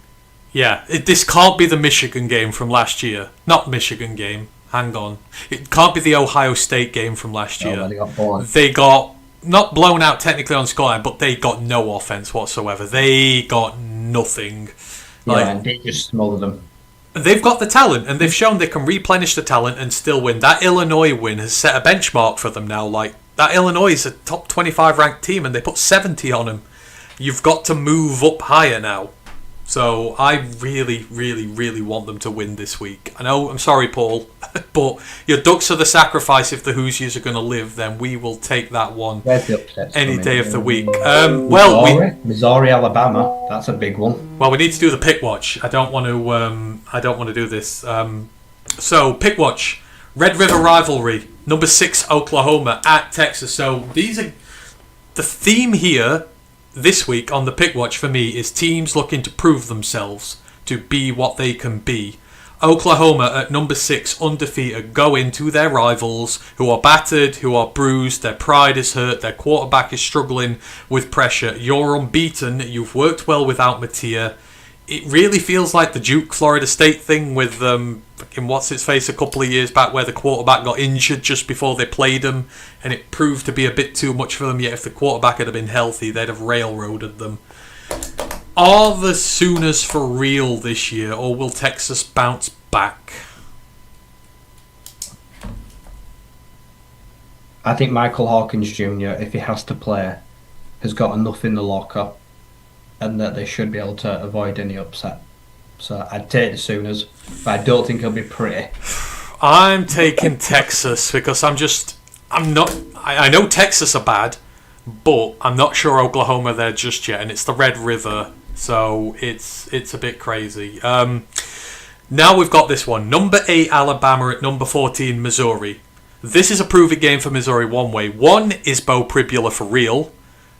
Yeah, this can't be the Michigan game from last year. Not Michigan game. Hang on. It can't be the Ohio State game from last year. They got not blown out technically on scoreline, but they got no offense whatsoever. They got nothing. And they just smothered them. They've got the talent, and they've shown they can replenish the talent and still win. That Illinois win has set a benchmark for them now. Like, that Illinois is a top 25 ranked team, and they put 70 on them. You've got to move up higher now. So I really, really, really want them to win this week. I know, I'm sorry, Paul, but your Ducks are the sacrifice. If the Hoosiers are going to live, then we will take that one any day of the week. Missouri, Alabama, that's a big one. Well, we need to do the pick watch. I don't want to do this. So pick watch, Red River rivalry, number 6 Oklahoma at Texas. So these are the theme here. This week on the pick watch for me is teams looking to prove themselves to be what they can be. Oklahoma at number 6, undefeated, go into their rivals who are battered, who are bruised, their pride is hurt, their quarterback is struggling with pressure. You're unbeaten, you've worked well without Mattia. It really feels like the Duke Florida State thing with fucking what's-its-face a couple of years back where the quarterback got injured just before they played him and it proved to be a bit too much for them, yet if the quarterback had been healthy, they'd have railroaded them. Are the Sooners for real this year, or will Texas bounce back? I think Michael Hawkins Jr., if he has to play, has got enough in the locker and that they should be able to avoid any upset. So I'd take the Sooners, but I don't think it'll be pretty. I'm taking Texas because I know Texas are bad, but I'm not sure Oklahoma are there just yet, and it's the Red River, so it's a bit crazy. Now we've got this one. Number 8 Alabama at number 14 Missouri. This is a prove it game for Missouri one way. 1, is Bo Pribula for real?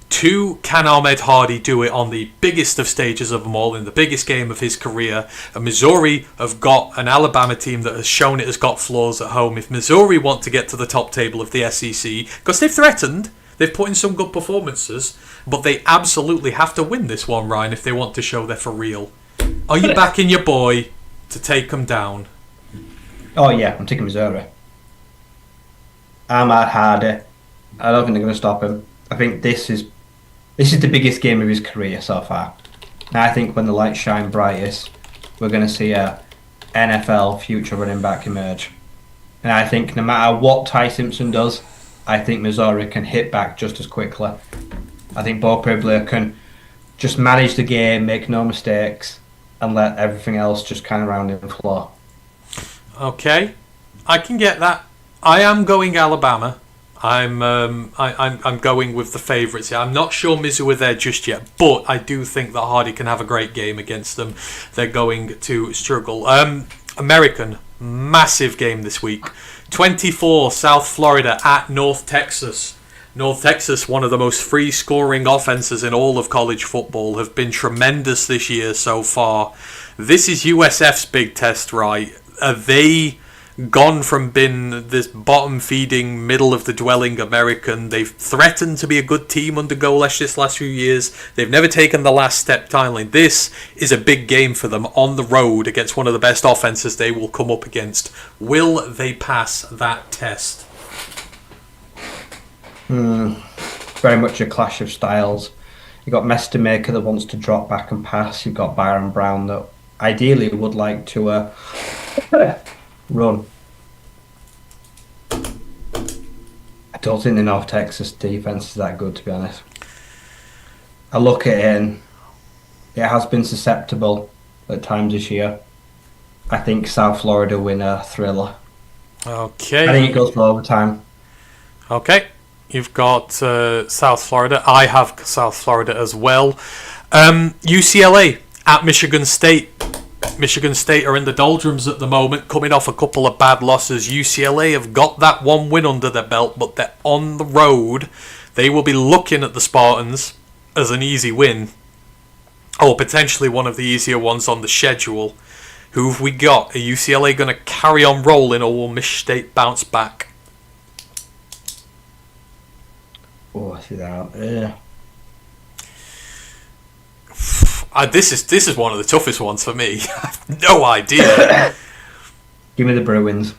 2, can Ahmed Hardy do it on the biggest of stages of them all, in the biggest game of his career? And Missouri have got an Alabama team that has shown it has got flaws at home. If Missouri want to get to the top table of the SEC, because they've threatened, they've put in some good performances, but they absolutely have to win this one, Ryan, if they want to show they're for real. Are you backing your boy to take them down? Oh yeah, I'm taking Missouri. Ahmad Hardy. I don't think they're going to stop him. I think this is the biggest game of his career so far. And I think when the lights shine brightest, we're going to see a NFL future running back emerge. And I think no matter what Ty Simpson does, I think Missouri can hit back just as quickly. I think Bo Pribula can just manage the game, make no mistakes, and let everything else just kind of round and flow. Okay, I can get that. I am going Alabama. I'm going with the favourites here. I'm not sure Mizzou are there just yet, but I do think that Hardy can have a great game against them. They're going to struggle. American, massive game this week. 24, South Florida at North Texas. North Texas, one of the most free-scoring offenses in all of college football, have been tremendous this year so far. This is USF's big test, right? Are they gone from being this bottom-feeding, middle-of-the-dwelling American? They've threatened to be a good team under Golesh this last few years. They've never taken the last step timely. This is a big game for them on the road against one of the best offenses they will come up against. Will they pass that test? Very much a clash of styles. You've got Maker that wants to drop back and pass. You've got Byron Brown that ideally would like to run. I don't think the North Texas defense is that good, to be honest. I look at it and it has been susceptible at times this year. I think South Florida win a thriller. Okay. I think it goes for overtime. Okay. You've got South Florida. I have South Florida as well. UCLA at Michigan State. Michigan State are in the doldrums at the moment, coming off a couple of bad losses. UCLA have got that one win under their belt, but they're on the road. They will be looking at the Spartans as an easy win, or potentially one of the easier ones on the schedule. Who have we got? Are UCLA going to carry on rolling, or will Michigan State bounce back? Oh, I see that. Yeah. This is one of the toughest ones for me. I have no idea. Give me the Bruins.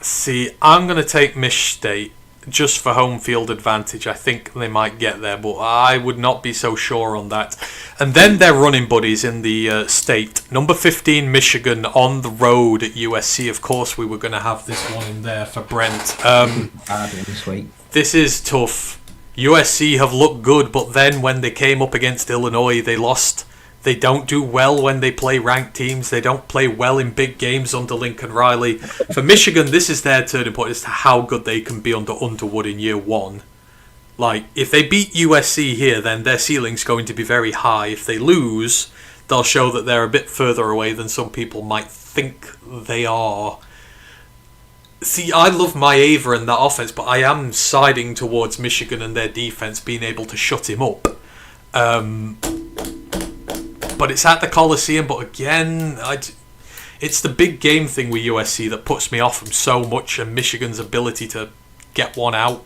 See, I'm going to take Michigan State just for home field advantage. I think they might get there, but I would not be so sure on that. And then their running buddies in the state. Number 15, Michigan, on the road at USC. Of course, we were going to have this one in there for Brent. This week. This is tough. USC have looked good, but then when they came up against Illinois, they lost. They don't do well when they play ranked teams. They don't play well in big games under Lincoln Riley. For Michigan, this is their turning point as to how good they can be under Underwood in year one. Like, if they beat USC here, then their ceiling's going to be very high. If they lose, they'll show that they're a bit further away than some people might think they are. See, I love Maeva and that offense, but I am siding towards Michigan and their defense being able to shut him up. But it's at the Coliseum, but again, It's the big game thing with USC that puts me off from so much, and Michigan's ability to get one out.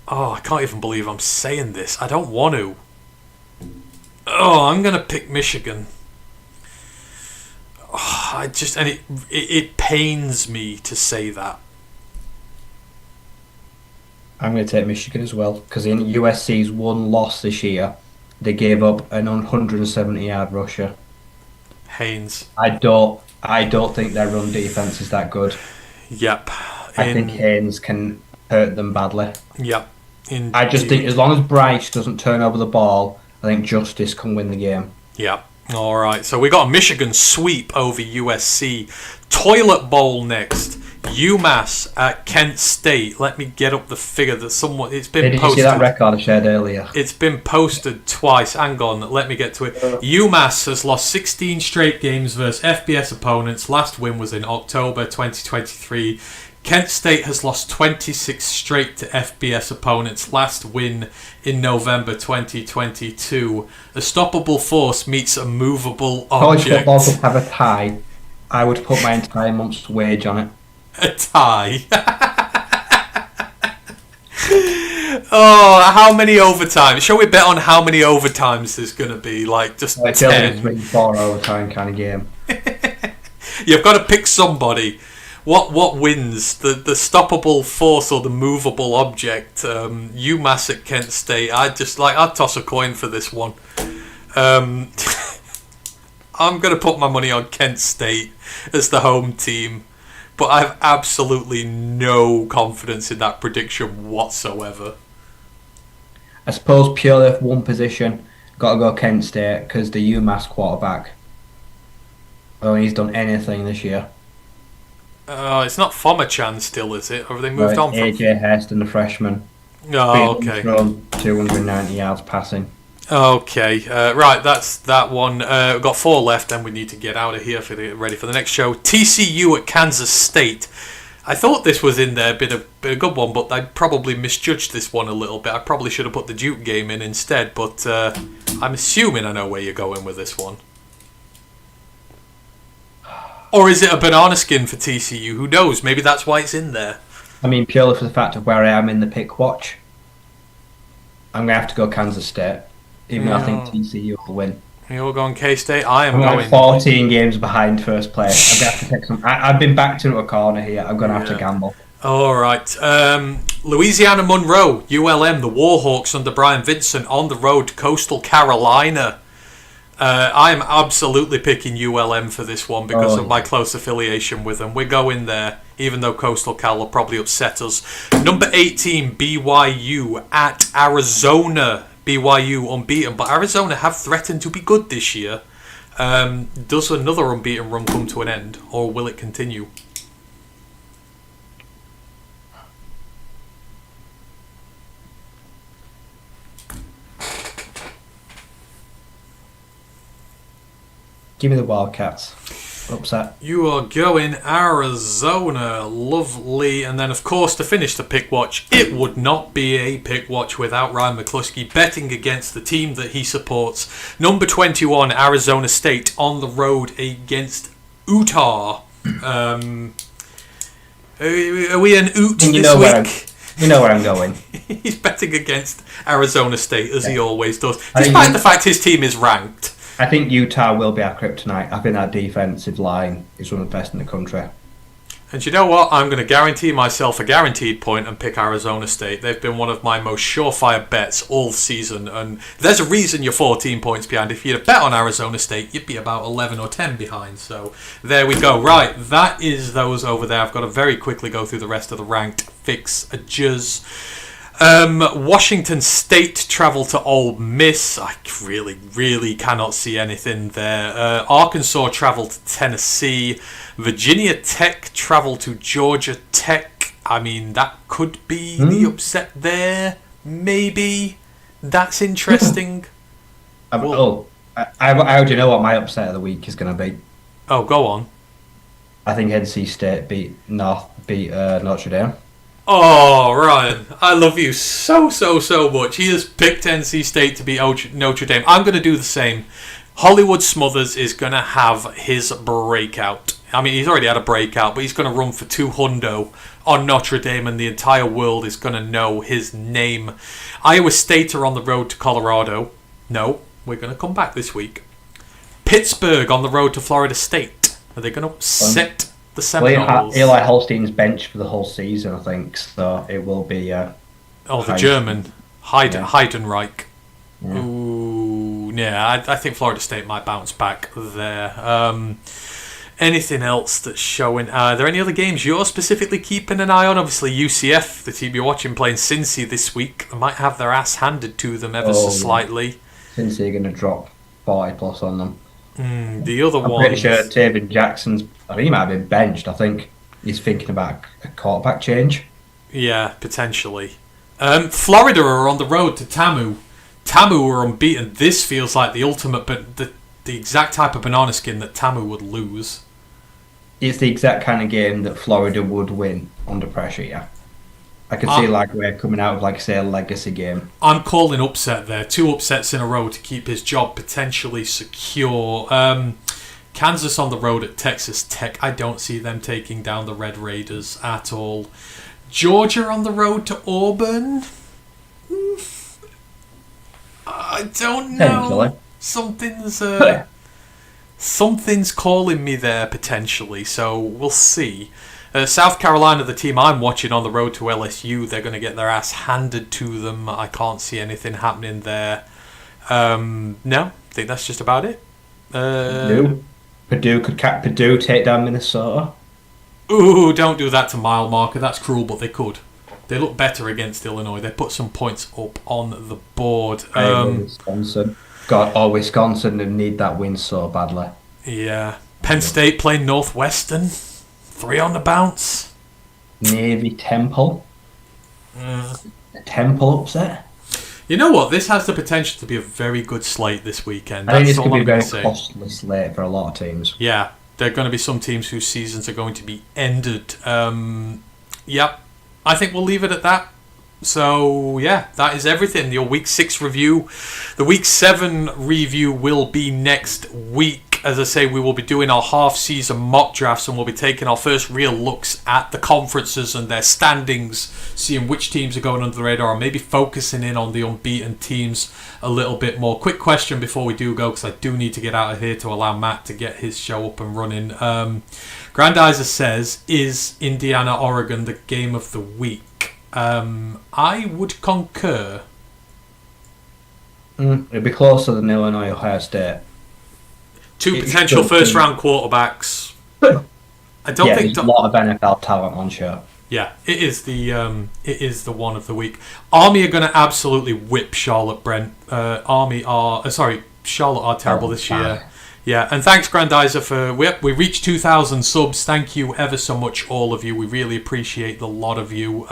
Oh, I can't even believe I'm saying this. I don't want to. Oh, I'm going to pick Michigan. Oh, it pains me to say that. I'm going to take Michigan as well, because in USC's one loss this year, they gave up an 170-yard rusher. Haynes. I don't think their run defense is that good. Yep. I think Haynes can hurt them badly. Yep. Indeed. I just think as long as Bryce doesn't turn over the ball, I think Justice can win the game. Yep. All right. So we got a Michigan sweep over USC. Toilet bowl next. UMass at Kent State. Let me get up the figure that someone. It's been Did posted. you see that record I shared earlier? It's been posted twice. Hang on, let me get to it. UMass has lost 16 straight games versus FBS opponents. Last win was in October 2023. Kent State has lost 26 straight to FBS opponents. Last win in November 2022. A stoppable force meets a movable College object. football could have a tie. I would put my entire month's wage on it. A tie. Oh, how many overtimes? Shall we bet on how many overtimes there's going to be? Like, just 10? It's a 3-4 overtime kind of game. You've got to pick somebody. What wins? The stoppable force or the movable object? UMass at Kent State. I'd toss a coin for this one. I'm going to put my money on Kent State as the home team. But I have absolutely no confidence in that prediction whatsoever. I suppose purely for one position, got to go Kent State because the UMass quarterback. Oh, he's done anything this year. It's not Fomachan still, is it? Or have they moved on from AJ Heston, the freshman. Oh, okay. Thrown 290 yards passing. Okay, right, that's that one. We've got 4 left, and we need to get out of here ready for the next show. TCU at Kansas State. I thought this was in there, been a good one, but I probably misjudged this one a little bit. I probably should have put the Duke game in instead, but I'm assuming I know where you're going with this one. Or is it a banana skin for TCU? Who knows? Maybe that's why it's in there. I mean, purely for the fact of where I am in the pick watch, I'm going to have to go Kansas State. Even though I think TCU will win. You're going K-State. I'm going 14 games behind first place. I'm going to have to take some. I've been backed into a corner here. I'm going to have to gamble. All right. Louisiana Monroe, ULM, the Warhawks under Brian Vincent on the road to Coastal Carolina. I'm absolutely picking ULM for this one because of my close affiliation with them. We're going there, even though Coastal Cal will probably upset us. Number 18, BYU at Arizona. BYU unbeaten, but Arizona have threatened to be good this year. Does another unbeaten run come to an end, or will it continue? Give me the Wildcats. Upset. You are going Arizona. Lovely. And then, of course, to finish the pick watch, it would not be a pick watch without Ryan McCluskey betting against the team that he supports. Number 21, Arizona State on the road against Utah. Are we an Oot this week? You know where I'm going. He's betting against Arizona State, as he always does. Despite the fact his team is ranked. I think Utah will be our kryptonite. I think that defensive line is one of the best in the country. And you know what? I'm going to guarantee myself a guaranteed point and pick Arizona State. They've been one of my most surefire bets all season. And there's a reason you're 14 points behind. If you'd bet on Arizona State, you'd be about 11 or 10 behind. So there we go. Right, that is those over there. I've got to very quickly go through the rest of the ranked fixtures. Washington State travel to Ole Miss. I really cannot see anything there. Arkansas travel to Tennessee. Virginia Tech travel to Georgia Tech. I mean, that could be the upset there. Maybe. That's interesting. I already know what my upset of the week is going to be. Oh, go on. I think NC State beat Notre Dame. Oh, Ryan, I love you so much. He has picked NC State to beat Notre Dame. I'm going to do the same. Hollywood Smothers is going to have his breakout. I mean, he's already had a breakout, but he's going to run for 200 on Notre Dame, and the entire world is going to know his name. Iowa State are on the road to Colorado. No, we're going to come back this week. Pittsburgh on the road to Florida State. Are they going to upset the Seminoles? Eli Holstein's bench for the whole season, I think, so it will be... the German. Heidenreich. Yeah. Ooh, yeah, I think Florida State might bounce back there. Anything else that's showing? Are there any other games you're specifically keeping an eye on? Obviously, UCF, the team you're watching, playing Cincy this week. They might have their ass handed to them ever so slightly. Cincy are going to drop 40 plus on them. The other one. I'm pretty sure Taven Jackson's... I think he might have been benched. I think he's thinking about a quarterback change. Yeah, potentially. Florida are on the road to TAMU. TAMU are unbeaten. This feels like the ultimate, but the exact type of banana skin that TAMU would lose. It's the exact kind of game that Florida would win under pressure, yeah. I could see we're coming out of, say, a legacy game. I'm calling upset there. 2 upsets in a row to keep his job potentially secure. Kansas on the road at Texas Tech. I don't see them taking down the Red Raiders at all. Georgia on the road to Auburn. I don't know. Something's calling me there potentially, so we'll see. South Carolina, the team I'm watching on the road to LSU, they're going to get their ass handed to them. I can't see anything happening there. No, I think that's just about it. No. Purdue take down Minnesota. Ooh, don't do that to mile marker. That's cruel, but they could. They look better against Illinois. They put some points up on the board. Wisconsin. Wisconsin and need that win so badly. Yeah. Penn State playing Northwestern. 3 on the bounce. Navy Temple. Temple upset. You know what? This has the potential to be a very good slate this weekend. I think it's going to be a very costly slate for a lot of teams. Yeah. There are going to be some teams whose seasons are going to be ended. Yep. I think we'll leave it at that. So, yeah, that is everything. Your Week 6 review. The Week 7 review will be next week. As I say, we will be doing our half-season mock drafts, and we'll be taking our first real looks at the conferences and their standings, seeing which teams are going under the radar, and maybe focusing in on the unbeaten teams a little bit more. Quick question before we do go, because I do need to get out of here to allow Matt to get his show up and running. Grandizer says, is Indiana-Oregon the game of the week? I would concur. It'd be closer than Illinois-Ohio State. 2 potential first-round quarterbacks. I don't think there's a lot of NFL talent on show. Yeah, it is the one of the week. Army are going to absolutely whip Charlotte, Brent. Charlotte are terrible this year. Yeah, and thanks, Grandizer, for we reached 2,000 subs. Thank you ever so much, all of you. We really appreciate the lot of you.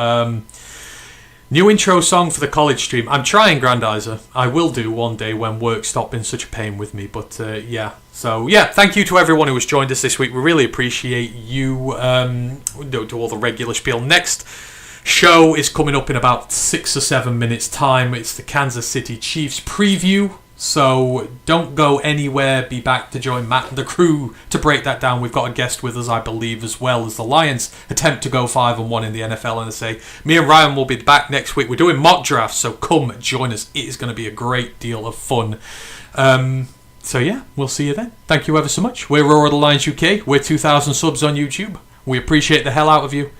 New intro song for the college stream. I'm trying, Grandizer. I will do one day when work stopped being such a pain with me. But yeah. So yeah, thank you to everyone who has joined us this week. We really appreciate you. Do all the regular spiel. Next show is coming up in about 6 or 7 minutes time. It's the Kansas City Chiefs preview. So don't go anywhere. Be back to join Matt and the crew to break that down. We've got a guest with us, I believe, as well, as the Lions attempt to go 5-1 in the NFL. And I say, me and Ryan will be back next week. We're doing mock drafts, so come join us. It is going to be a great deal of fun. So yeah, we'll see you then. Thank you ever so much. We're ROTL Lions UK. We're 2,000 subs on YouTube. We appreciate the hell out of you.